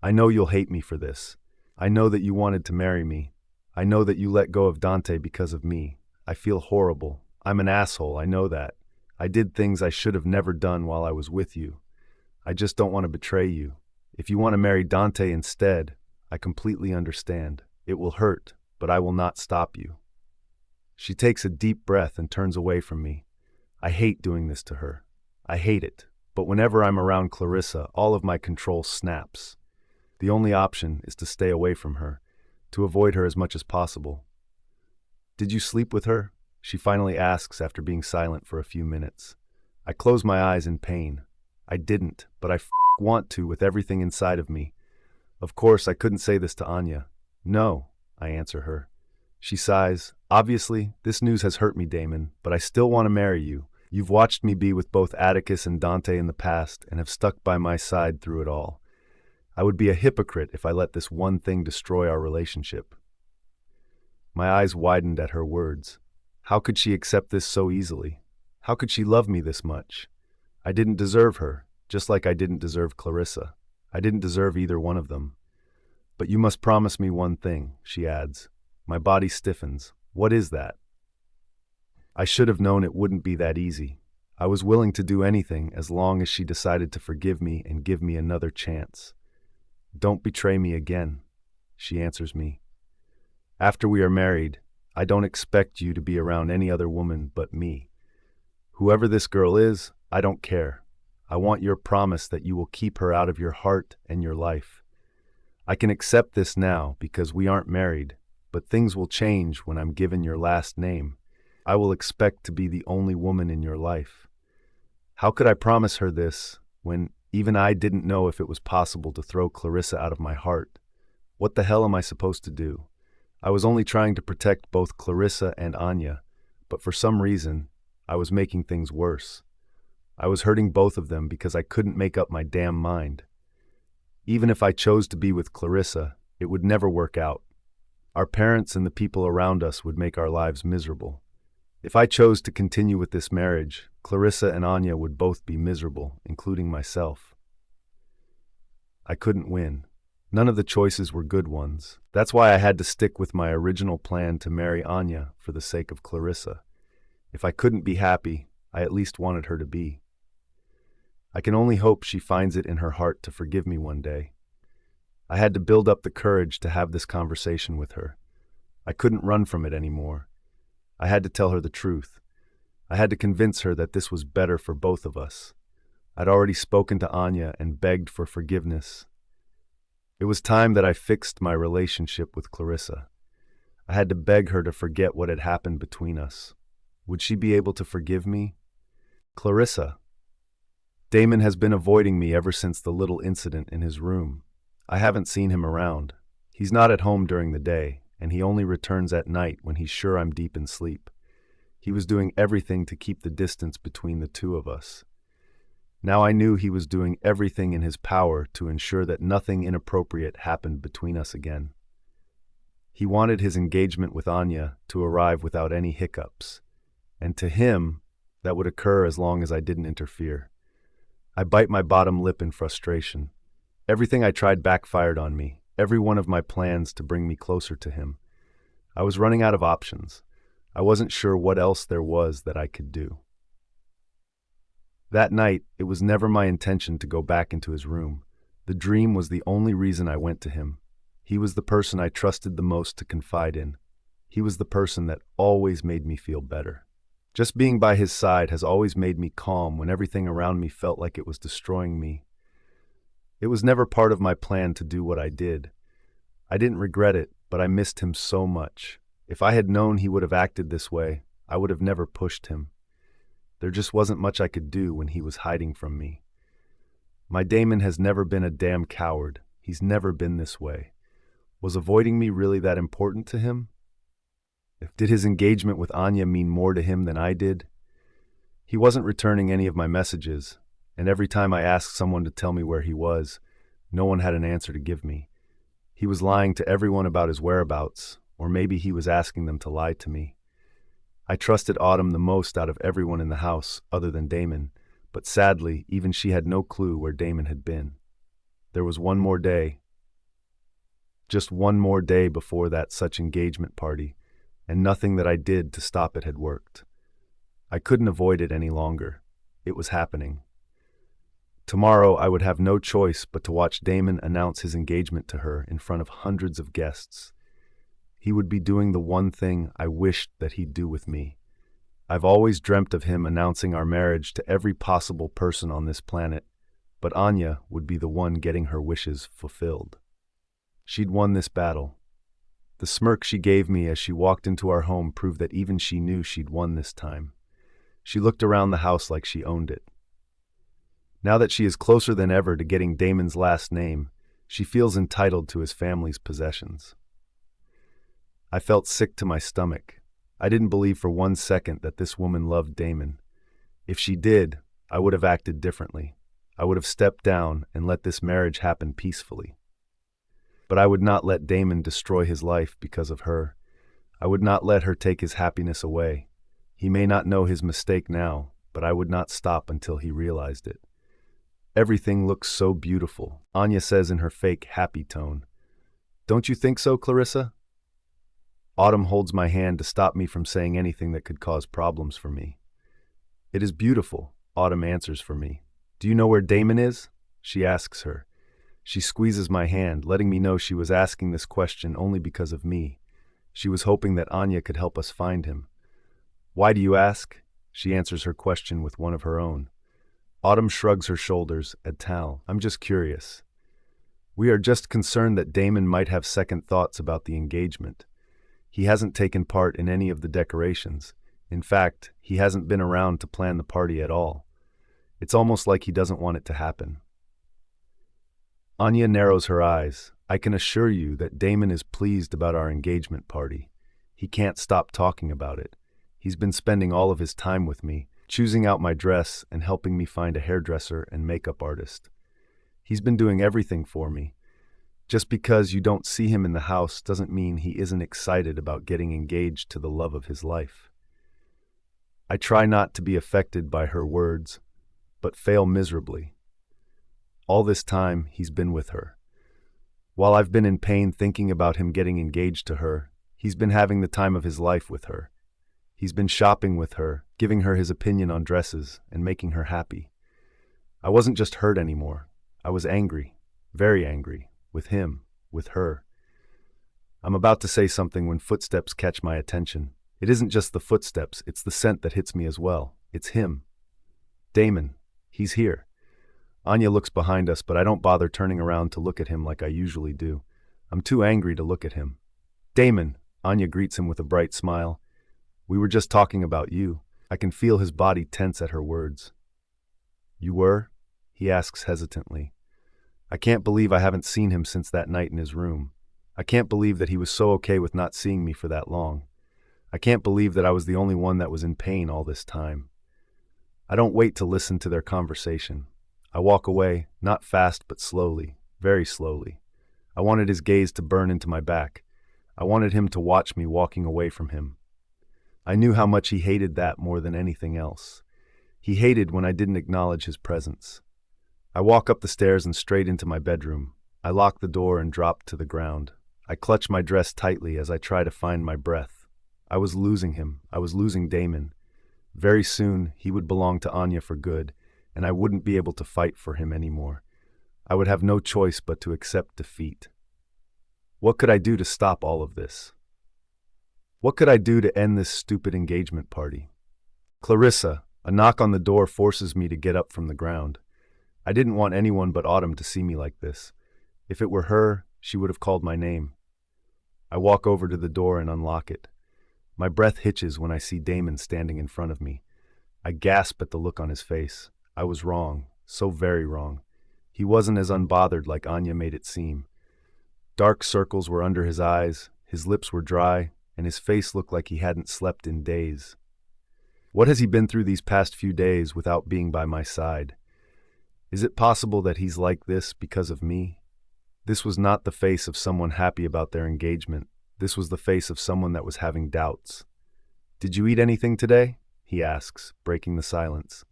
"I know you'll hate me for this. I know that you wanted to marry me. I know that you let go of Dante because of me. I feel horrible. I'm an asshole, I know that. I did things I should have never done while I was with you. I just don't want to betray you. If you want to marry Dante instead, I completely understand. It will hurt, but I will not stop you." She takes a deep breath and turns away from me. I hate doing this to her. I hate it. But whenever I'm around Clarissa, all of my control snaps. The only option is to stay away from her, to avoid her as much as possible. "Did you sleep with her?" she finally asks after being silent for a few minutes. I close my eyes in pain. I didn't, but I want to with everything inside of me. Of course, I couldn't say this to Anya. "No," I answer her. She sighs. "Obviously, this news has hurt me, Damon, but I still want to marry you. You've watched me be with both Atticus and Dante in the past and have stuck by my side through it all. I would be a hypocrite if I let this one thing destroy our relationship." My eyes widened at her words. How could she accept this so easily? How could she love me this much? I didn't deserve her, just like I didn't deserve Clarissa. I didn't deserve either one of them. "But you must promise me one thing," she adds. My body stiffens. What is that? I should have known it wouldn't be that easy. I was willing to do anything as long as she decided to forgive me and give me another chance. "Don't betray me again." she answers me. After we are married, I don't expect you to be around any other woman but me. Whoever this girl is, I don't care. I want your promise that you will keep her out of your heart and your life. I can accept this now because we aren't married, but things will change when I'm given your last name. I will expect to be the only woman in your life. How could I promise her this when even I didn't know if it was possible to throw Clarissa out of my heart? What the hell am I supposed to do? I was only trying to protect both Clarissa and Anya, but for some reason, I was making things worse. I was hurting both of them because I couldn't make up my damn mind. Even if I chose to be with Clarissa, it would never work out. Our parents and the people around us would make our lives miserable. If I chose to continue with this marriage, Clarissa and Anya would both be miserable, including myself. I couldn't win. None of the choices were good ones. That's why I had to stick with my original plan to marry Anya for the sake of Clarissa. If I couldn't be happy, I at least wanted her to be. I can only hope she finds it in her heart to forgive me one day. I had to build up the courage to have this conversation with her. I couldn't run from it anymore. I had to tell her the truth. I had to convince her that this was better for both of us. I'd already spoken to Anya and begged for forgiveness. It was time that I fixed my relationship with Clarissa. I had to beg her to forget what had happened between us. Would she be able to forgive me? Clarissa. Damon has been avoiding me ever since the little incident in his room. I haven't seen him around. He's not at home during the day, and he only returns at night when he's sure I'm deep in sleep. He was doing everything to keep the distance between the two of us. Now I knew he was doing everything in his power to ensure that nothing inappropriate happened between us again. He wanted his engagement with Anya to arrive without any hiccups, and to him, that would occur as long as I didn't interfere. I bite my bottom lip in frustration. Everything I tried backfired on me, every one of my plans to bring me closer to him. I was running out of options. I wasn't sure what else there was that I could do. That night, it was never my intention to go back into his room. The dream was the only reason I went to him. He was the person I trusted the most to confide in. He was the person that always made me feel better. Just being by his side has always made me calm when everything around me felt like it was destroying me. It was never part of my plan to do what I did. I didn't regret it, but I missed him so much. If I had known he would have acted this way, I would have never pushed him. There just wasn't much I could do when he was hiding from me. My Damon has never been a damn coward. He's never been this way. Was avoiding me really that important to him? Did his engagement with Anya mean more to him than I did? He wasn't returning any of my messages, and every time I asked someone to tell me where he was, no one had an answer to give me. He was lying to everyone about his whereabouts, or maybe he was asking them to lie to me. I trusted Autumn the most out of everyone in the house, other than Damon, but sadly, even she had no clue where Damon had been. There was one more day, just one more day before that such engagement party, and nothing that I did to stop it had worked. I couldn't avoid it any longer. It was happening. Tomorrow I would have no choice but to watch Damon announce his engagement to her in front of hundreds of guests. He would be doing the one thing I wished that he'd do with me. I've always dreamt of him announcing our marriage to every possible person on this planet, but Anya would be the one getting her wishes fulfilled. She'd won this battle. The smirk she gave me as she walked into our home proved that even she knew she'd won this time. She looked around the house like she owned it. Now that she is closer than ever to getting Damon's last name, she feels entitled to his family's possessions. I felt sick to my stomach. I didn't believe for 1 second that this woman loved Damon. If she did, I would have acted differently. I would have stepped down and let this marriage happen peacefully. But I would not let Damon destroy his life because of her. I would not let her take his happiness away. He may not know his mistake now, but I would not stop until he realized it. Everything looks so beautiful, Anya says in her fake happy tone. Don't you think so, Clarissa? Autumn holds my hand to stop me from saying anything that could cause problems for me. It is beautiful, Autumn answers for me. Do you know where Damon is? She asks her. She squeezes my hand, letting me know she was asking this question only because of me. She was hoping that Anya could help us find him. Why do you ask? She answers her question with one of her own. Autumn shrugs her shoulders. I'm just curious. We are just concerned that Damon might have second thoughts about the engagement. He hasn't taken part in any of the decorations. In fact, he hasn't been around to plan the party at all. It's almost like he doesn't want it to happen. Anya narrows her eyes. I can assure you that Damon is pleased about our engagement party. He can't stop talking about it. He's been spending all of his time with me, choosing out my dress and helping me find a hairdresser and makeup artist. He's been doing everything for me. Just because you don't see him in the house doesn't mean he isn't excited about getting engaged to the love of his life. I try not to be affected by her words, but fail miserably. All this time, he's been with her. While I've been in pain thinking about him getting engaged to her, he's been having the time of his life with her. He's been shopping with her, giving her his opinion on dresses, and making her happy. I wasn't just hurt anymore. I was angry, very angry, with him, with her. I'm about to say something when footsteps catch my attention. It isn't just the footsteps, it's the scent that hits me as well. It's him. Damon. He's here. Anya looks behind us, but I don't bother turning around to look at him like I usually do. I'm too angry to look at him. Damon. Anya greets him with a bright smile. We were just talking about you. I can feel his body tense at her words. You were? He asks hesitantly. I can't believe I haven't seen him since that night in his room. I can't believe that he was so okay with not seeing me for that long. I can't believe that I was the only one that was in pain all this time. I don't wait to listen to their conversation. I walk away, not fast but slowly, very slowly. I wanted his gaze to burn into my back. I wanted him to watch me walking away from him. I knew how much he hated that more than anything else. He hated when I didn't acknowledge his presence. I walk up the stairs and straight into my bedroom. I lock the door and drop to the ground. I clutch my dress tightly as I try to find my breath. I was losing him. I was losing Damon. Very soon, he would belong to Anya for good, and I wouldn't be able to fight for him anymore. I would have no choice but to accept defeat. What could I do to stop all of this? What could I do to end this stupid engagement party? Clarissa, a knock on the door forces me to get up from the ground. I didn't want anyone but Autumn to see me like this. If it were her, she would have called my name. I walk over to the door and unlock it. My breath hitches when I see Damon standing in front of me. I gasp at the look on his face. I was wrong, so very wrong. He wasn't as unbothered like Anya made it seem. Dark circles were under his eyes, his lips were dry, and his face looked like he hadn't slept in days. What has he been through these past few days without being by my side? Is it possible that he's like this because of me? This was not the face of someone happy about their engagement. This was the face of someone that was having doubts. Did you eat anything today? He asks, breaking the silence.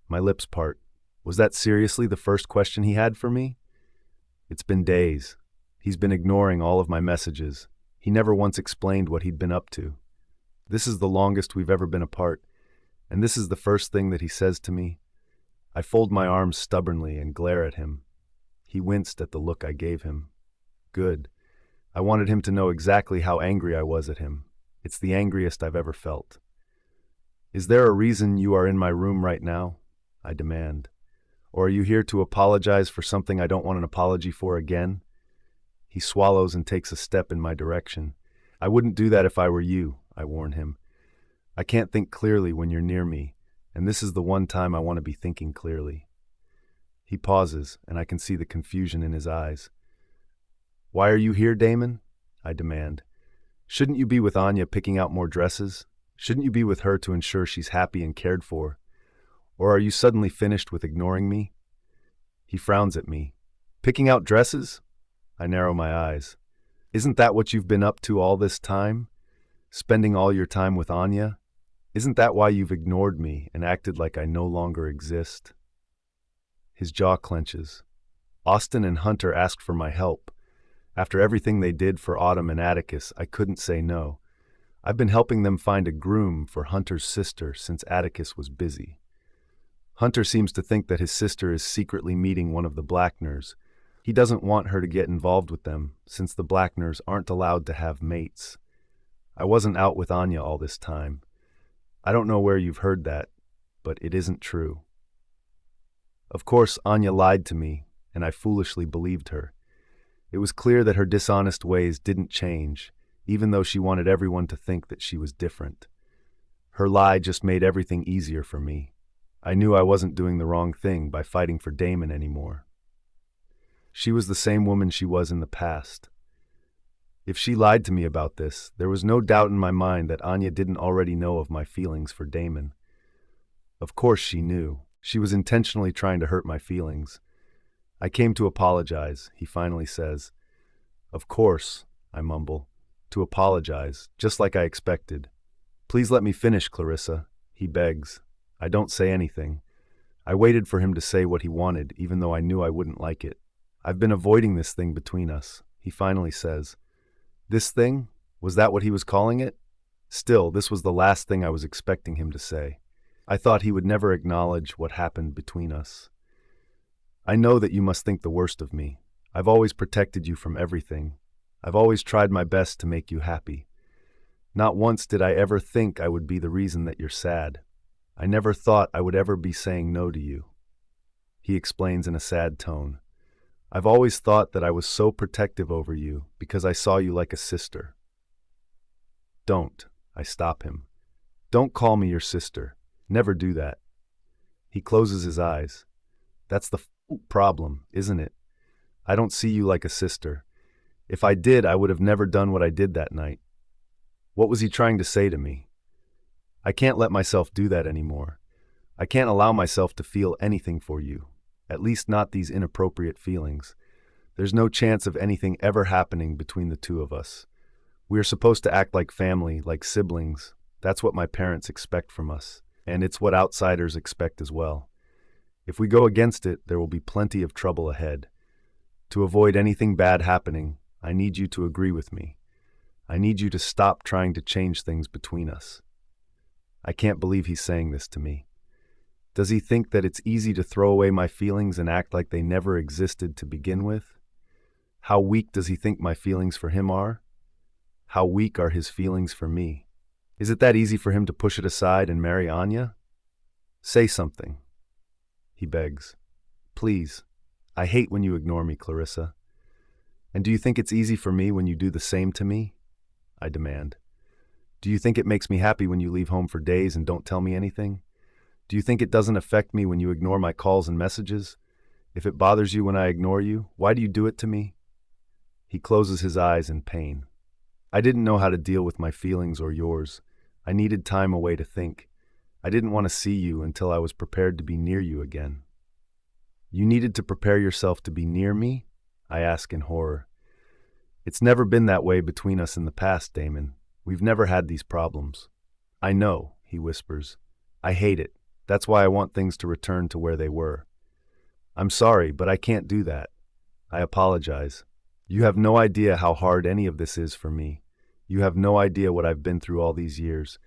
My lips part. Was that seriously the first question he had for me? It's been days. He's been ignoring all of my messages. He never once explained what he'd been up to. This is the longest we've ever been apart, and this is the first thing that he says to me. I fold my arms stubbornly and glare at him. He winced at the look I gave him. Good. I wanted him to know exactly how angry I was at him. It's the angriest I've ever felt. Is there a reason you are in my room right now? I demand. Or are you here to apologize for something I don't want an apology for again? He swallows and takes a step in my direction. I wouldn't do that if I were you, I warn him. I can't think clearly when you're near me, and this is the one time I want to be thinking clearly. He pauses, and I can see the confusion in his eyes. Why are you here, Damon? I demand. Shouldn't you be with Anya picking out more dresses? Shouldn't you be with her to ensure she's happy and cared for? Or are you suddenly finished with ignoring me? He frowns at me. Picking out dresses? I narrow my eyes. Isn't that what you've been up to all this time? Spending all your time with Anya? Isn't that why you've ignored me and acted like I no longer exist? His jaw clenches. Austin and Hunter asked for my help. After everything they did for Autumn and Atticus, I couldn't say no. I've been helping them find a groom for Hunter's sister since Atticus was busy. Hunter seems to think that his sister is secretly meeting one of the Blackners. He doesn't want her to get involved with them, since the Blackners aren't allowed to have mates. I wasn't out with Anya all this time. I don't know where you've heard that, but it isn't true. Of course, Anya lied to me, and I foolishly believed her. It was clear that her dishonest ways didn't change, even though she wanted everyone to think that she was different. Her lie just made everything easier for me. I knew I wasn't doing the wrong thing by fighting for Damon anymore. She was the same woman she was in the past. If she lied to me about this, there was no doubt in my mind that Anya didn't already know of my feelings for Damon. Of course she knew. She was intentionally trying to hurt my feelings. I came to apologize, he finally says. Of course, I mumble. To apologize, just like I expected. Please let me finish, Clarissa, he begs. I don't say anything. I waited for him to say what he wanted, even though I knew I wouldn't like it. I've been avoiding this thing between us, he finally says. This thing? Was that what he was calling it? Still, this was the last thing I was expecting him to say. I thought he would never acknowledge what happened between us. I know that you must think the worst of me. I've always protected you from everything. I've always tried my best to make you happy. Not once did I ever think I would be the reason that you're sad. I never thought I would ever be saying no to you. He explains in a sad tone. I've always thought that I was so protective over you because I saw you like a sister. Don't, I stop him. Don't call me your sister. Never do that. He closes his eyes. That's the problem, isn't it? I don't see you like a sister. If I did, I would have never done what I did that night. What was he trying to say to me? I can't let myself do that anymore. I can't allow myself to feel anything for you, at least not these inappropriate feelings. There's no chance of anything ever happening between the two of us. We are supposed to act like family, like siblings. That's what my parents expect from us, and it's what outsiders expect as well. If we go against it, there will be plenty of trouble ahead. To avoid anything bad happening, I need you to agree with me. I need you to stop trying to change things between us. I can't believe he's saying this to me. Does he think that it's easy to throw away my feelings and act like they never existed to begin with? How weak does he think my feelings for him are? How weak are his feelings for me? Is it that easy for him to push it aside and marry Anya? Say something, he begs. Please. I hate when you ignore me, Clarissa. And do you think it's easy for me when you do the same to me? I demand. Do you think it makes me happy when you leave home for days and don't tell me anything? Do you think it doesn't affect me when you ignore my calls and messages? If it bothers you when I ignore you, why do you do it to me? He closes his eyes in pain. I didn't know how to deal with my feelings or yours. I needed time away to think. I didn't want to see you until I was prepared to be near you again. You needed to prepare yourself to be near me? I ask in horror. It's never been that way between us in the past, Damon. We've never had these problems. I know, he whispers. I hate it. That's why I want things to return to where they were. I'm sorry, but I can't do that. I apologize. You have no idea how hard any of this is for me. You have no idea what I've been through all these years,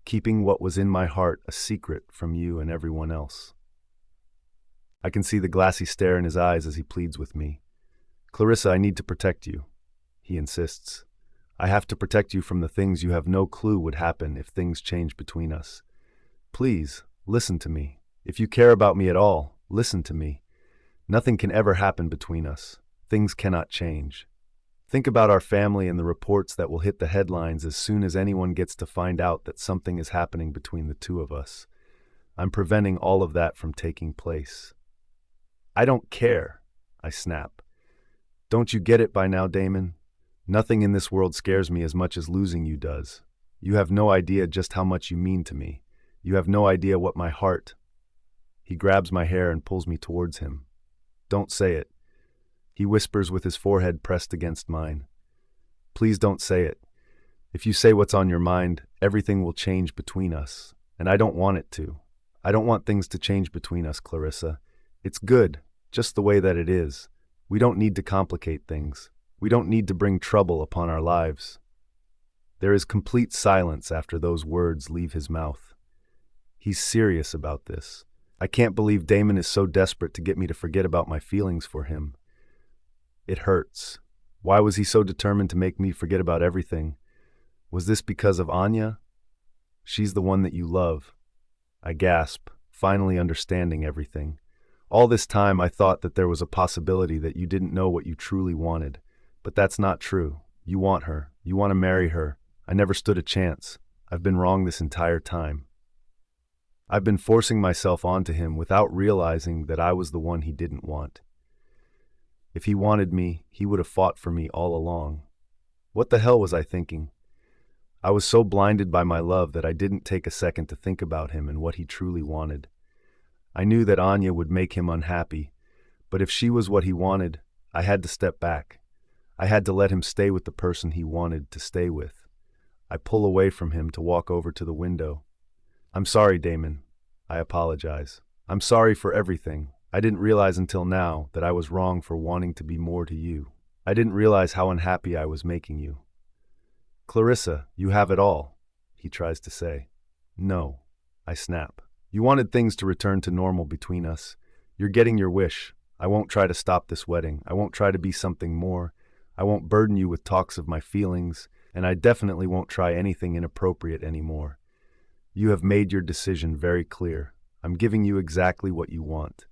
keeping what was in my heart a secret from you and everyone else. I can see the glassy stare in his eyes as he pleads with me. Clarissa, I need to protect you, he insists. I have to protect you from the things you have no clue would happen if things change between us. Please, listen to me. If you care about me at all, listen to me. Nothing can ever happen between us. Things cannot change. Think about our family and the reports that will hit the headlines as soon as anyone gets to find out that something is happening between the two of us. I'm preventing all of that from taking place. I don't care, I snap. Don't you get it by now, Damon? Nothing in this world scares me as much as losing you does. You have no idea just how much you mean to me. You have no idea what my heart... He grabs my hair and pulls me towards him. Don't say it. He whispers with his forehead pressed against mine. Please don't say it. If you say what's on your mind, everything will change between us, and I don't want it to. I don't want things to change between us, Clarissa. It's good, just the way that it is. We don't need to complicate things. We don't need to bring trouble upon our lives. There is complete silence after those words leave his mouth. He's serious about this. I can't believe Damon is so desperate to get me to forget about my feelings for him. It hurts. Why was he so determined to make me forget about everything? Was this because of Anya? She's the one that you love. I gasp, finally understanding everything. All this time I thought that there was a possibility that you didn't know what you truly wanted. But that's not true. You want her. You want to marry her. I never stood a chance. I've been wrong this entire time. I've been forcing myself onto him without realizing that I was the one he didn't want. If he wanted me, he would have fought for me all along. What the hell was I thinking? I was so blinded by my love that I didn't take a second to think about him and what he truly wanted. I knew that Anya would make him unhappy, but if she was what he wanted, I had to step back. I had to let him stay with the person he wanted to stay with. I pull away from him to walk over to the window. I'm sorry, Damon. I apologize. I'm sorry for everything. I didn't realize until now that I was wrong for wanting to be more to you. I didn't realize how unhappy I was making you. Clarissa, you have it all, he tries to say. No, I snap. You wanted things to return to normal between us. You're getting your wish. I won't try to stop this wedding. I won't try to be something more. I won't burden you with talks of my feelings, and I definitely won't try anything inappropriate anymore. You have made your decision very clear. I'm giving you exactly what you want.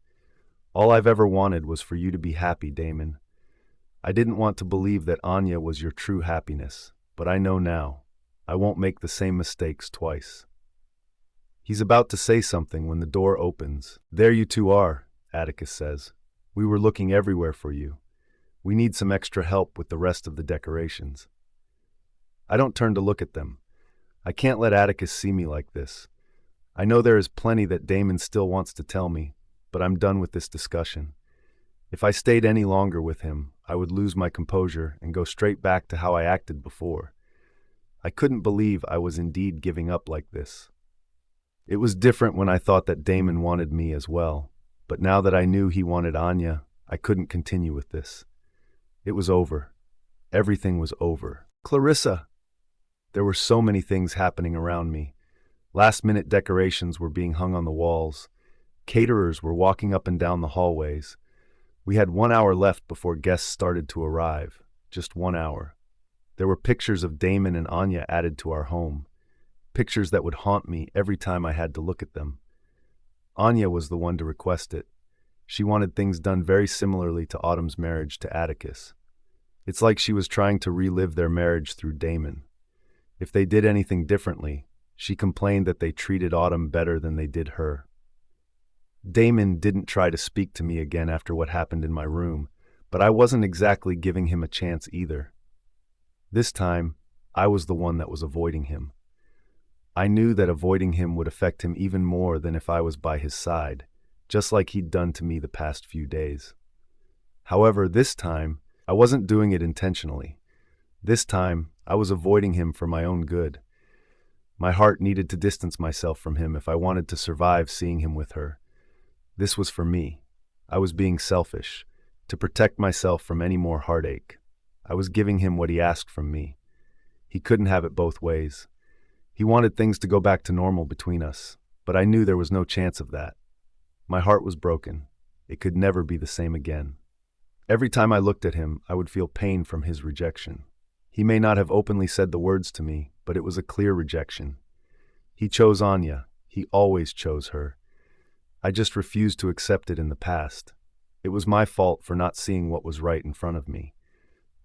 All I've ever wanted was for you to be happy, Damon. I didn't want to believe that Anya was your true happiness, but I know now. I won't make the same mistakes twice. He's about to say something when the door opens. There you two are, Atticus says. We were looking everywhere for you. We need some extra help with the rest of the decorations. I don't turn to look at them. I can't let Atticus see me like this. I know there is plenty that Damon still wants to tell me, but I'm done with this discussion. If I stayed any longer with him, I would lose my composure and go straight back to how I acted before. I couldn't believe I was indeed giving up like this. It was different when I thought that Damon wanted me as well, but now that I knew he wanted Anya, I couldn't continue with this. It was over. Everything was over. Clarissa! There were so many things happening around me. Last-minute decorations were being hung on the walls. Caterers were walking up and down the hallways. We had 1 hour left before guests started to arrive. Just 1 hour. There were pictures of Damon and Anya added to our home. Pictures that would haunt me every time I had to look at them. Anya was the one to request it. She wanted things done very similarly to Autumn's marriage to Atticus. It's like she was trying to relive their marriage through Damon. If they did anything differently, she complained that they treated Autumn better than they did her. Damon didn't try to speak to me again after what happened in my room, but I wasn't exactly giving him a chance either. This time, I was the one that was avoiding him. I knew that avoiding him would affect him even more than if I was by his side, just like he'd done to me the past few days. However, this time, I wasn't doing it intentionally. This time, I was avoiding him for my own good. My heart needed to distance myself from him if I wanted to survive seeing him with her. This was for me. I was being selfish, to protect myself from any more heartache. I was giving him what he asked from me. He couldn't have it both ways. He wanted things to go back to normal between us, but I knew there was no chance of that. My heart was broken. It could never be the same again. Every time I looked at him, I would feel pain from his rejection. He may not have openly said the words to me, but it was a clear rejection. He chose Anya. He always chose her. I just refused to accept it in the past. It was my fault for not seeing what was right in front of me.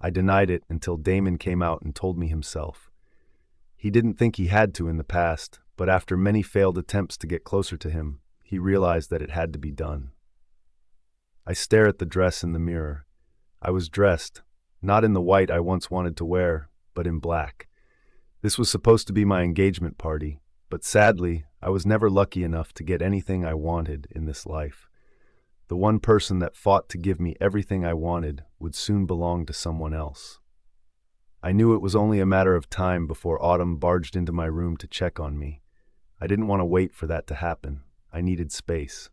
I denied it until Damon came out and told me himself. He didn't think he had to in the past, but after many failed attempts to get closer to him, he realized that it had to be done. I stare at the dress in the mirror. I was dressed, not in the white I once wanted to wear, but in black. This was supposed to be my engagement party, but sadly, I was never lucky enough to get anything I wanted in this life. The one person that fought to give me everything I wanted would soon belong to someone else. I knew it was only a matter of time before Autumn barged into my room to check on me. I didn't want to wait for that to happen. I needed space.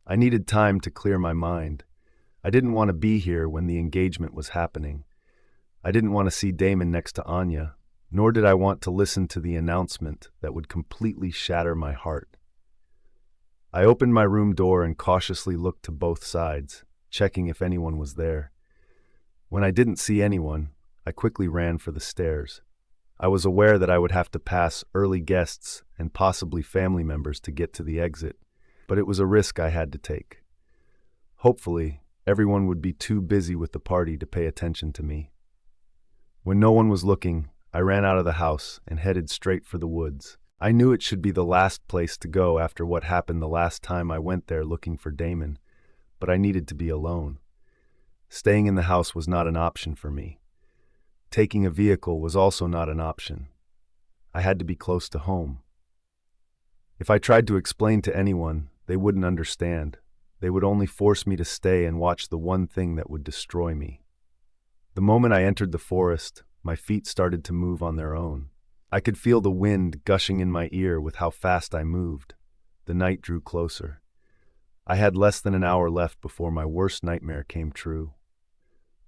I needed time to clear my mind. I didn't want to be here when the engagement was happening. I didn't want to see Damon next to Anya, nor did I want to listen to the announcement that would completely shatter my heart. I opened my room door and cautiously looked to both sides, checking if anyone was there. When I didn't see anyone, I quickly ran for the stairs. I was aware that I would have to pass early guests and possibly family members to get to the exit, but it was a risk I had to take. Hopefully, everyone would be too busy with the party to pay attention to me. When no one was looking, I ran out of the house and headed straight for the woods. I knew it should be the last place to go after what happened the last time I went there looking for Damon, but I needed to be alone. Staying in the house was not an option for me. Taking a vehicle was also not an option. I had to be close to home. If I tried to explain to anyone, they wouldn't understand. They would only force me to stay and watch the one thing that would destroy me. The moment I entered the forest, my feet started to move on their own. I could feel the wind gushing in my ear with how fast I moved. The night drew closer. I had less than an hour left before my worst nightmare came true.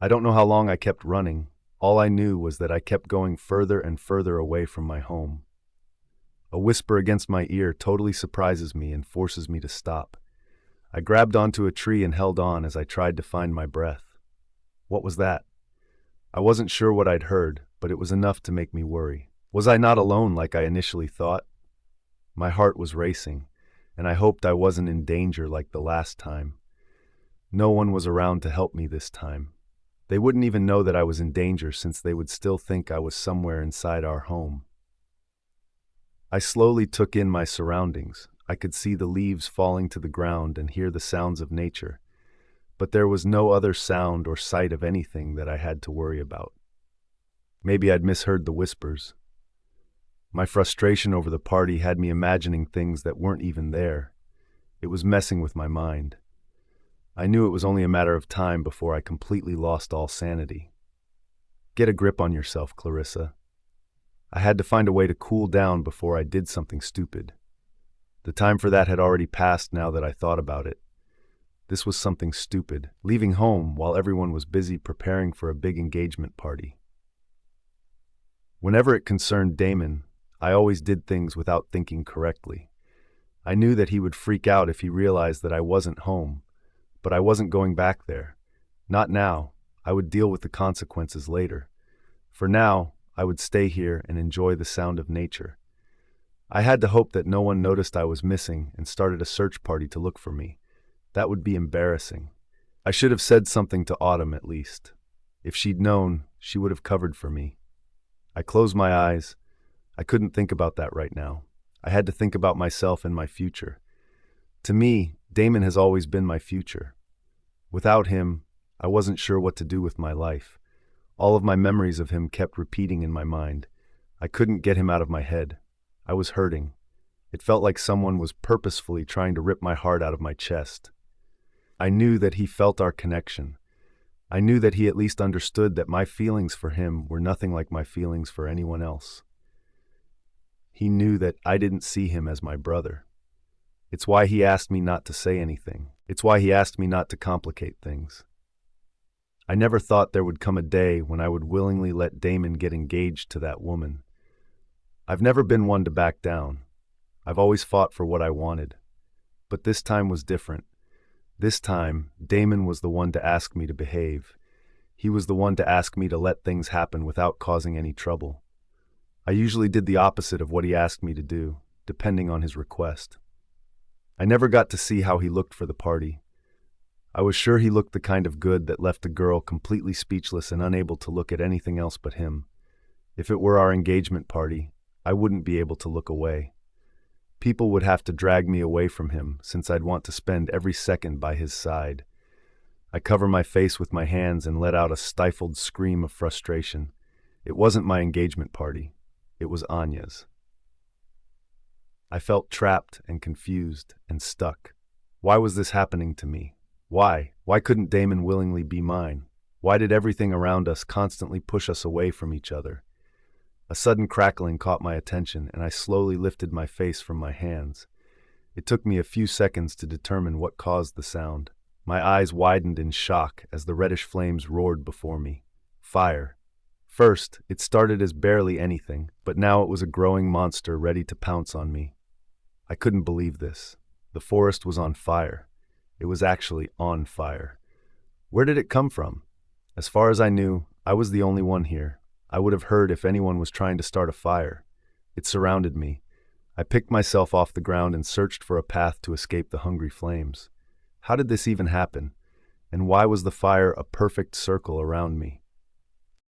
I don't know how long I kept running. All I knew was that I kept going further and further away from my home. A whisper against my ear totally surprises me and forces me to stop. I grabbed onto a tree and held on as I tried to find my breath. What was that? I wasn't sure what I'd heard, but it was enough to make me worry. Was I not alone like I initially thought? My heart was racing, and I hoped I wasn't in danger like the last time. No one was around to help me this time. They wouldn't even know that I was in danger since they would still think I was somewhere inside our home. I slowly took in my surroundings. I could see the leaves falling to the ground and hear the sounds of nature, but there was no other sound or sight of anything that I had to worry about. Maybe I'd misheard the whispers. My frustration over the party had me imagining things that weren't even there. It was messing with my mind. I knew it was only a matter of time before I completely lost all sanity. Get a grip on yourself, Clarissa. I had to find a way to cool down before I did something stupid. The time for that had already passed now that I thought about it. This was something stupid, leaving home while everyone was busy preparing for a big engagement party. Whenever it concerned Damon, I always did things without thinking correctly. I knew that he would freak out if he realized that I wasn't home, but I wasn't going back there. Not now. I would deal with the consequences later. For now, I would stay here and enjoy the sound of nature. I had to hope that no one noticed I was missing and started a search party to look for me. That would be embarrassing. I should have said something to Autumn at least. If she'd known, she would have covered for me. I closed my eyes. I couldn't think about that right now. I had to think about myself and my future. To me, Damon has always been my future. Without him, I wasn't sure what to do with my life. All of my memories of him kept repeating in my mind. I couldn't get him out of my head. I was hurting. It felt like someone was purposefully trying to rip my heart out of my chest. I knew that he felt our connection. I knew that he at least understood that my feelings for him were nothing like my feelings for anyone else. He knew that I didn't see him as my brother. It's why he asked me not to say anything. It's why he asked me not to complicate things. I never thought there would come a day when I would willingly let Damon get engaged to that woman. I've never been one to back down. I've always fought for what I wanted. But this time was different. This time, Damon was the one to ask me to behave. He was the one to ask me to let things happen without causing any trouble. I usually did the opposite of what he asked me to do, depending on his request. I never got to see how he looked for the party. I was sure he looked the kind of good that left a girl completely speechless and unable to look at anything else but him. If it were our engagement party, I wouldn't be able to look away. People would have to drag me away from him, since I'd want to spend every second by his side. I cover my face with my hands and let out a stifled scream of frustration. It wasn't my engagement party. It was Anya's. I felt trapped and confused and stuck. Why was this happening to me? Why? Why couldn't Damon willingly be mine? Why did everything around us constantly push us away from each other? A sudden crackling caught my attention, and I slowly lifted my face from my hands. It took me a few seconds to determine what caused the sound. My eyes widened in shock as the reddish flames roared before me. Fire. First, it started as barely anything, but now it was a growing monster ready to pounce on me. I couldn't believe this. The forest was on fire. It was actually on fire. Where did it come from? As far as I knew, I was the only one here. I would have heard if anyone was trying to start a fire. It surrounded me. I picked myself off the ground and searched for a path to escape the hungry flames. How did this even happen? And why was the fire a perfect circle around me?